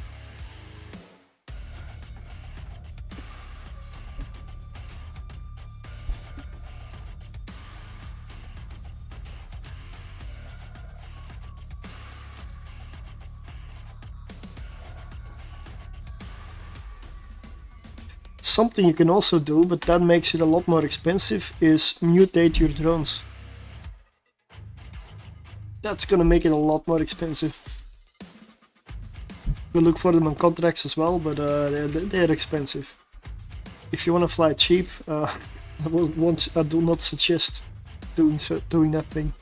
Something you can also do, but that makes it a lot more expensive, is mutate your drones. That's gonna make it a lot more expensive. You look for them on contracts as well, but they're expensive. If you want to fly cheap, I do not suggest doing that thing.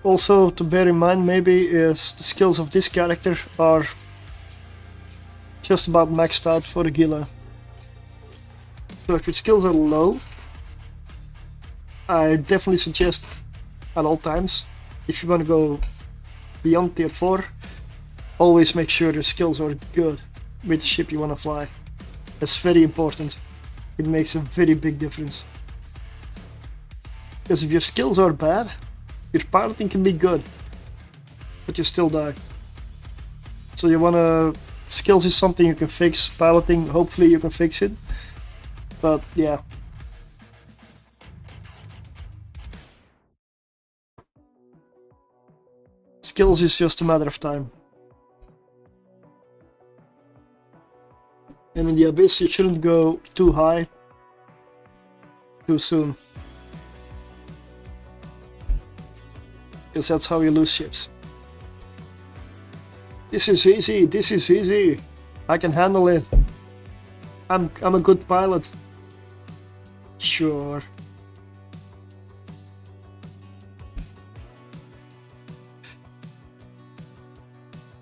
Also to bear in mind maybe is the skills of this character are just about maxed out for the Gila. So if your skills are low, I definitely suggest at all times, if you want to go beyond tier 4, always make sure your skills are good with the ship you want to fly. That's very important. It makes a very big difference. Because if your skills are bad, your piloting can be good, but you still die. So you wanna... skills is something you can fix, piloting, hopefully you can fix it. But yeah. Skills is just a matter of time. And in the Abyss you shouldn't go too high, too soon. Because that's how you lose ships. This is easy, this is easy. I can handle it. I'm a good pilot. Sure.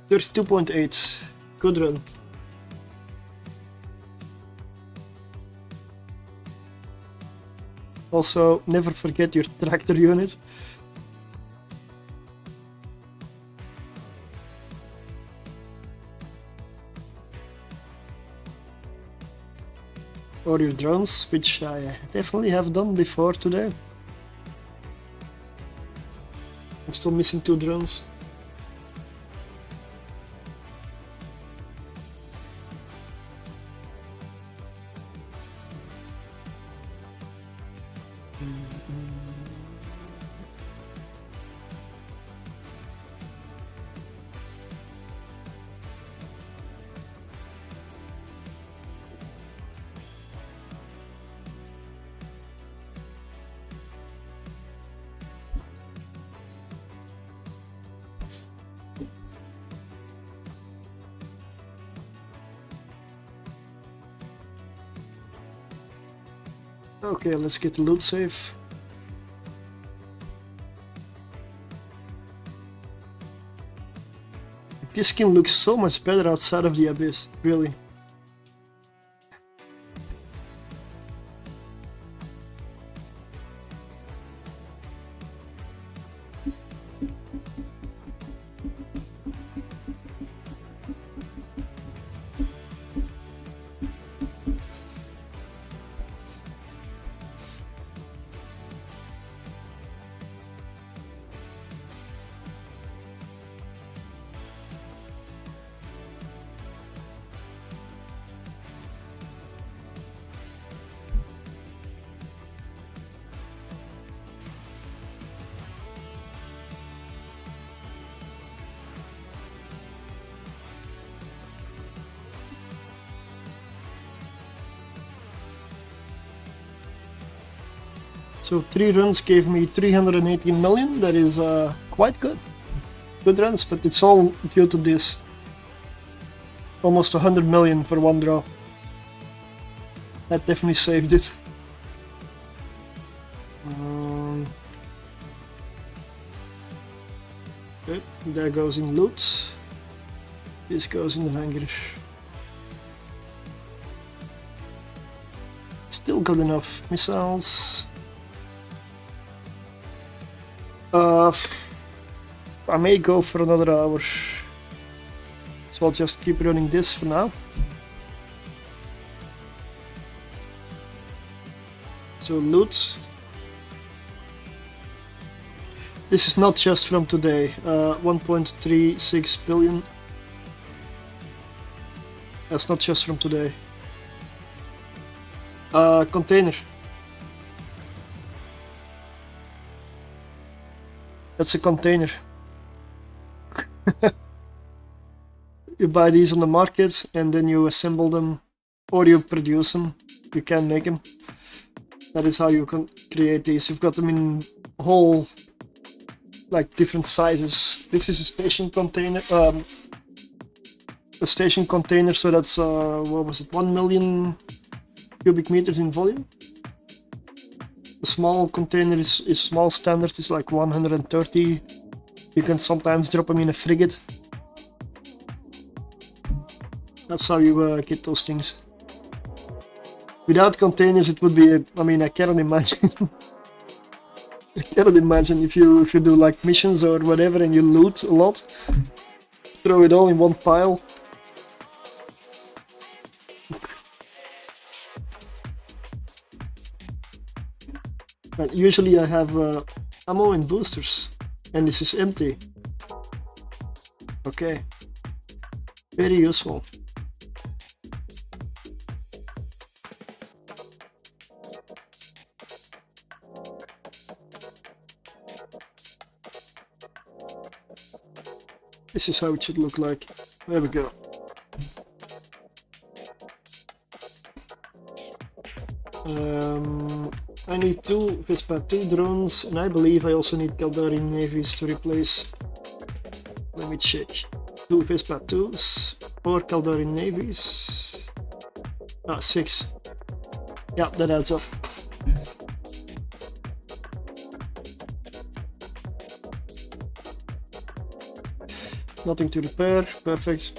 $32.8. Good run. Also, never forget your tractor unit. Or your drones, which I definitely have done before today. I'm still missing 2 drones. Okay, let's get the loot safe. This skin looks so much better outside of the Abyss, really. So 3 runs gave me 318 million, that is quite good. Good runs, but it's all due to this. Almost 100 million for 1 draw. That definitely saved it. Okay, there goes in loot. This goes in the hangar. Still good enough. Missiles. I may go for another hour. So I'll just keep running this for now. So loot. This is not just from today. 1.36 billion. That's not just from today. Container. That's a container. You buy these on the market and then you assemble them, or you produce them. You can make them. That is how you can create these. You've got them in whole, like, different sizes. This is a station container. A station container, so that's what was it? 1 million cubic meters in volume. A small container is small. Standard is like 130. You can sometimes drop them in a frigate. That's how you get those things. Without containers, it would be. I mean, I cannot imagine. I cannot imagine if you do like missions or whatever and you loot a lot, throw it all in one pile. But usually I have ammo and boosters, and this is empty. Okay, very useful. This is how it should look like. There we go. I need 2 Vespa 2 drones, and I believe I also need Caldari navies to replace. Let me check. 2 Vespa 2s or Caldari navies. 6. Yeah, that adds up. Nothing to repair, perfect.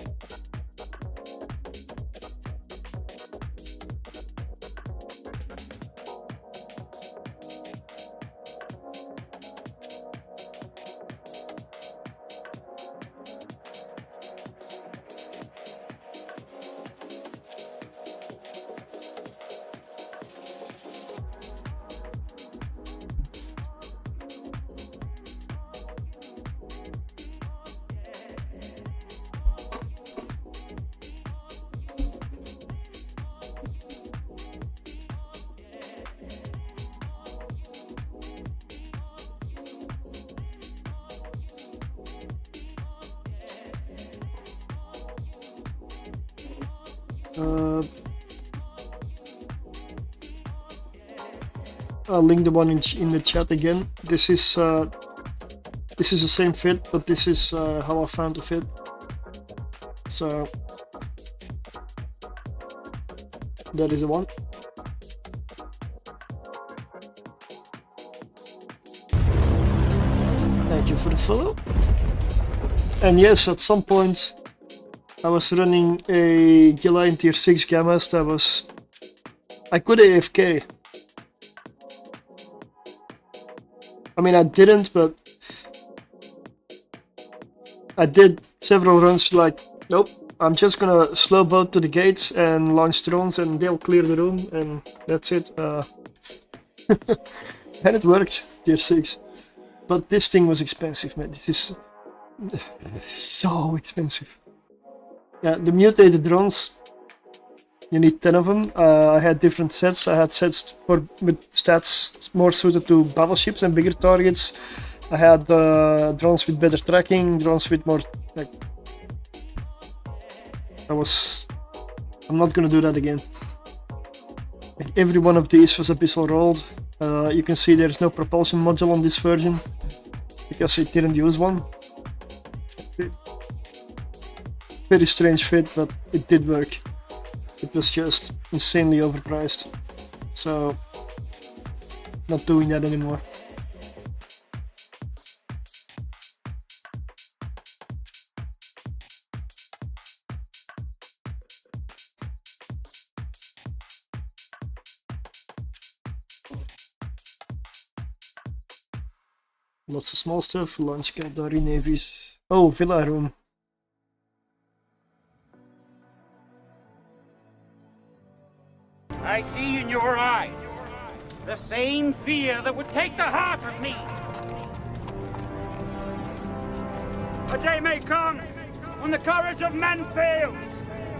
I'll link the one in the chat again. This is the same fit, but this is how I found the fit. So that is the one. Thank you for the follow. And yes, at some point I was running a Gila in tier 6 gammas that was... I could AFK. I mean, I didn't, but I did several runs like, nope, I'm just gonna slow boat to the gates and launch drones and they'll clear the room and that's it. And it worked, tier 6. But this thing was expensive, man. This is so expensive. Yeah, the mutated drones, you need 10 of them. I had different sets. I had sets with stats more suited to battleships and bigger targets. I had drones with better tracking, drones with more like... I'm not gonna do that again. Like, every one of these was abyssal rolled. You can see there's no propulsion module on this version because it didn't use one. Very strange fit, but it did work. It was just insanely overpriced. So, not doing that anymore. Lots of small stuff, launch Caldari navies. Oh, villa room. I see in your eyes the same fear that would take the heart of me. A day may come when the courage of men fails,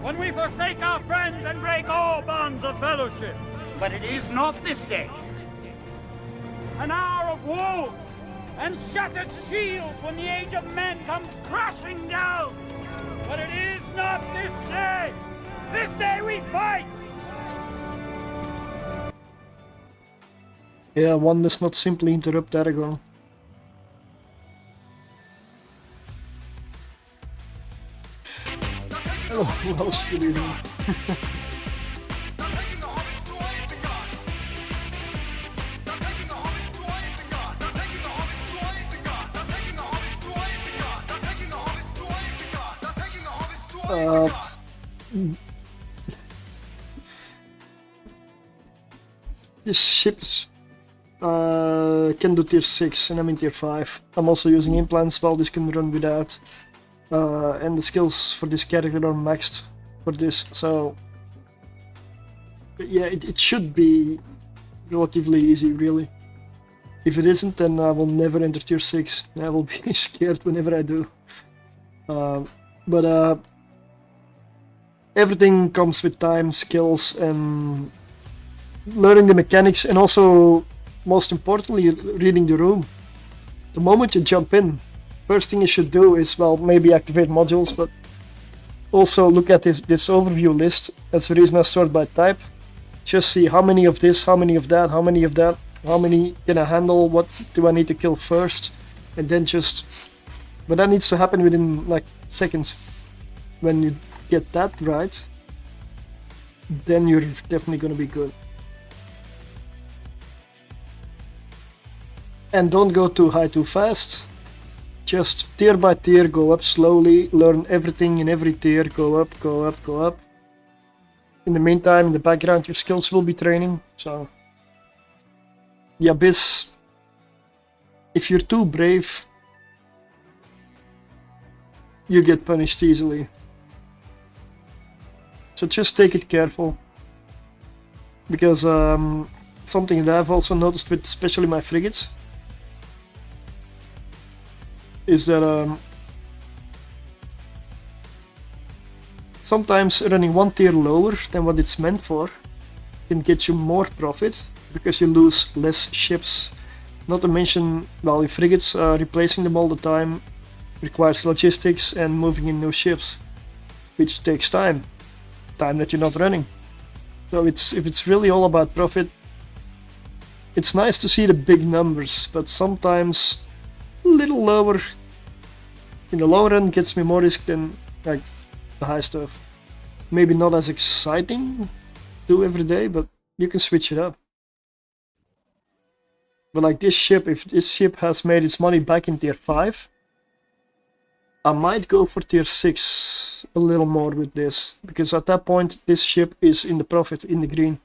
when we forsake our friends and break all bonds of fellowship. But it is not this day. An hour of woes and shattered shields when the age of men comes crashing down. But it is not this day. This day we fight. Yeah, one does not simply interrupt Aragon. Hello, who else good evening? This ship's can do tier 6 and I'm in tier 5. I'm also using implants while this can run without. And the skills for this character are maxed for this, so yeah, it should be relatively easy, really. If it isn't, then I will never enter tier 6. I will be scared whenever I do. But everything comes with time, skills, and learning the mechanics, and also, most importantly, reading the room. The moment you jump in, first thing you should do is, well, maybe activate modules, but also look at this overview list. That's the reason I sort by type. Just see how many of this, how many of that, how many of that, how many can I handle, what do I need to kill first, and then just... But that needs to happen within, like, seconds. When you get that right, then you're definitely gonna be good. And don't go too high too fast. Just tier by tier, go up slowly, learn everything in every tier, go up, go up, go up. In the meantime, in the background, your skills will be training, so... The Abyss... If you're too brave, you get punished easily. So just take it careful. Because something that I've also noticed with especially my frigates is that sometimes running one tier lower than what it's meant for can get you more profit because you lose less ships. Not to mention, well, your frigates, replacing them all the time requires logistics and moving in new ships, which takes time that you're not running. So if it's really all about profit, it's nice to see the big numbers, but sometimes a little lower in the long run gets me more risk than like the high stuff. Maybe not as exciting to do every day, but you can switch it up. But like this ship, if this ship has made its money back in tier 5, I might go for tier 6 a little more with this, because at that point this ship is in the profit, in the green.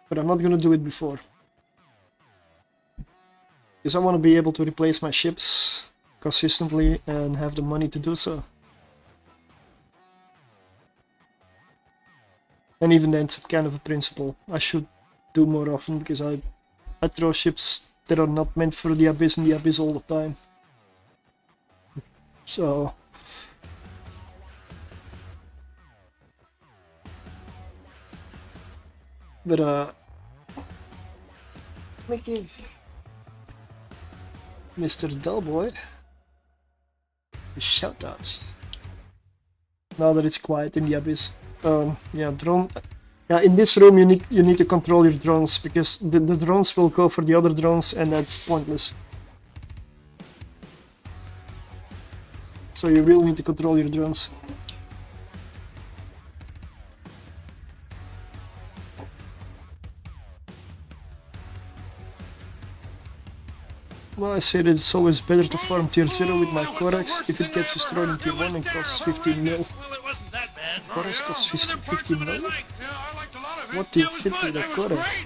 But I'm not gonna do it before, because I want to be able to replace my ships consistently and have the money to do so. And even then, it's kind of a principle I should do more often, because I throw ships that are not meant for the Abyss and the Abyss all the time. So... But let me give Mr. Delboy a shout out. Now that it's quiet in the Abyss. Yeah, drone. Yeah, in this room you need to control your drones, because the drones will go for the other drones and that's pointless. So you really need to control your drones. Well, I say that it's always better to farm tier 0 with my Corax if it gets destroyed in tier 1 and costs 15 mil. Corax costs 15 mil? What do you fit with a Corax?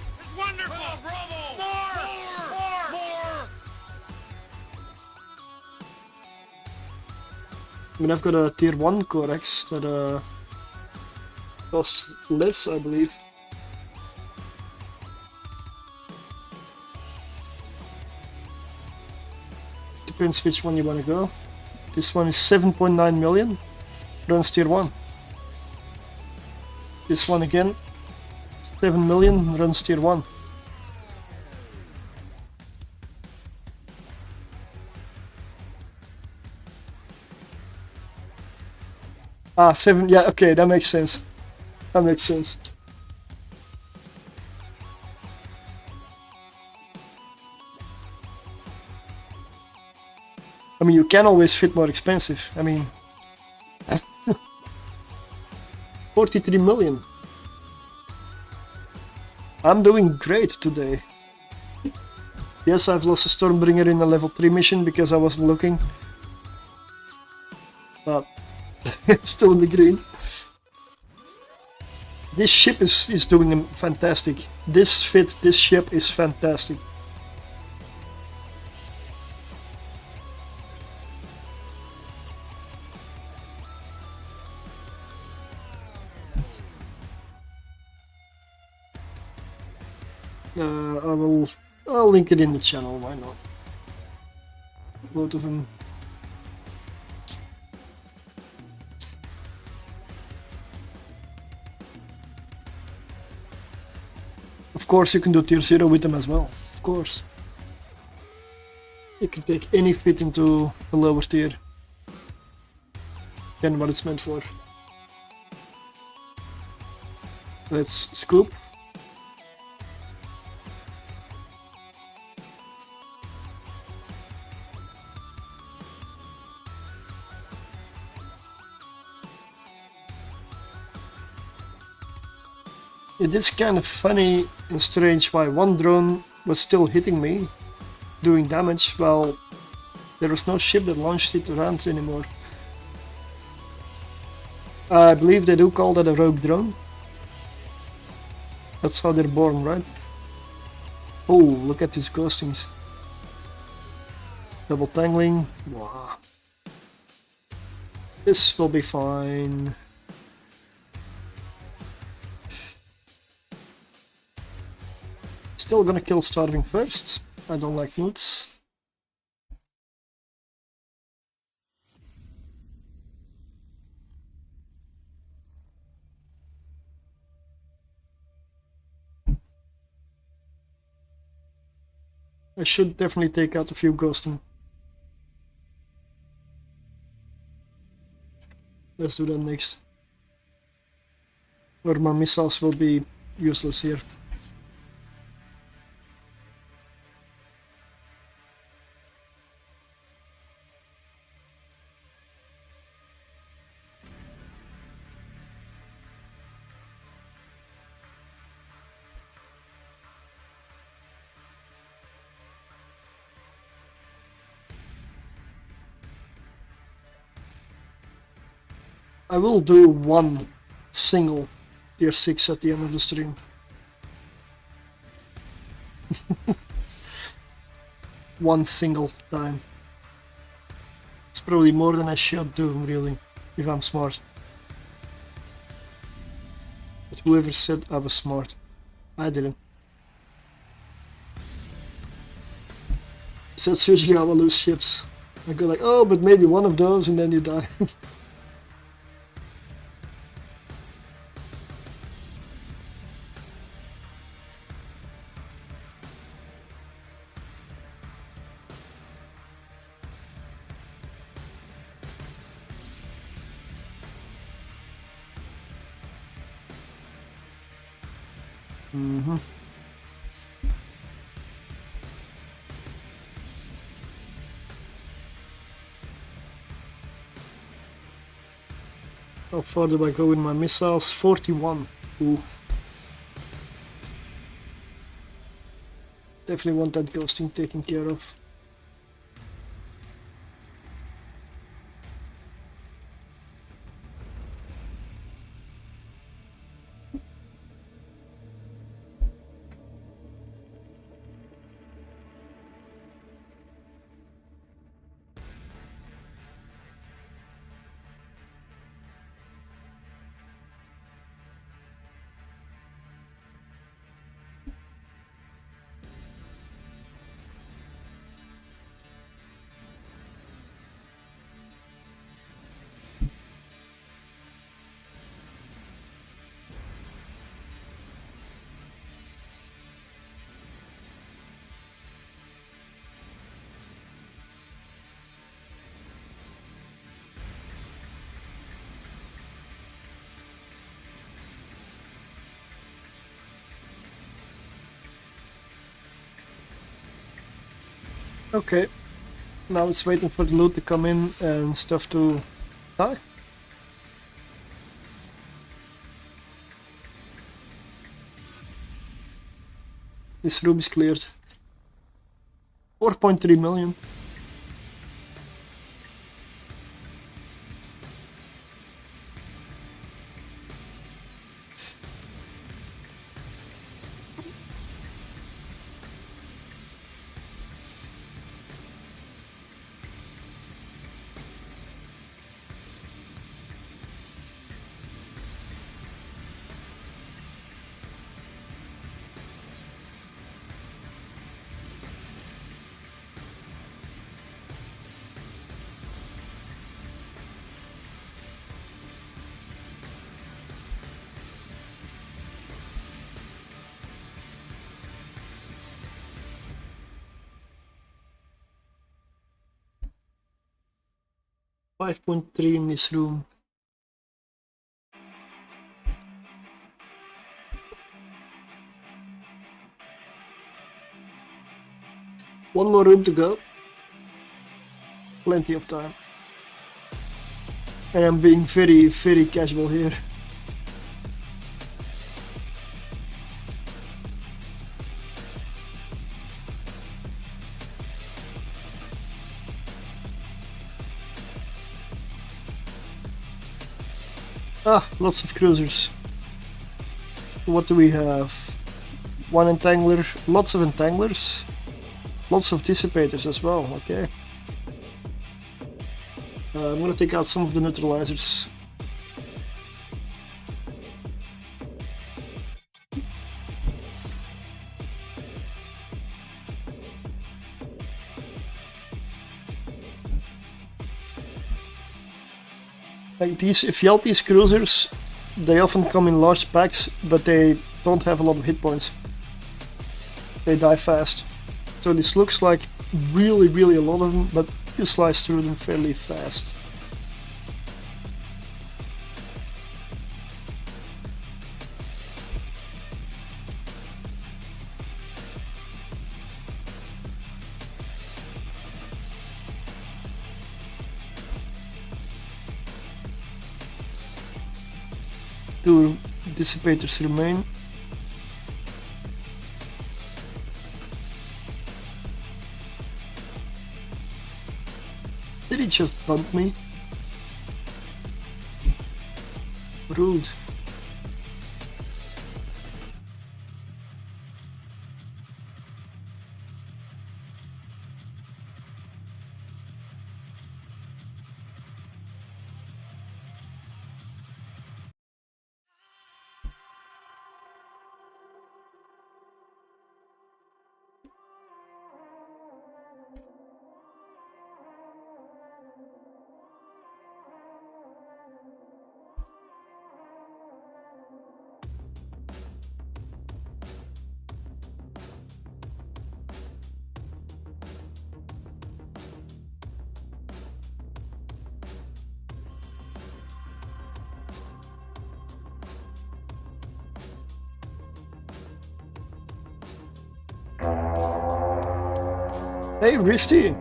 I mean, I've got a tier 1 codex that costs less, I believe. Depends which one you want to go. This one is 7.9 million, runs tier 1. This one again, 7 million, runs tier 1. Ah, 7, yeah, okay, that makes sense. That makes sense. I mean, you can always fit more expensive. I mean, 43 million. I'm doing great today. Yes, I've lost a Stormbringer in a level 3 mission because I wasn't looking. But still in the green. This ship is doing fantastic. This ship is fantastic. I'll link it in the channel, why not? Both of them. Of course you can do tier 0 with them as well, of course. You can take any fit into a lower tier than what it's meant for. Let's scoop. It is kind of funny and strange why one drone was still hitting me, doing damage, while there was no ship that launched it around anymore. I believe they do call that a rogue drone. That's how they're born, right? Oh, look at these ghostings. Double tangling. Wow. This will be fine. Still gonna kill starving first. I don't like moods. I should definitely take out a few ghosting. Let's do that next. Or my missiles will be useless here. I will do one single tier 6 at the end of the stream. One single time. It's probably more than I should do, really, if I'm smart. But whoever said I was smart? I didn't. So that's usually how I lose ships. I go like, oh, but maybe one of those, and then you die. How far do I go with my missiles? 41. Ooh. Definitely want that ghosting taken care of. Okay, now it's waiting for the loot to come in and stuff to die. This room is cleared. 4.3 million. $5.3 in this room. One more room to go. Plenty of time. And I'm being very, very casual here. Ah, lots of cruisers. What do we have? One entangler, lots of entanglers, lots of dissipators as well, okay. I'm gonna take out some of the neutralizers. Like these Fialti's cruisers, they often come in large packs, but they don't have a lot of hit points. They die fast. So this looks like really a lot of them, but you slice through them fairly fast. Two dissipators remain. Did he just bump me? Rude. Hey Risty!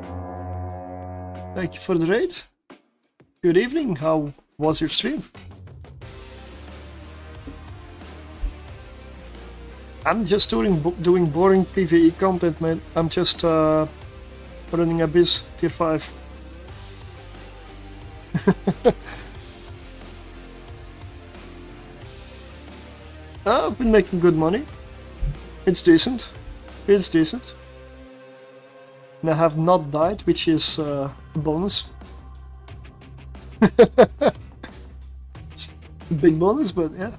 Thank you for the raid. Good evening, how was your stream? I'm just doing boring PvE content, man. I'm just running Abyss tier 5. I've been making good money. It's decent. It's decent. And I have not died, which is a bonus. It's a big bonus, but yeah.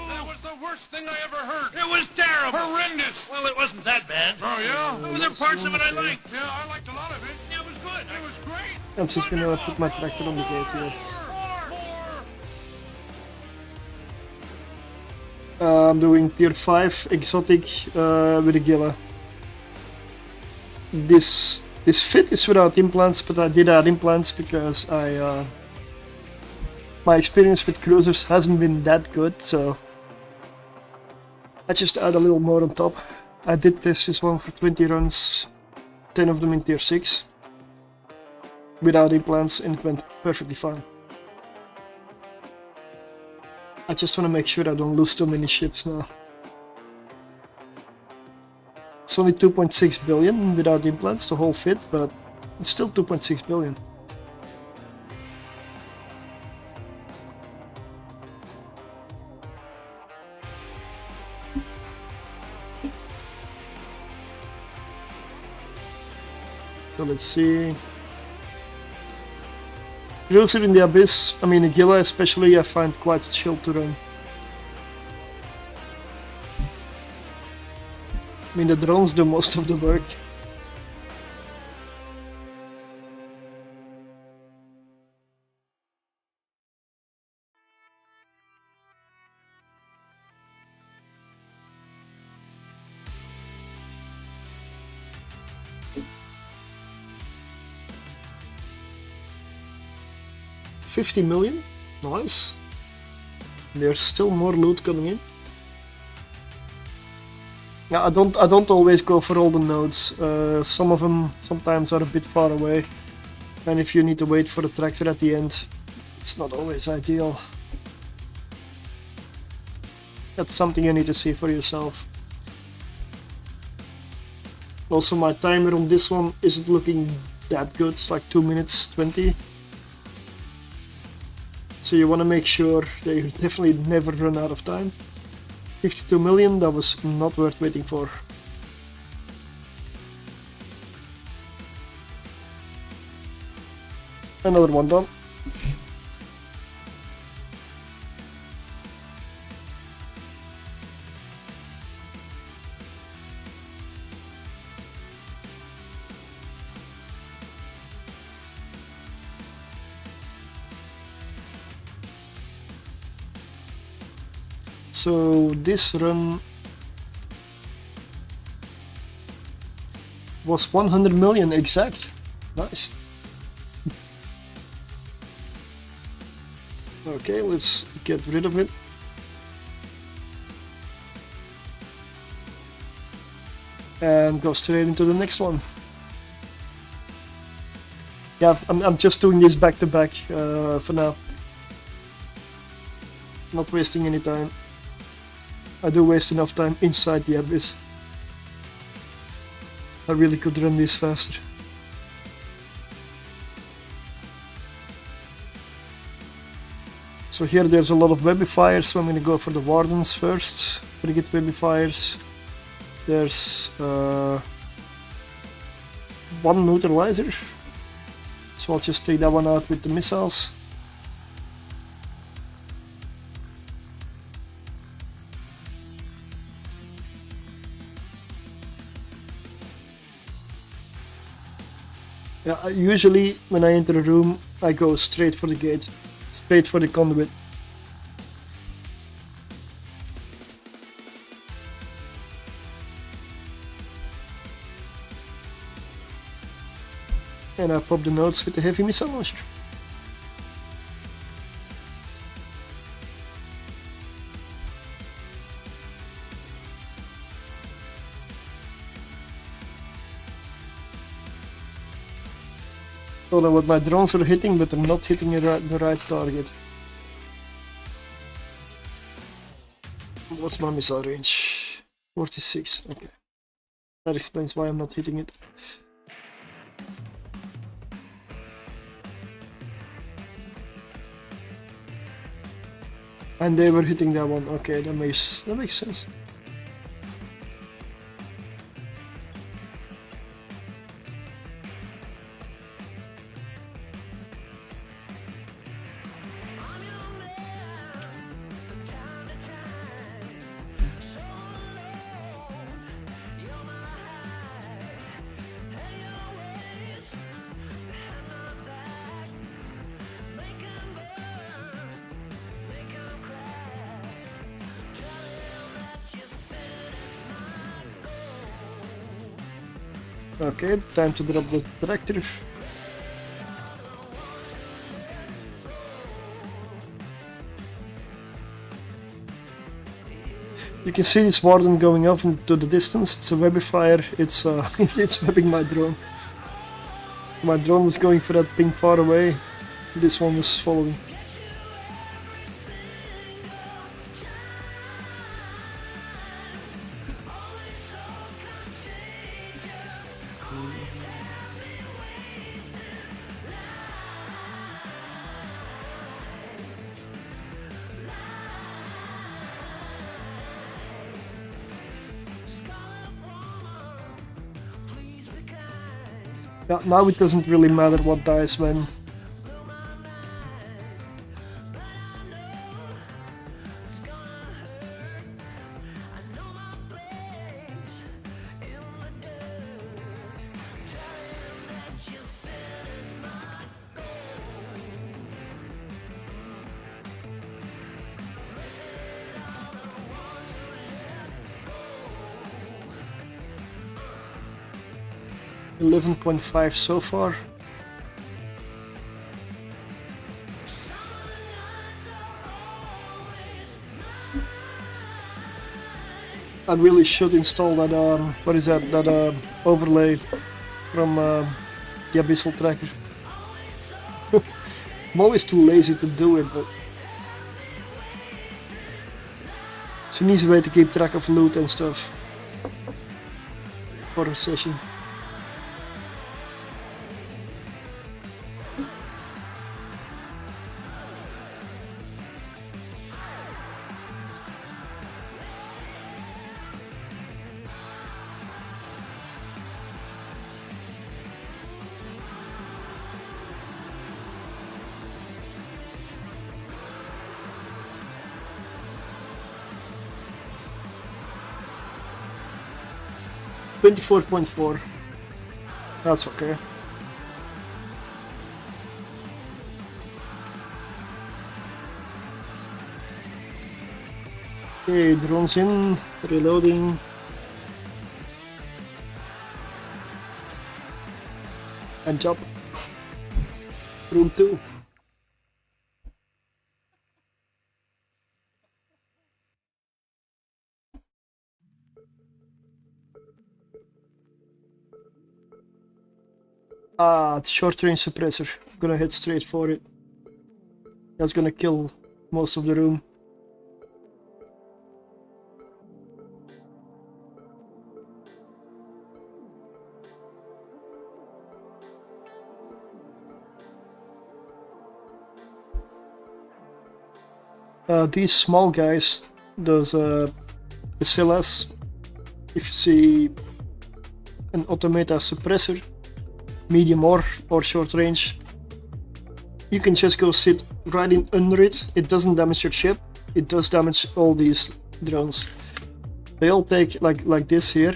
That was the worst thing I ever heard. It was terrible. Horrendous. Well, it wasn't that bad. Oh, yeah? There were parts of it I liked. Yeah, I liked a lot of it. Yeah, it was good. It was great. I'm just gonna put my tractor on the gate here. I'm doing tier 5 exotic with a Gila. This This fit is without implants, but I did add implants because my experience with cruisers hasn't been that good, so I just add a little more on top. I did test this one for 20 runs, 10 of them in tier 6, without implants, and it went perfectly fine. I just want to make sure I don't lose too many ships now. It's only 2.6 billion without implants, the whole fit, but it's still 2.6 billion. So let's see. Cruiser in the Abyss, I mean, a Gila especially, I find quite chill to run. I mean, the drones do most of the work. $50 million, nice. There's still more loot coming in. Yeah, I don't always go for all the nodes. Some of them sometimes are a bit far away, and if you need to wait for the tractor at the end, it's not always ideal. That's something you need to see for yourself. Also, my timer on this one isn't looking that good. It's like 2 minutes 20. So you want to make sure that you definitely never run out of time. 52 million, that was not worth waiting for. Another one done. So this run was 100 million exact. Nice. Okay, let's get rid of it. And go straight into the next one. Yeah, I'm just doing this back to back for now. Not wasting any time. I do waste enough time inside the abyss. I really could run this faster. So here there's a lot of webifiers, so I'm going to go for the wardens first. Frigate webifiers. There's one neutralizer, so I'll just take that one out with the missiles. Yeah, usually when I enter a room, I go straight for the gate, straight for the conduit. And I pop the nodes with the heavy missile launcher. I don't know what my drones are hitting, but they're not hitting the right target. What's my missile range? 46, okay. That explains why I'm not hitting it. And they were hitting that one, okay, that makes sense. Okay, time to drop the tractor. You can see this warden going off into the distance. It's a webifier. It's it's webbing my drone. My drone was going for that thing far away. This one was following. Yeah, now it doesn't really matter what dies when. $11.5 so far. I really should install that what is that overlay from the abyssal tracker. I'm always too lazy to do it, but it's an easy way to keep track of loot and stuff for a session. $24.4. That's okay. Okay, drones in, reloading. And jump. Room 2. It's short range suppressor. I'm gonna head straight for it. That's gonna kill most of the room. These small guys, those abyssals, if you see an automata suppressor, medium or short range, you can just go sit right in under it. It doesn't damage your ship. It does damage all these drones. They all take like this here,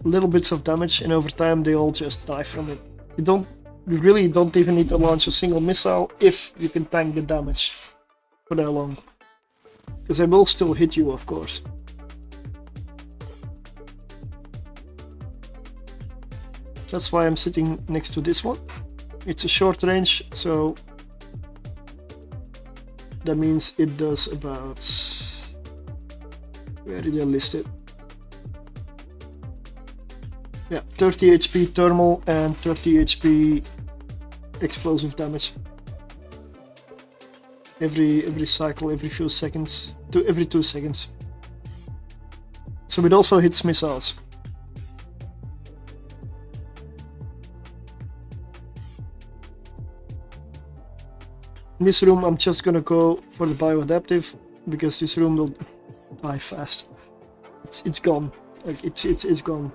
little bits of damage, and over time they all just die from it. You really don't even need to launch a single missile if you can tank the damage for that long, because they will still hit you, of course. That's why I'm sitting next to this one. It's a short range, so that means it does about, where did I list it? Yeah, 30 HP thermal and 30 HP explosive damage. Every cycle, every few seconds, every 2 seconds. So it also hits missiles. In this room, I'm just gonna go for the bioadaptive because this room will die fast. It's gone. Like it's gone.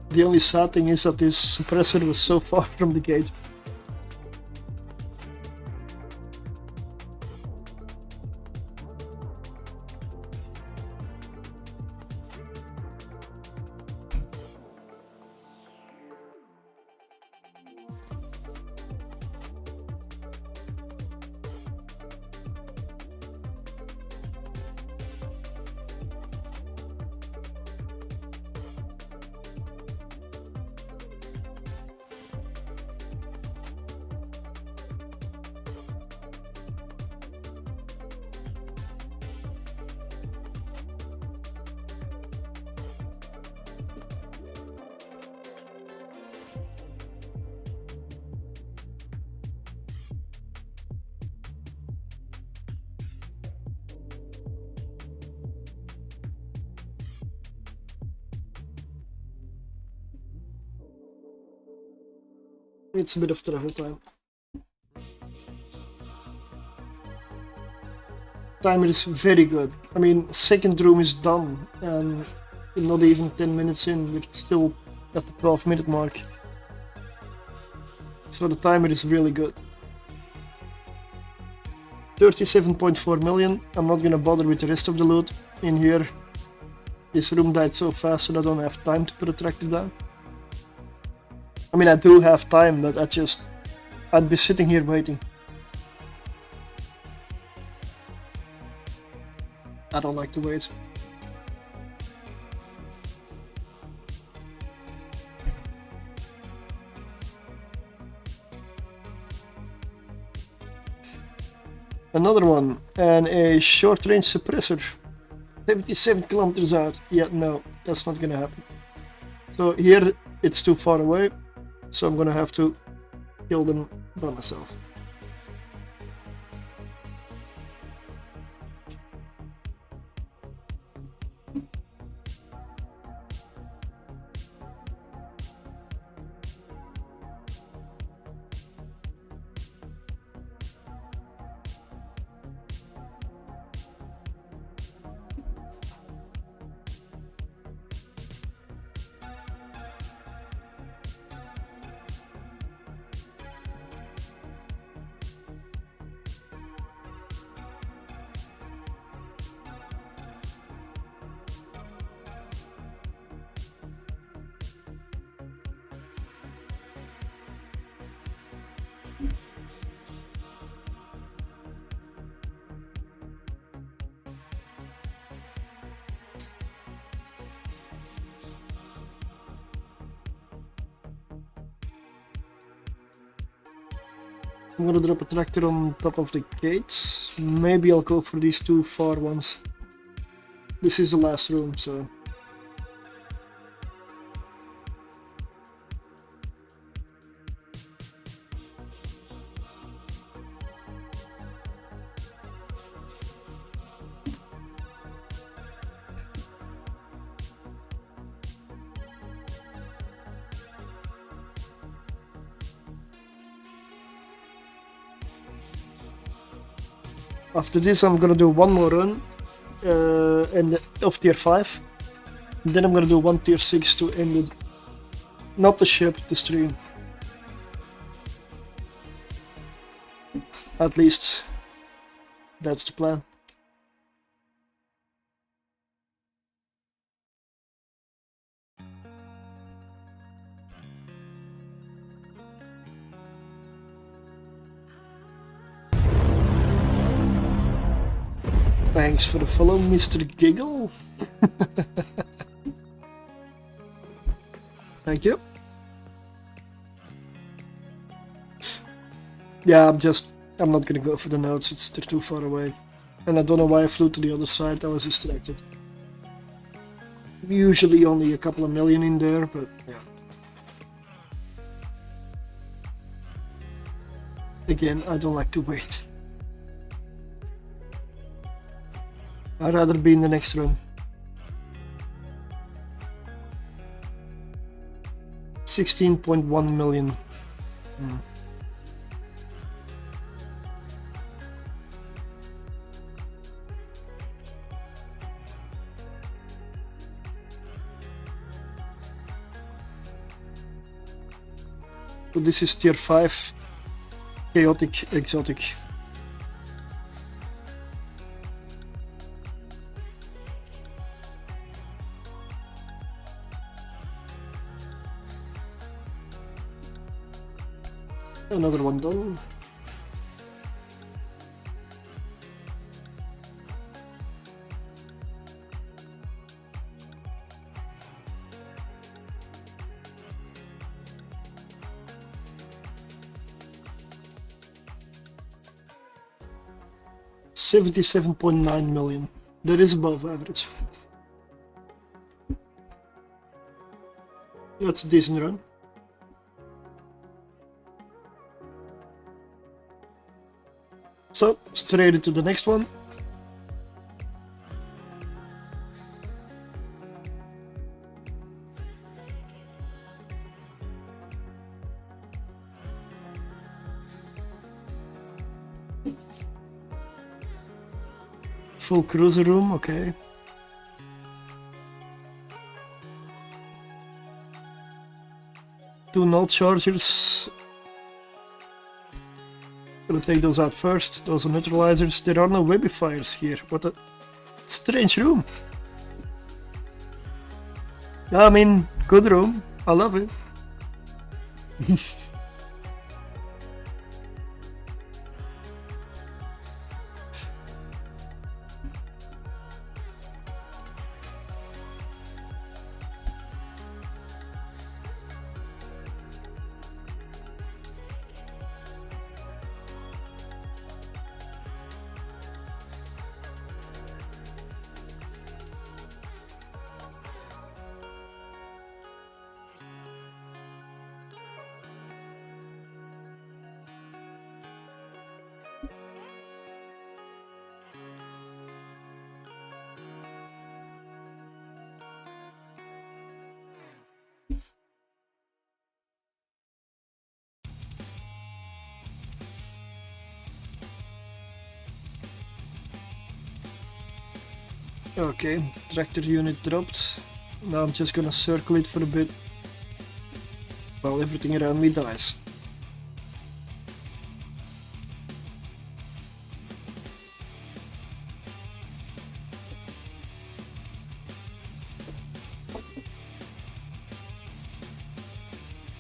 The only sad thing is that this suppressor was so far from the gate. It's a bit of travel time. Timer is very good. I mean, second room is done, and not even 10 minutes in, we're still at the 12-minute mark. So the timer is really good. 37.4 million. I'm not gonna bother with the rest of the loot in here. This room died so fast that I don't have time to put a tractor down. I mean, I do have time, but I'd be sitting here waiting. I don't like to wait. Another one, and a short-range suppressor. 77 kilometers out. Yeah, no, that's not gonna happen. So here, it's too far away, so I'm gonna have to kill them by myself. I'm gonna drop a tractor on top of the gates. Maybe I'll go for these two far ones. This is the last room, so... After this, I'm gonna do one more run of tier 5. Then I'm gonna do one tier 6 to end it. Not the ship, the stream. At least, that's the plan. Thanks for the follow, Mr. Giggle. Thank you. Yeah, I'm not gonna go for the notes, they're too far away. And I don't know why I flew to the other side, I was distracted. Usually only a couple of million in there, but yeah. Again, I don't like to wait. I'd rather be in the next run. 16.1 million. So this is tier 5 Chaotic Exotic. Another one done. $77.9 million. That is above average. That's a decent run. So, straight into the next one. Full cruiser room, okay. Two null chargers. Gonna take those out first. Those are neutralizers. There are no webifiers here. What a strange room. I mean, good room. I love it. Okay, tractor unit dropped. Now I'm just gonna circle it for a bit while everything around me dies.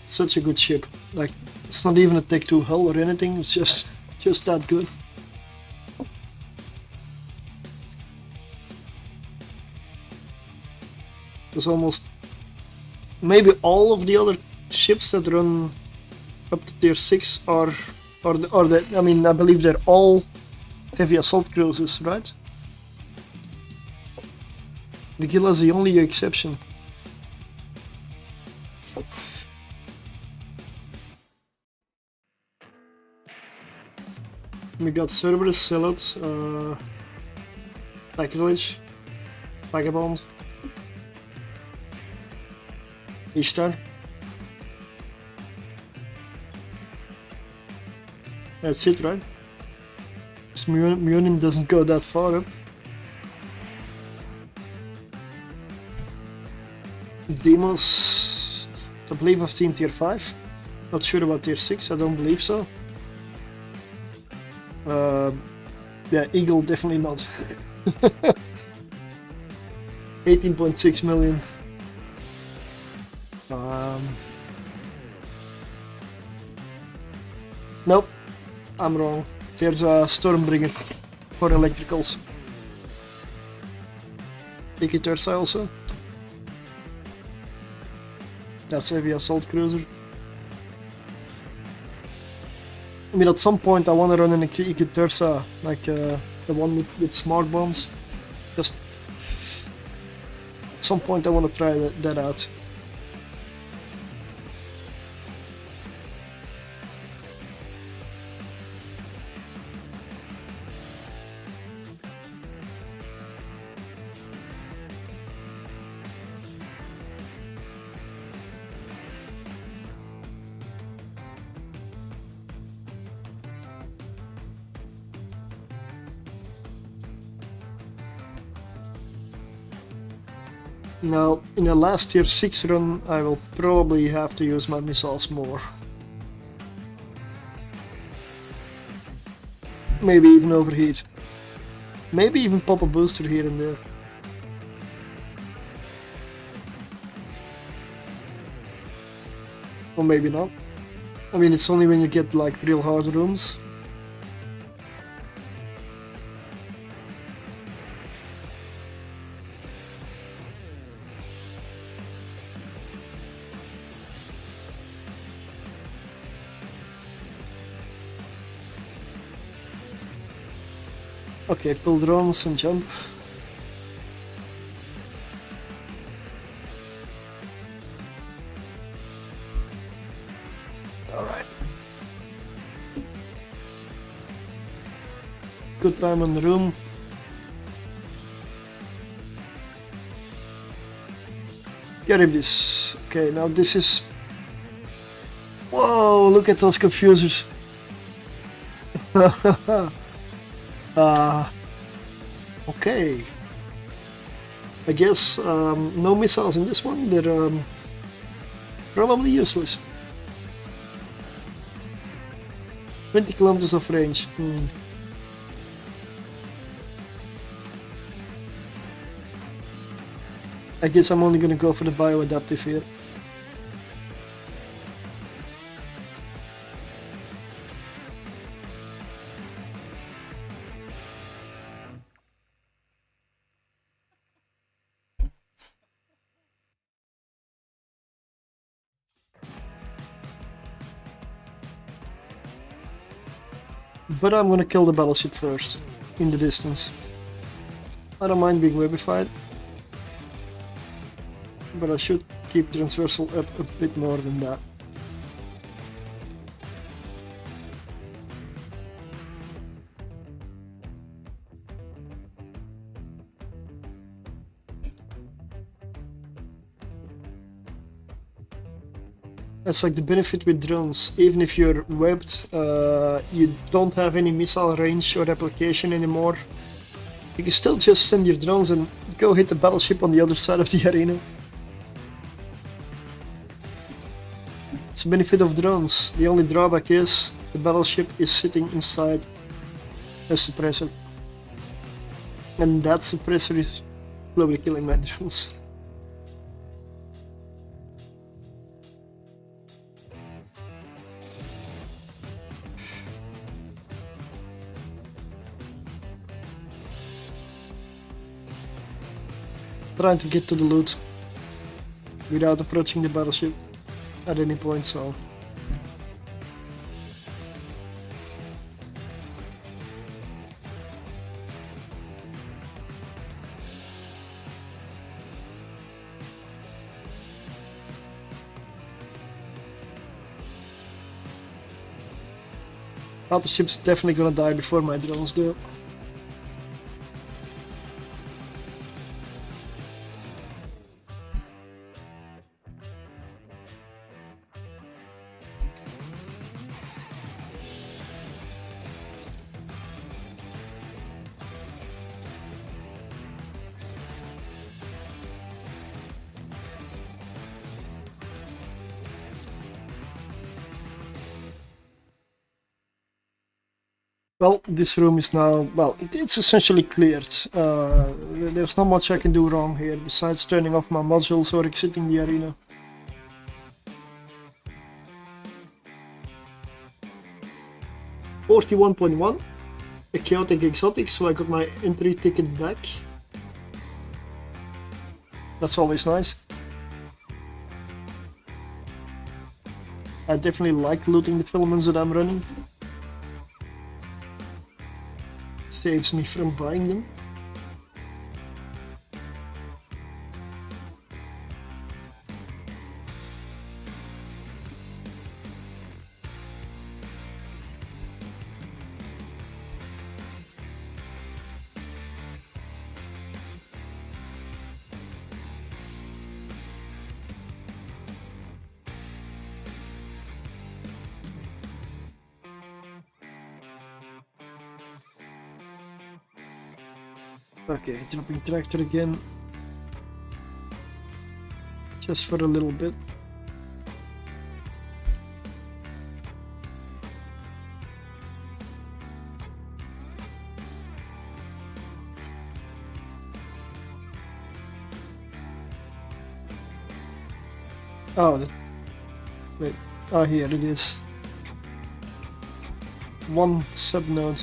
Such a good ship. Like, it's not even a Tech 2 hull or anything, it's just that good. There's almost maybe all of the other ships that run up to tier 6 are the, I mean, I believe they're all heavy assault cruisers, right? The Gila is the only exception. We got Cerberus, Zealot, Sacrilege, Vagabond, Ishtar. That's it, right? Because Munin doesn't go that far up. Demos, I believe I've seen tier 5. Not sure about tier 6, I don't believe so. Yeah, Eagle definitely not. 18.6 million. Nope, I'm wrong. There's a Stormbringer for electricals. Ikitursa also. That's heavy assault cruiser. I mean, at some point I want to run an Ikitursa, like the one with smart bombs. Just at some point I want to try that out. Now, in the last tier 6 run, I will probably have to use my missiles more. Maybe even overheat. Maybe even pop a booster here and there. Or maybe not. I mean, it's only when you get like real hard rooms. Okay, pull drones and jump. Alright. Good time on the room. Get rid of this. Okay, now this is... Whoa, look at those confusers. Okay. I guess no missiles in this one. They're probably useless. 20 kilometers of range. I guess I'm only gonna go for the bioadaptive here. But I'm gonna kill the battleship first, in the distance. I don't mind being webified, but I should keep transversal up a bit more than that. That's like the benefit with drones. Even if you're webbed, you don't have any missile range or application anymore. You can still just send your drones and go hit the battleship on the other side of the arena. It's a benefit of drones. The only drawback is the battleship is sitting inside a suppressor. And that suppressor is slowly killing my drones. Trying to get to the loot without approaching the battleship at any point, so battleship's definitely gonna die before my drones do. Well, this room is now, well, it's essentially cleared. There's not much I can do wrong here, besides turning off my modules or exiting the arena. $41.1, a chaotic exotic, so I got my entry ticket back. That's always nice. I definitely like looting the filaments that I'm running. Saves me from buying them. Okay, dropping tractor again. Just for a little bit. Oh, wait. Oh, here it is. One subnode.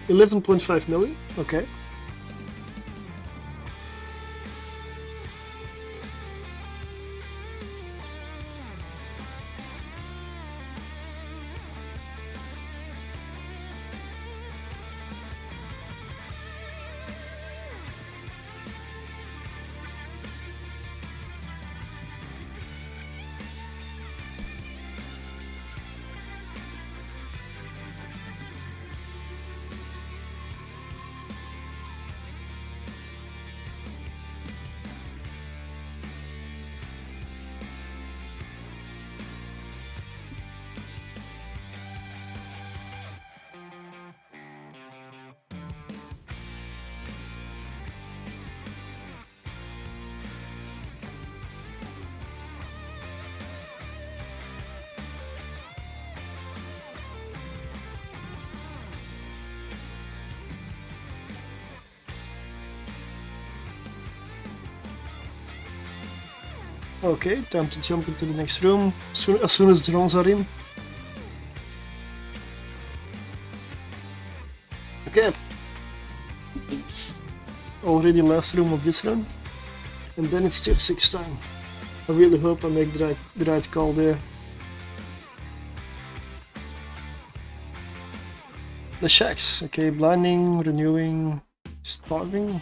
$11.5 million. Okay. Okay, time to jump into the next room as soon as drones are in. Okay. Already last room of this run. And then it's tier 6 time. I really hope I make the right call there. The shacks. Okay, blinding, renewing, starving.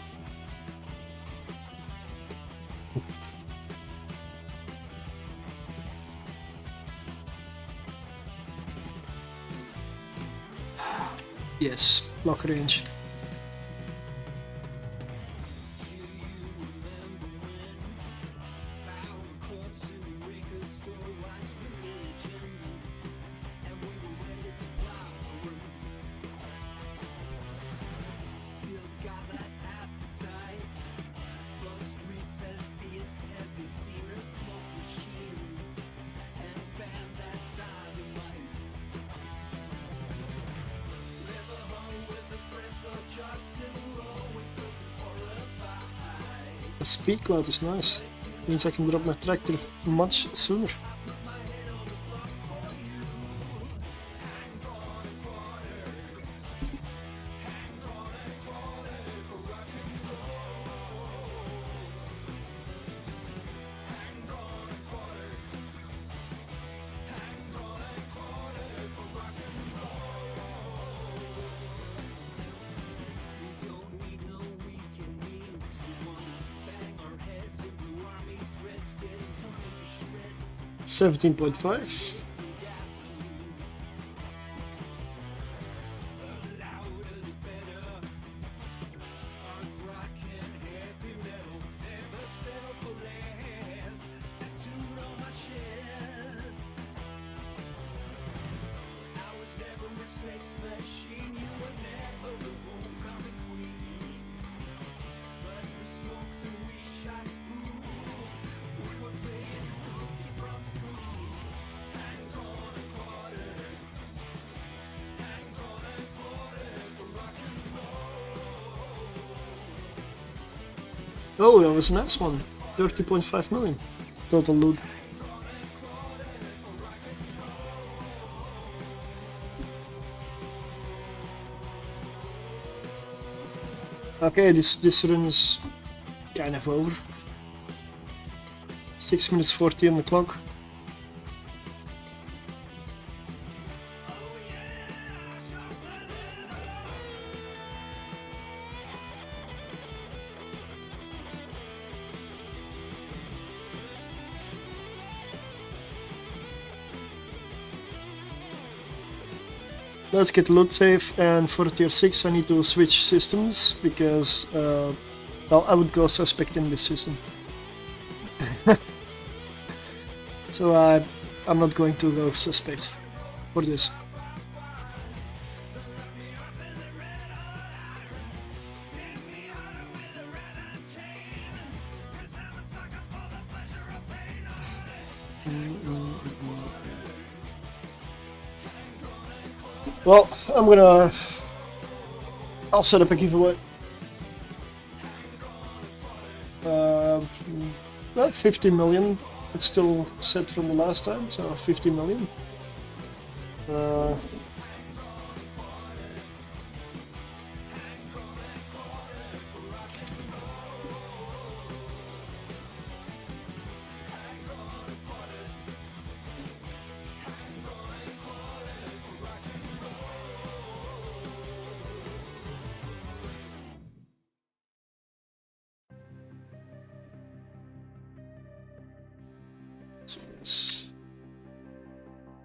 Yes, block range. The speed cloud is nice. Means I can drop my tractor much sooner. $17.5. Oh, that was a nice one. 30.5 million total loot. Okay, this run is kind of over. 6 minutes 40 on the clock. Let's get loot save, and for tier 6 I need to switch systems because well, I would go suspect in this system. So I'm not going to go suspect for this. Well, I'll set up a giveaway. Well, 50 million. It's still set from the last time, so 50 million.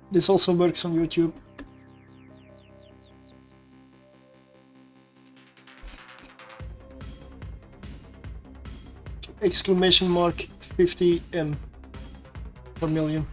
This also works on YouTube. Exclamation mark 50M per million.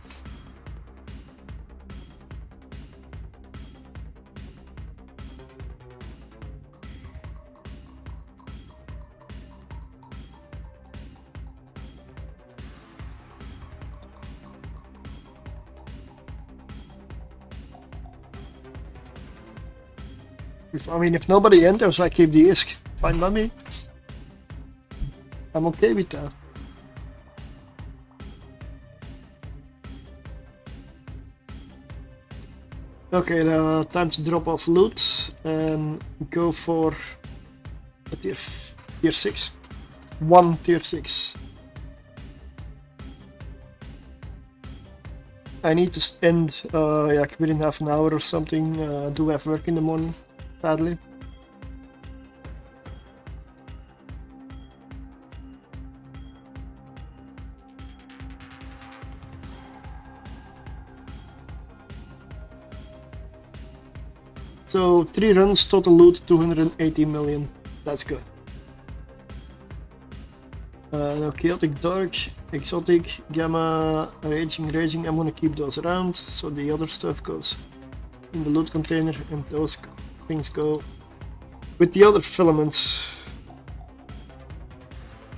If nobody enters, I keep the ISK. Fine by me. I'm okay with that. Okay, time to drop off loot and go for a tier 6. One tier 6. I need to end yeah, within half an hour or something. I do have work in the morning, sadly. So 3 runs, total loot 280 million. That's good. No chaotic, dark, exotic, gamma, raging. I'm gonna keep those around, so the other stuff goes in the loot container, and those things go with the other filaments.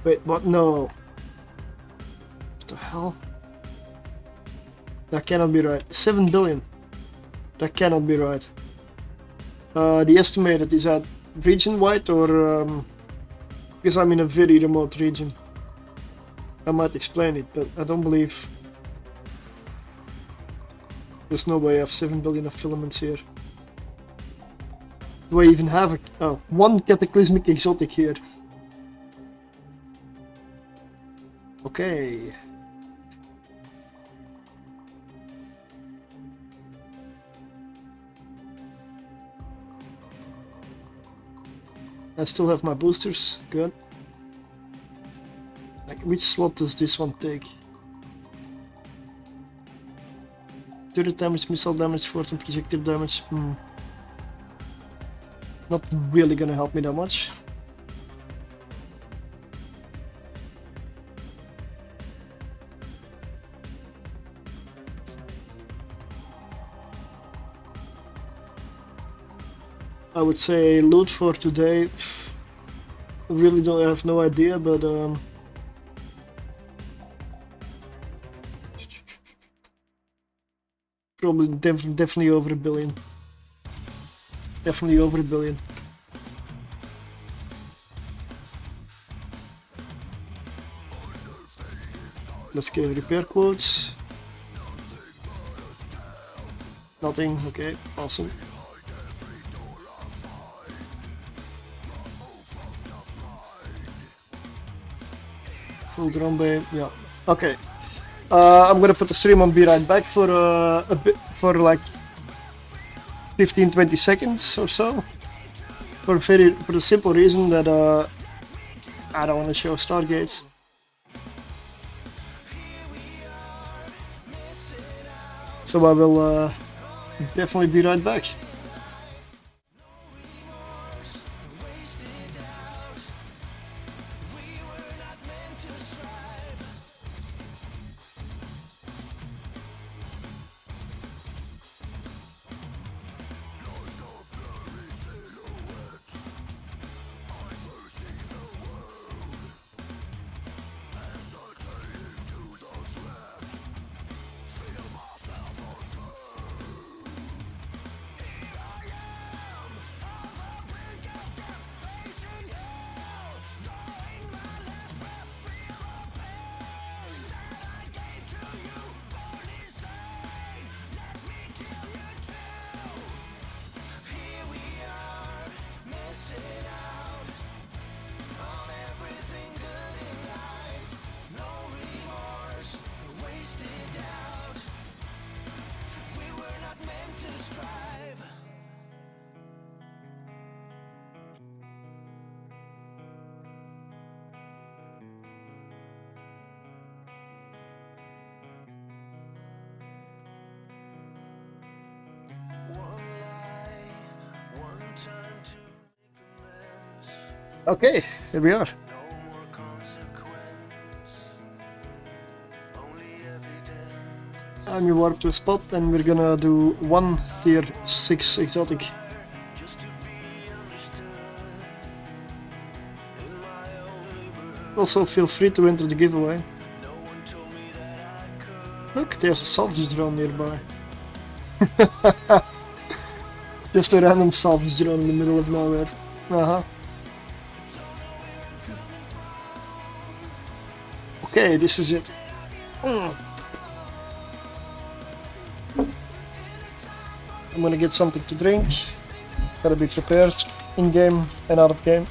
Wait, what? No. What the hell? That cannot be right. 7 billion. That cannot be right. The estimated, is that region-wide or because I'm in a very remote region? I might explain it, but I don't believe there's no way I have 7 billion of filaments here. Do I even have one cataclysmic exotic here? Okay. I still have my boosters, good. Like, which slot does this one take? Turret damage, missile damage, force and projectile damage. Not really gonna help me that much. I would say loot for today. Really don't have no idea, but probably definitely over a billion. Definitely over a billion. Let's get repair quotes. Nothing. Okay, awesome. Full drum bay, yeah. Okay. I'm gonna put the stream on, be right back for a bit, for like 15-20 seconds or so. For the simple reason that I don't want to show stargates. So I will definitely be right back. Okay, here we are. I'm warp to a spot and we're gonna do one tier 6 exotic. Also feel free to enter the giveaway. Look, there's a salvage drone nearby. Just a random salvage drone in the middle of nowhere. Okay, this is it. I'm gonna get something to drink. Gotta be prepared in game and out of game.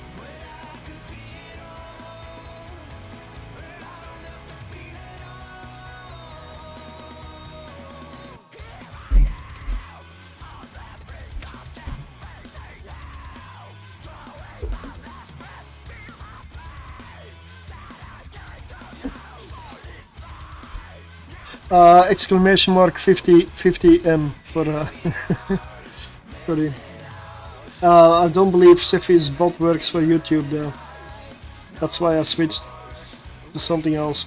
Exclamation mark 50M for sorry. I don't believe Seffi's bot works for YouTube though. That's why I switched to something else.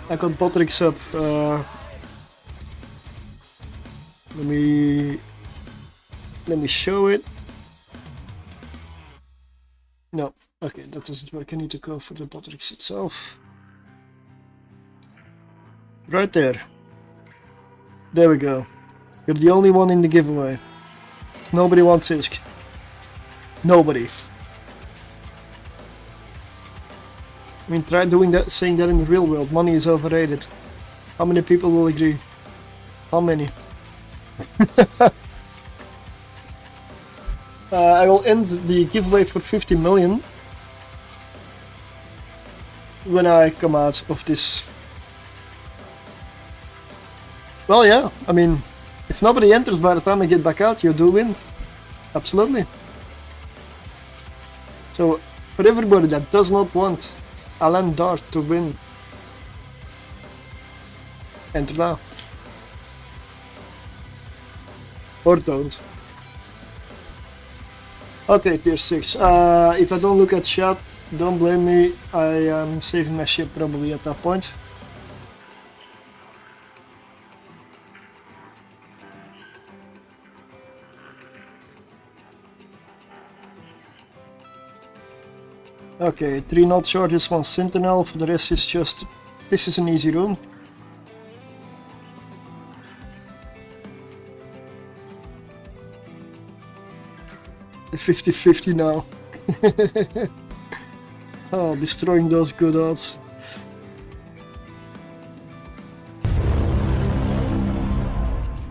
I got Botrix up. Let me show it. No, okay, that doesn't work. I need to go for the Botrix itself. Right there. There we go. You're the only one in the giveaway. Nobody wants ISK. Nobody. I mean, try doing that, saying that in the real world. Money is overrated. How many people will agree? How many? I will end the giveaway for 50 million when I come out of this. Well, yeah, I mean, if nobody enters by the time I get back out, you do win. Absolutely. So, for everybody that does not want Alan Dart to win, enter now. Or don't. Okay, tier 6. If I don't look at chat, don't blame me. I am saving my ship probably at that point. Okay, 3 not sure, this one's Sentinel, for the rest is just... This is an easy room. The 50-50 now. Oh, destroying those good odds.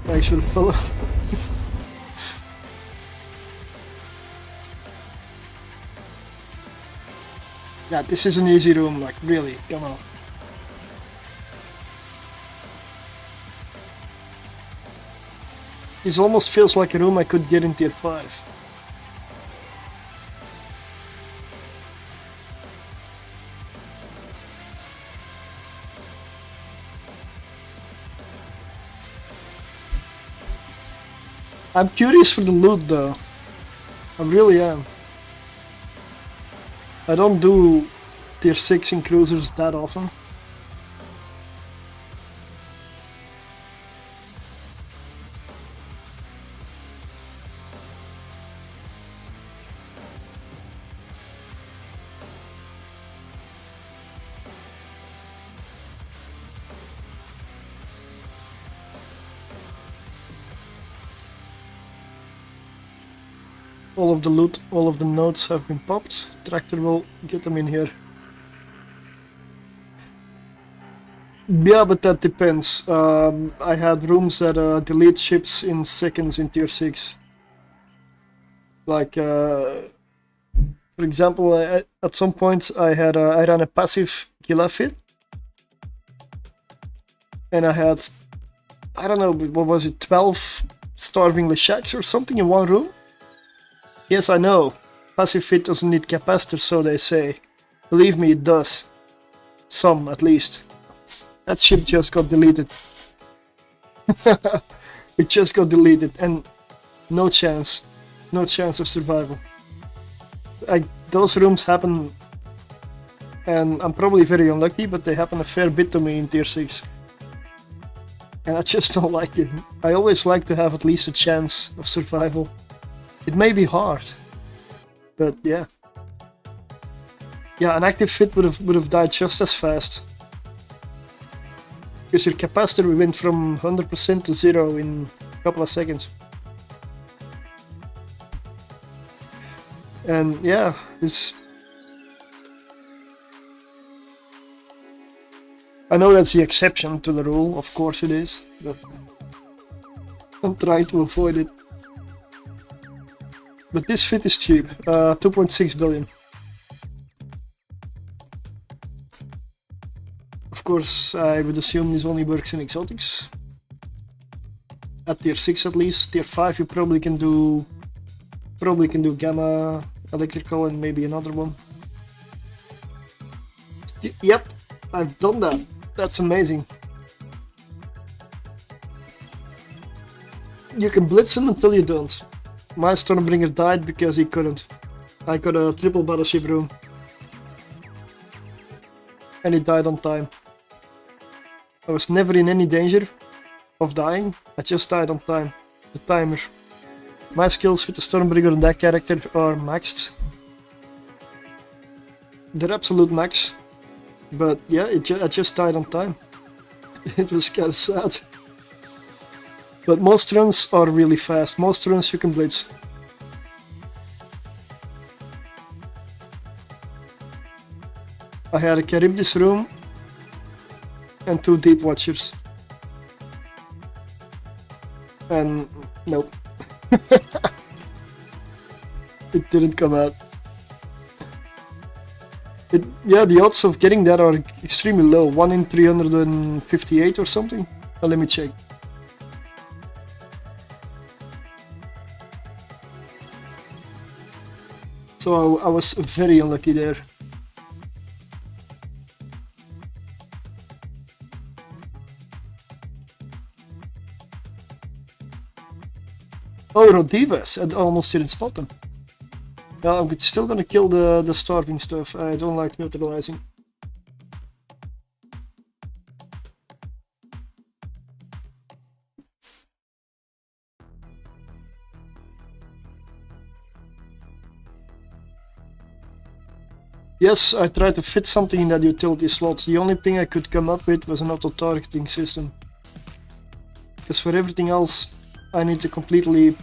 Thanks for the follow. Yeah, this is an easy room, like, really, come on. This almost feels like a room I could get in tier 5. I'm curious for the loot though. I really am. I don't do tier 6 in cruisers that often. All of the loot, all of the nodes have been popped. Tractor will get them in here. Yeah, but that depends. I had rooms that delete ships in seconds in tier 6. Like, for example, at some point I ran a passive Gila fit. And I had, I don't know, what was it, 12 starving Leshaks or something in one room? Yes, I know. Passive fit doesn't need capacitor, so they say. Believe me, it does. Some, at least. That ship just got deleted. It just got deleted, and no chance. No chance of survival. Those rooms happen, and I'm probably very unlucky, but they happen a fair bit to me in tier 6. And I just don't like it. I always like to have at least a chance of survival. It may be hard, but yeah. Yeah, an active fit would have died just as fast. Because your capacitor went from 100% to 0 in a couple of seconds. And yeah, I know that's the exception to the rule, of course it is, but I'm trying to avoid it. But this fit is cheap, 2.6 billion. Of course, I would assume this only works in exotics. At tier 6 at least. Tier 5 you probably can do gamma, electrical, and maybe another one. Yep, I've done that. That's amazing. You can blitz him until you don't. My Stormbringer died because he couldn't. I got a triple battleship room. And he died on time. I was never in any danger of dying, I just died on time. The timer. My skills with the Stormbringer and that character are maxed. They're absolute max. But yeah, I just died on time. It was kinda sad. But most runs are really fast. Most runs you can blitz. I had a Charybdis room and 2 Deep Watchers. And nope. It didn't come out. Yeah, the odds of getting that are extremely low. 1 in 358 or something. Well, let me check. So I was very unlucky there. Oh, Rodivas, I almost didn't spot them. Yeah, I'm still gonna kill the starving stuff. I don't like neutralizing. Yes, I tried to fit something in that utility slot. The only thing I could come up with was an auto-targeting system. Because for everything else, I need to completely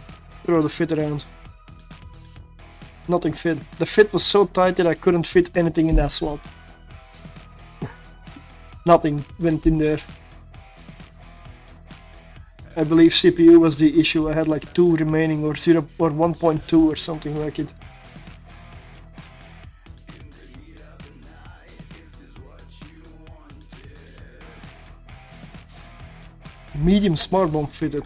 throw the fit around. Nothing fit. The fit was so tight that I couldn't fit anything in that slot. Nothing went in there. I believe CPU was the issue. I had like 2 remaining or 0 or 1.2 or something like it. Medium smart bomb fitted.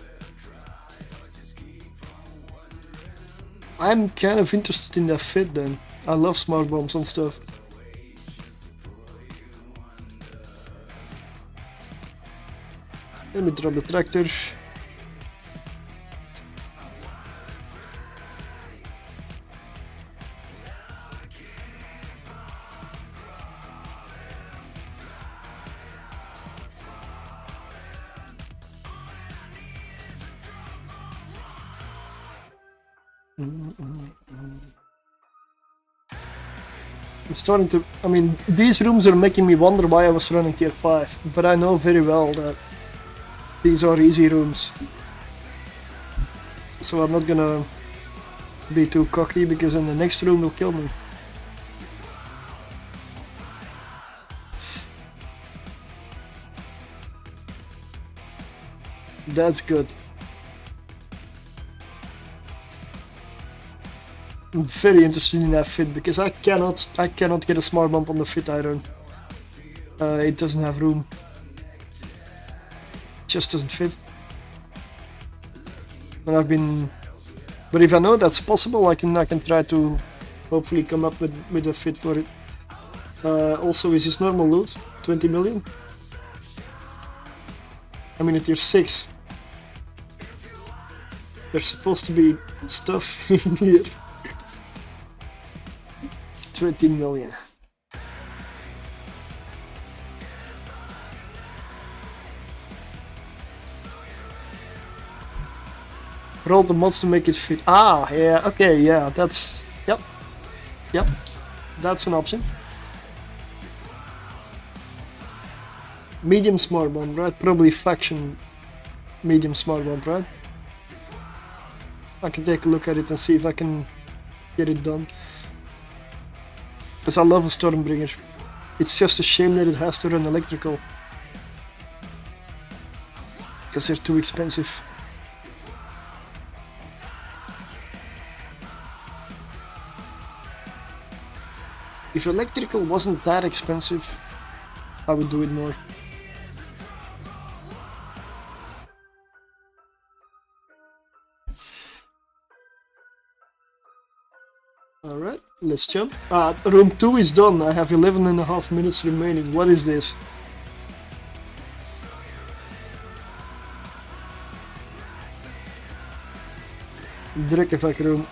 I'm kind of interested in that fit then. I love smart bombs and stuff. Let me drop the tractor. I'm starting to, I mean, these rooms are making me wonder why I was running tier 5, but I know very well that these are easy rooms. So I'm not gonna be too cocky because then the next room will kill me. That's good. I'm very interested in that fit because I cannot get a smart bump on the fit iron. It doesn't have room. It just doesn't fit. And but if I know that's possible, I can try to hopefully come up with a fit for it. Also, is his normal loot 20 million? I mean, at tier 6. There's supposed to be stuff in here. 20 million. Roll the mods to make it fit. Ah, yeah, okay, yeah, that's... Yep, that's an option. Medium smart bomb, right? Probably faction medium smart bomb, right? I can take a look at it and see if I can get it done. Because I love a Stormbringer. It's just a shame that it has to run electrical. Because they're too expensive. If electrical wasn't that expensive, I would do it more. Alright, let's jump. Room 2 is done. I have 11.5 minutes remaining. What is this? Drukkenvakroom.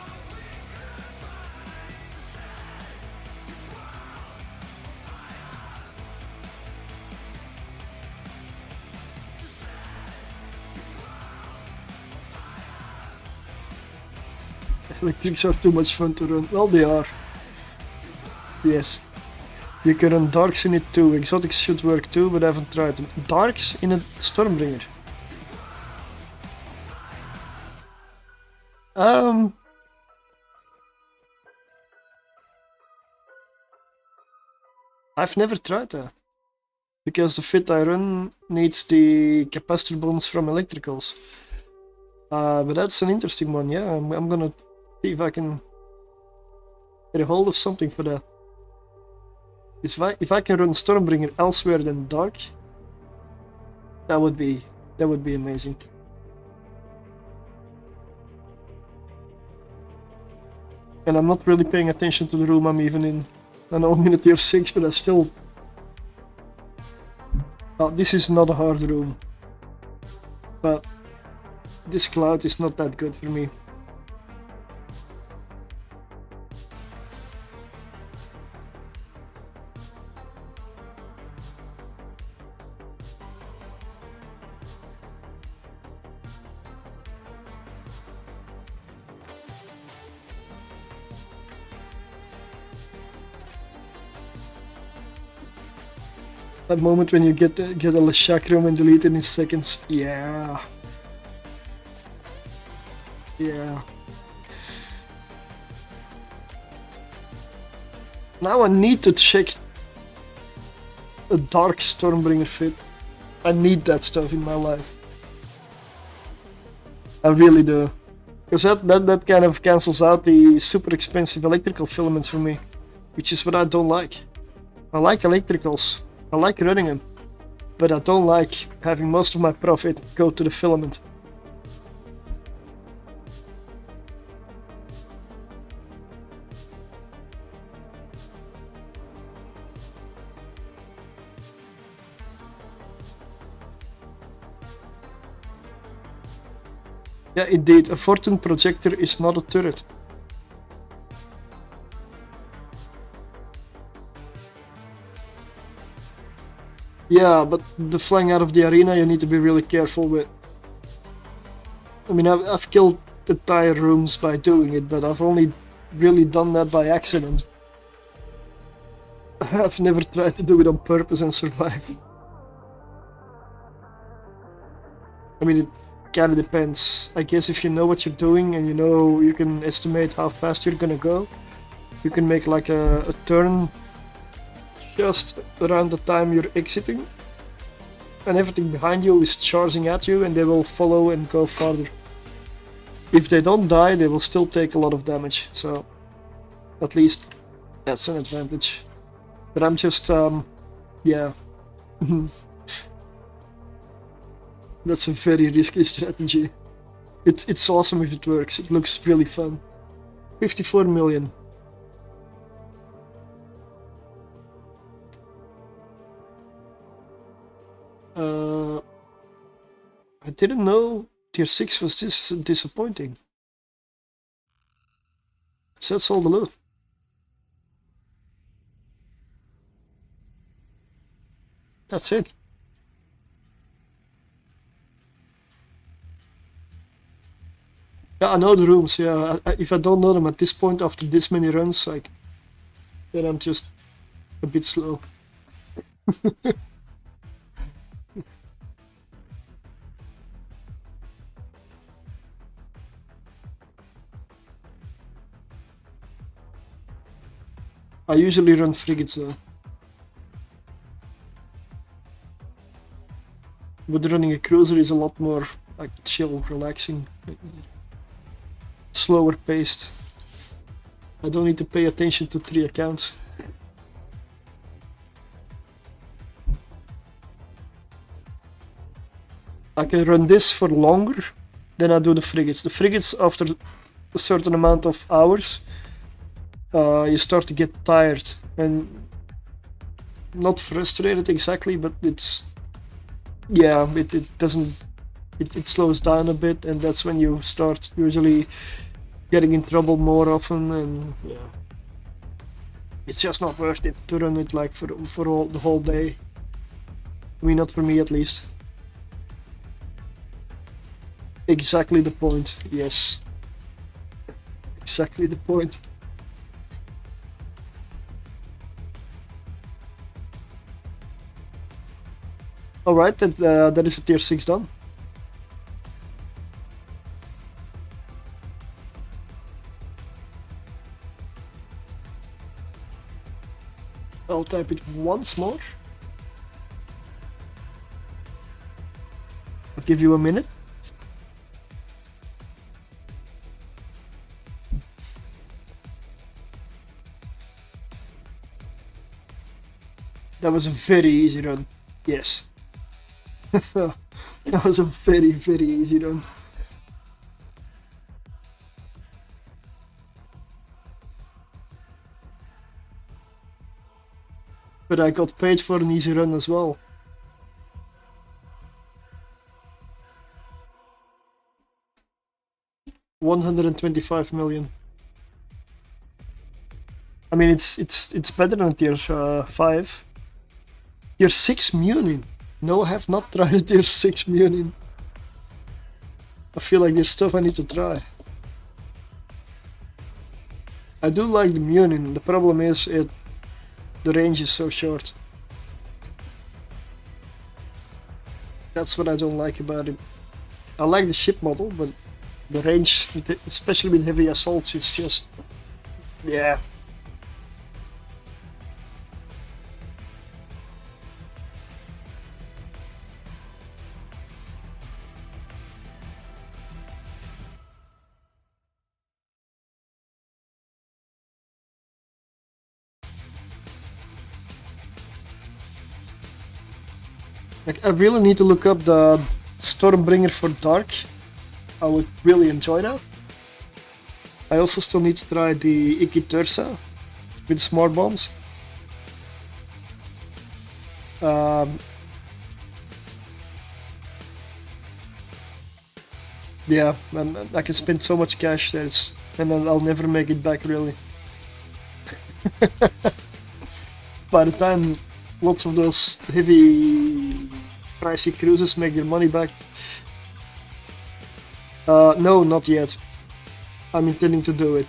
Electrics are too much fun to run. Well, they are. Yes. You can run darks in it too. Exotics should work too, but I haven't tried them. Darks in a Stormbringer. I've never tried that. Because the fit I run needs the capacitor bonus from electricals. But that's an interesting one, yeah. I'm gonna see if I can get a hold of something for that. If I can run Stormbringer elsewhere than Dark, that would be amazing. And I'm not really paying attention to the room I'm even in. I know I'm in a tier 6, but I still... Well, this is not a hard room. But this cloud is not that good for me. That moment when you get a Chakram and delete it in seconds. Yeah. Yeah. Now I need to check a Dark Stormbringer fit. I need that stuff in my life. I really do. Because that kind of cancels out the super expensive electrical filaments for me. Which is what I don't like. I like electricals. I like running them, but I don't like having most of my profit go to the filament. Yeah, indeed, a Fortune projector is not a turret. Yeah, but the flying out of the arena you need to be really careful with. I mean, I've killed entire rooms by doing it, but I've only really done that by accident. I've never tried to do it on purpose and survive. I mean, it kinda depends. I guess if you know what you're doing and you know you can estimate how fast you're gonna go, you can make like a turn just around the time you're exiting, and everything behind you is charging at you and they will follow and go farther. If they don't die, they will still take a lot of damage, so at least that's an advantage. But I'm just, yeah. That's a very risky strategy. It's awesome if it works, it looks really fun. 54 million. I didn't know tier 6 was this disappointing. So that's all the loot. That's it. Yeah, I know the rooms, yeah. If I don't know them at this point after this many runs, like, then I'm just a bit slow. I usually run frigates though. But running a cruiser is a lot more like chill, relaxing, slower paced. I don't need to pay attention to 3 accounts. I can run this for longer than I do the frigates. The frigates, after a certain amount of hours, you start to get tired and not frustrated exactly, but it's, yeah, it doesn't, it slows down a bit, and that's when you start usually getting in trouble more often, and yeah, it's just not worth it to run it like for all the whole day. I mean, not for me at least. Exactly the point, yes. Exactly the point. Alright, that is a tier 6 done. I'll type it once more. I'll give you a minute. That was a very easy run. Yes. That was a very, very easy run. But I got paid for an easy run as well. $125 million. I mean, it's better than tier 5. Tier 6 Munin. No, I have not tried a tier 6 Munin. I feel like there's stuff I need to try. I do like the Munin. The problem is the range is so short. That's what I don't like about it. I like the ship model, but the range, especially with heavy assaults, is just, yeah. Like, I really need to look up the Stormbringer for Dark. I would really enjoy that. I also still need to try the Ikitursa with smart bombs. Yeah, and I can spend so much cash there, and I'll never make it back really. By the time lots of those heavy pricey cruises make their money back. No, not yet. I'm intending to do it.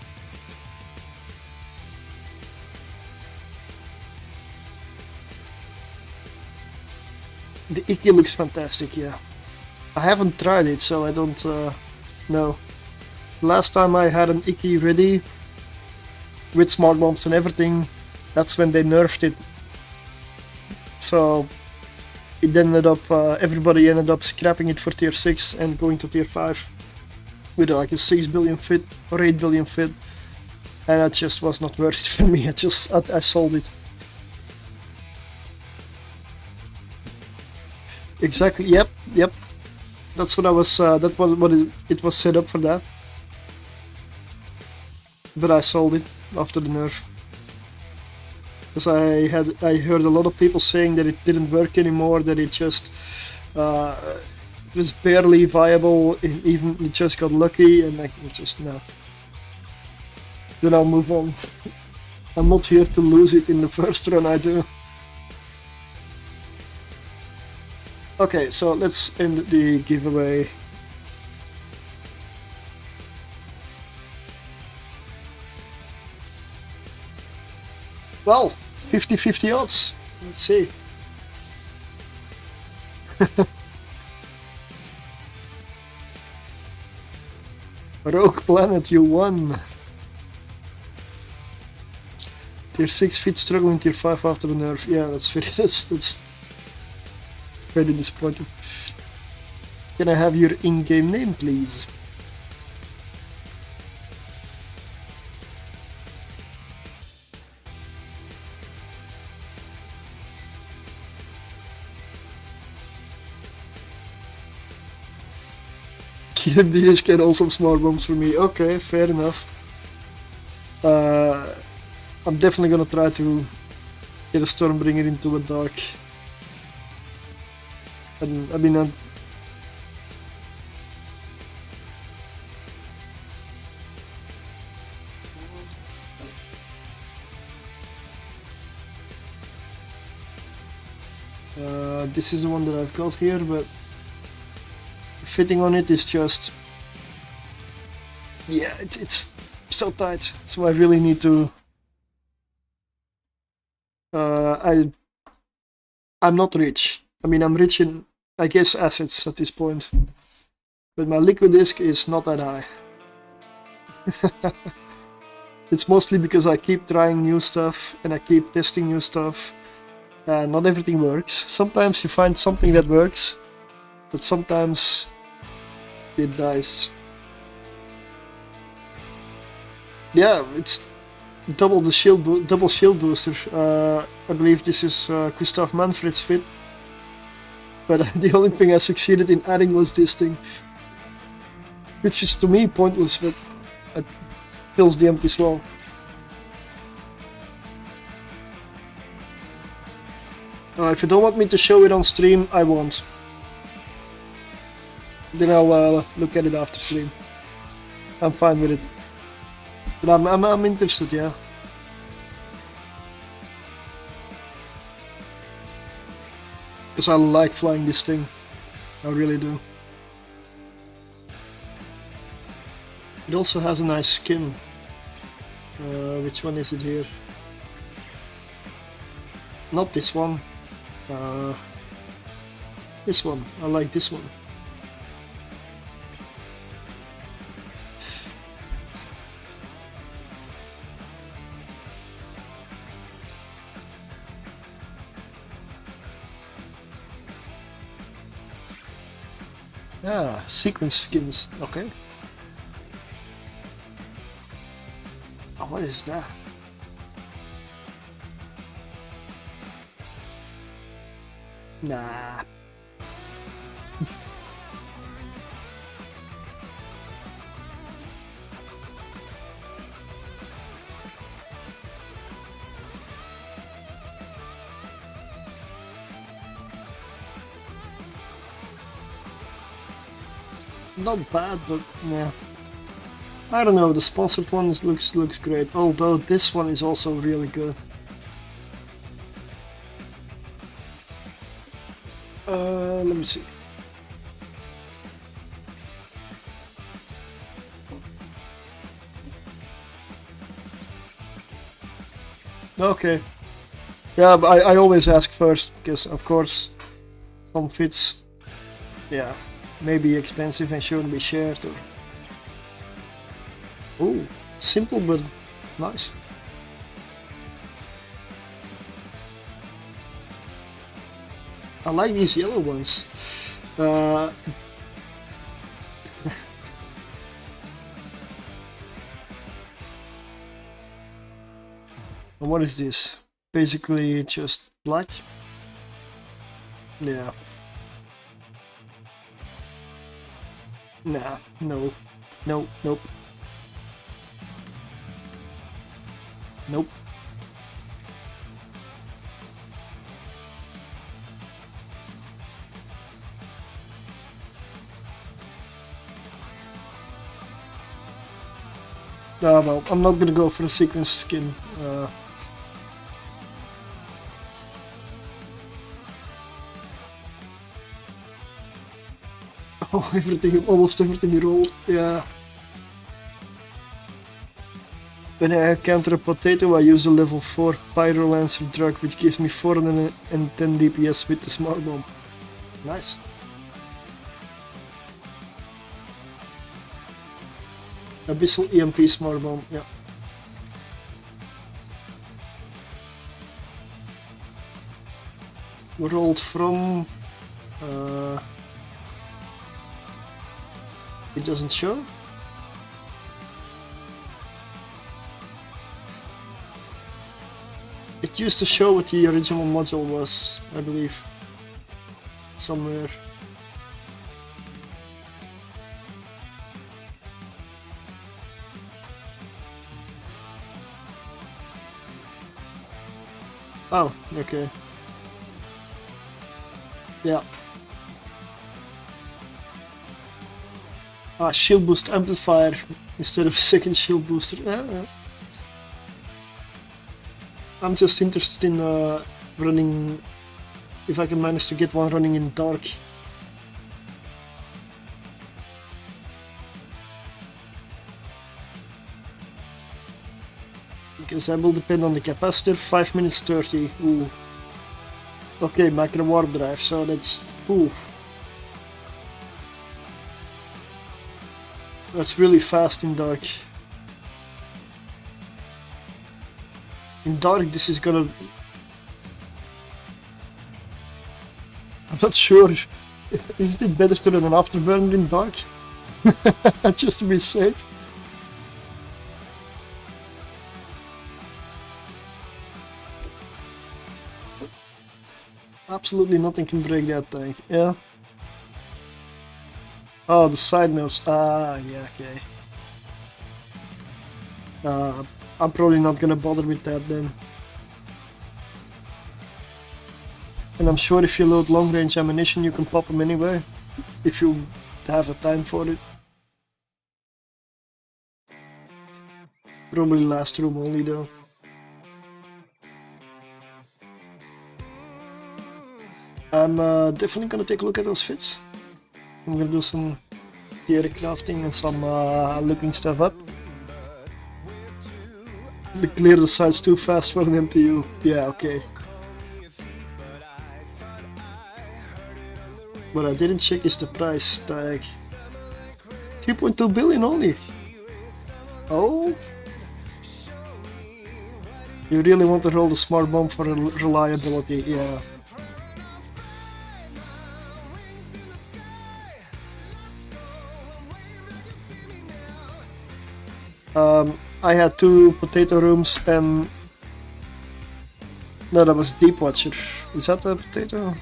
The Iki looks fantastic, yeah. I haven't tried it, so I don't know. Last time I had an Iki ready with smart bombs and everything, that's when they nerfed it. So it ended up, everybody ended up scrapping it for tier 6 and going to tier 5 with like a 6 billion fit or 8 billion fit, and that just was not worth it for me. I sold it. Exactly. Yep. That's what I was. That was what it was set up for that. But I sold it after the nerf. Because I heard a lot of people saying that it didn't work anymore, that it just it was barely viable, even it just got lucky, and like, it's just no. Then I'll move on. I'm not here to lose it in the first run I do. Okay, so let's end the giveaway. Well, 50-50 odds. Let's see. Rogue Planet, you won. Tier 6 fit struggling, tier 5 after the nerf. Yeah, that's very disappointing. Can I have your in-game name, please? EMDs can also smart bombs for me. Okay, fair enough. I'm definitely gonna try to get a Stormbringer into a dark. And I mean, this is the one that I've got here, but fitting on it is just, yeah, it's so tight. So I really need to. I'm not rich. I mean, I'm rich in, I guess, assets at this point, but my liquid disk is not that high. It's mostly because I keep trying new stuff and I keep testing new stuff. Not everything works. Sometimes you find something that works, but sometimes it dies. Yeah, it's double shield booster. I believe this is Gustav Manfred's fit. But the only thing I succeeded in adding was this thing, which is to me pointless, but it fills the empty slot. If you don't want me to show it on stream, I won't. Then I'll look at it after stream. I'm fine with it. But I'm interested, yeah. Because I like flying this thing. I really do. It also has a nice skin. Which one is it here? Not this one. This one. I like this one. Ah, sequence skins. Okay. Oh, what is that? Nah. Not bad, but yeah. I don't know, the sponsored one looks great, although this one is also really good. Let me see. Okay. Yeah, but I always ask first, because of course some fits, yeah, may be expensive and shouldn't be shared. Or... oh, simple but nice. I like these yellow ones. What is this? Basically just black? Yeah. Nah, no. No, nope. Nope. No, well, I'm not gonna go for a sequence skin. Oh, almost everything rolled, yeah. When I encounter a potato, I use a level 4 Pyrolancer drug, which gives me 410 DPS with the smart bomb. Nice. Abyssal EMP smart bomb, yeah. Rolled from... it doesn't show? It used to show what the original module was, I believe. Somewhere. Oh, okay. Yeah. Ah, shield boost amplifier instead of second shield booster. I'm just interested in running, if I can manage to get one running in dark. Because that will depend on the capacitor. 5 minutes 30. Ooh. Okay, macro warp drive, so that's... Ooh. That's really fast in dark. In dark this is gonna... I'm not sure. Isn't it better to run an afterburner in dark? Just to be safe. Absolutely nothing can break that tank, yeah. Oh, the side notes. Ah, yeah, okay. I'm probably not gonna bother with that then. And I'm sure if you load long range ammunition you can pop them anyway, if you have the time for it. Probably last room only though. I'm definitely gonna take a look at those fits. I'm gonna do some theory crafting and some looking stuff up. Clear the sides too fast for an MTU. Yeah, okay. What I didn't check is the price tag. 3.2 billion only. Oh. You really want to roll the smart bomb for reliability, yeah. I had 2 potato rooms and... No, that was Deep Watcher. Is that a potato?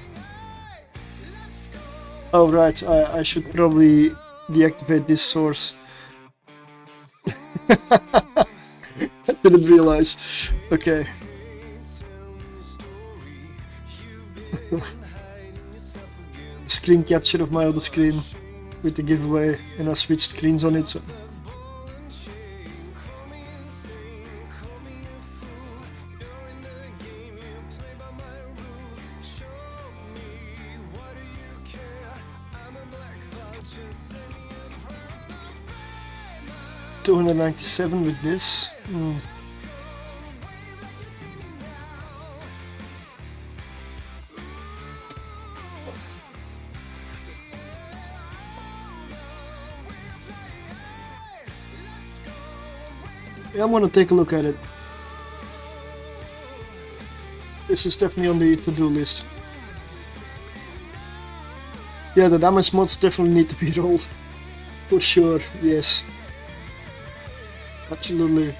Oh right, I should probably deactivate this source. I didn't realize. Okay. Screen capture of my other screen with the giveaway, and I switched screens on it. So. $297 with this. Yeah, I'm gonna take a look at it. This is definitely on the to-do list. Yeah, the damage mods definitely need to be rolled. For sure, yes. Absolutely.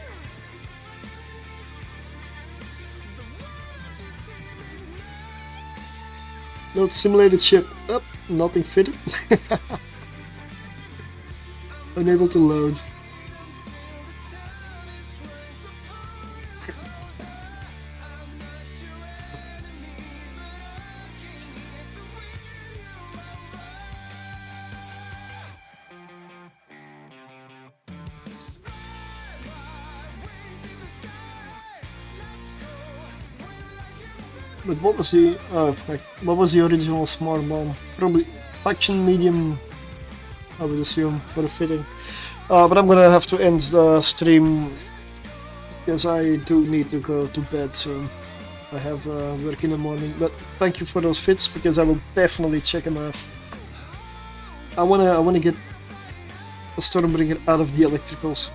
Load simulated ship. Oh, nothing fitted. Unable to load. But what was the what was the original smart bomb? Probably faction medium, I would assume, for the fitting. But I'm gonna have to end the stream because I do need to go to bed soon. I have work in the morning. But thank you for those fits because I will definitely check them out. I wanna get a Stormbringer out of the electricals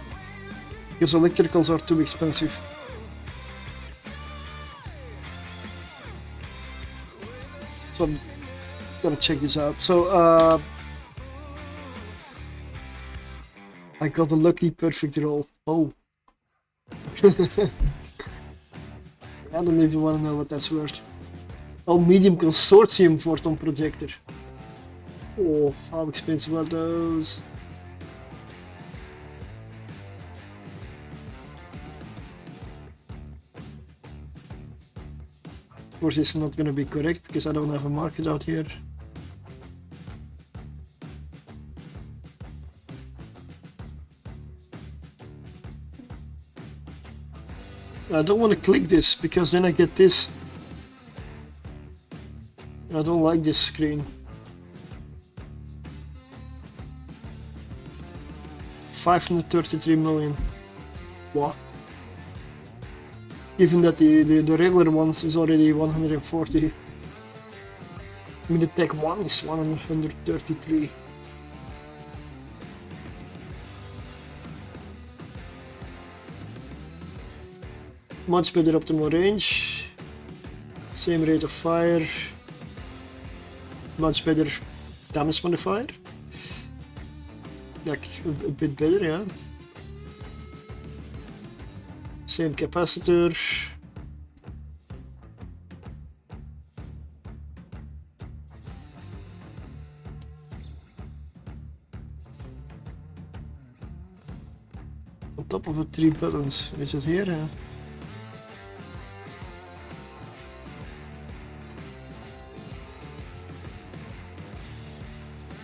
because electricals are too expensive. So I'm gonna check this out. So I got a lucky perfect roll. Oh. I don't even want to know what that's worth. Oh, medium consortium photon projector. Oh, how expensive are those? course it's not gonna be correct because I don't have a market out here. I don't want to click this because then I get this. I don't like this screen. 533 million. What? Even that the regular ones is already 140. I mean the tech one is 133. Much better optimal range. Same rate of fire. Much better damage modifier. Like a bit better, yeah. Same capacitor. On top of the 3 buttons, is it here? Yeah.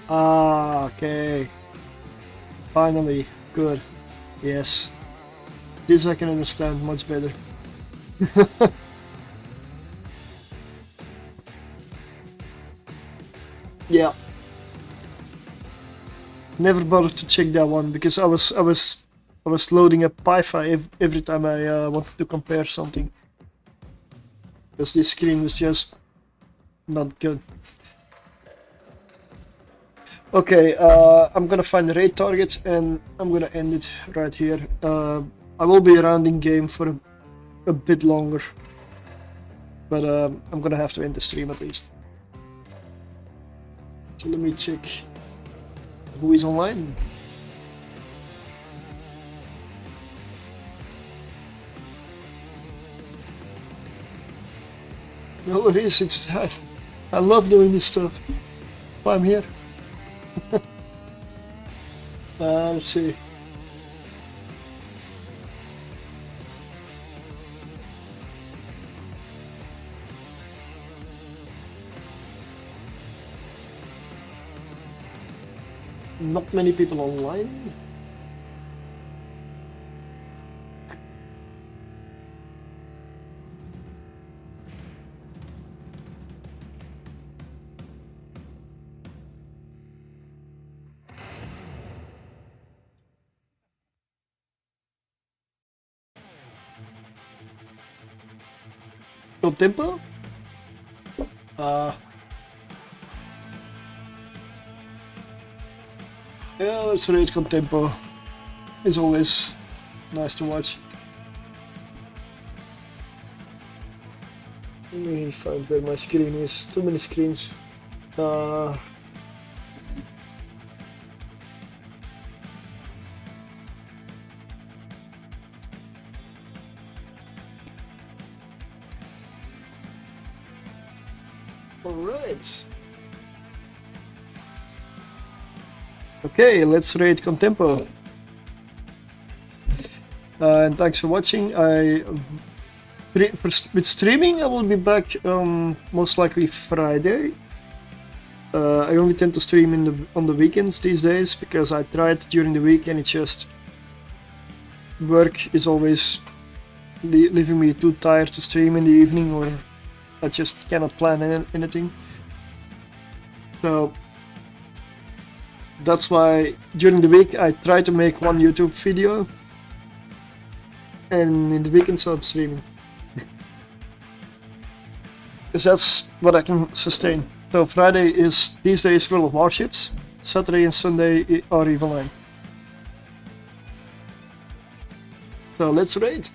Ah, okay. Finally, good. Yes. This I can understand much better. Yeah. Never bothered to check that one because I was loading a Pi-Fi every time I wanted to compare something. Because this screen was just not good. Okay, I'm gonna find the raid target and I'm gonna end it right here. I will be around in game for a bit longer, but I'm gonna have to end the stream at least. So let me check who is online. No, it is. It's that. I love doing this stuff. That's why I'm here. Let's see. Not many people online. Top tempo? Yeah, let's rate Contempo. It's always nice to watch. Let me find where my screen is. Too many screens. Alright. Okay, let's rate Contempo. And thanks for watching. With streaming, I will be back most likely Friday. I only tend to stream on the weekends these days because I tried during the week and it just work is always leaving me too tired to stream in the evening, or I just cannot plan anything. So that's why during the week I try to make one YouTube video, and in the weekends I'm streaming. Because that's what I can sustain. So Friday is these days World of Warships, Saturday and Sunday are Evil 9. So let's raid.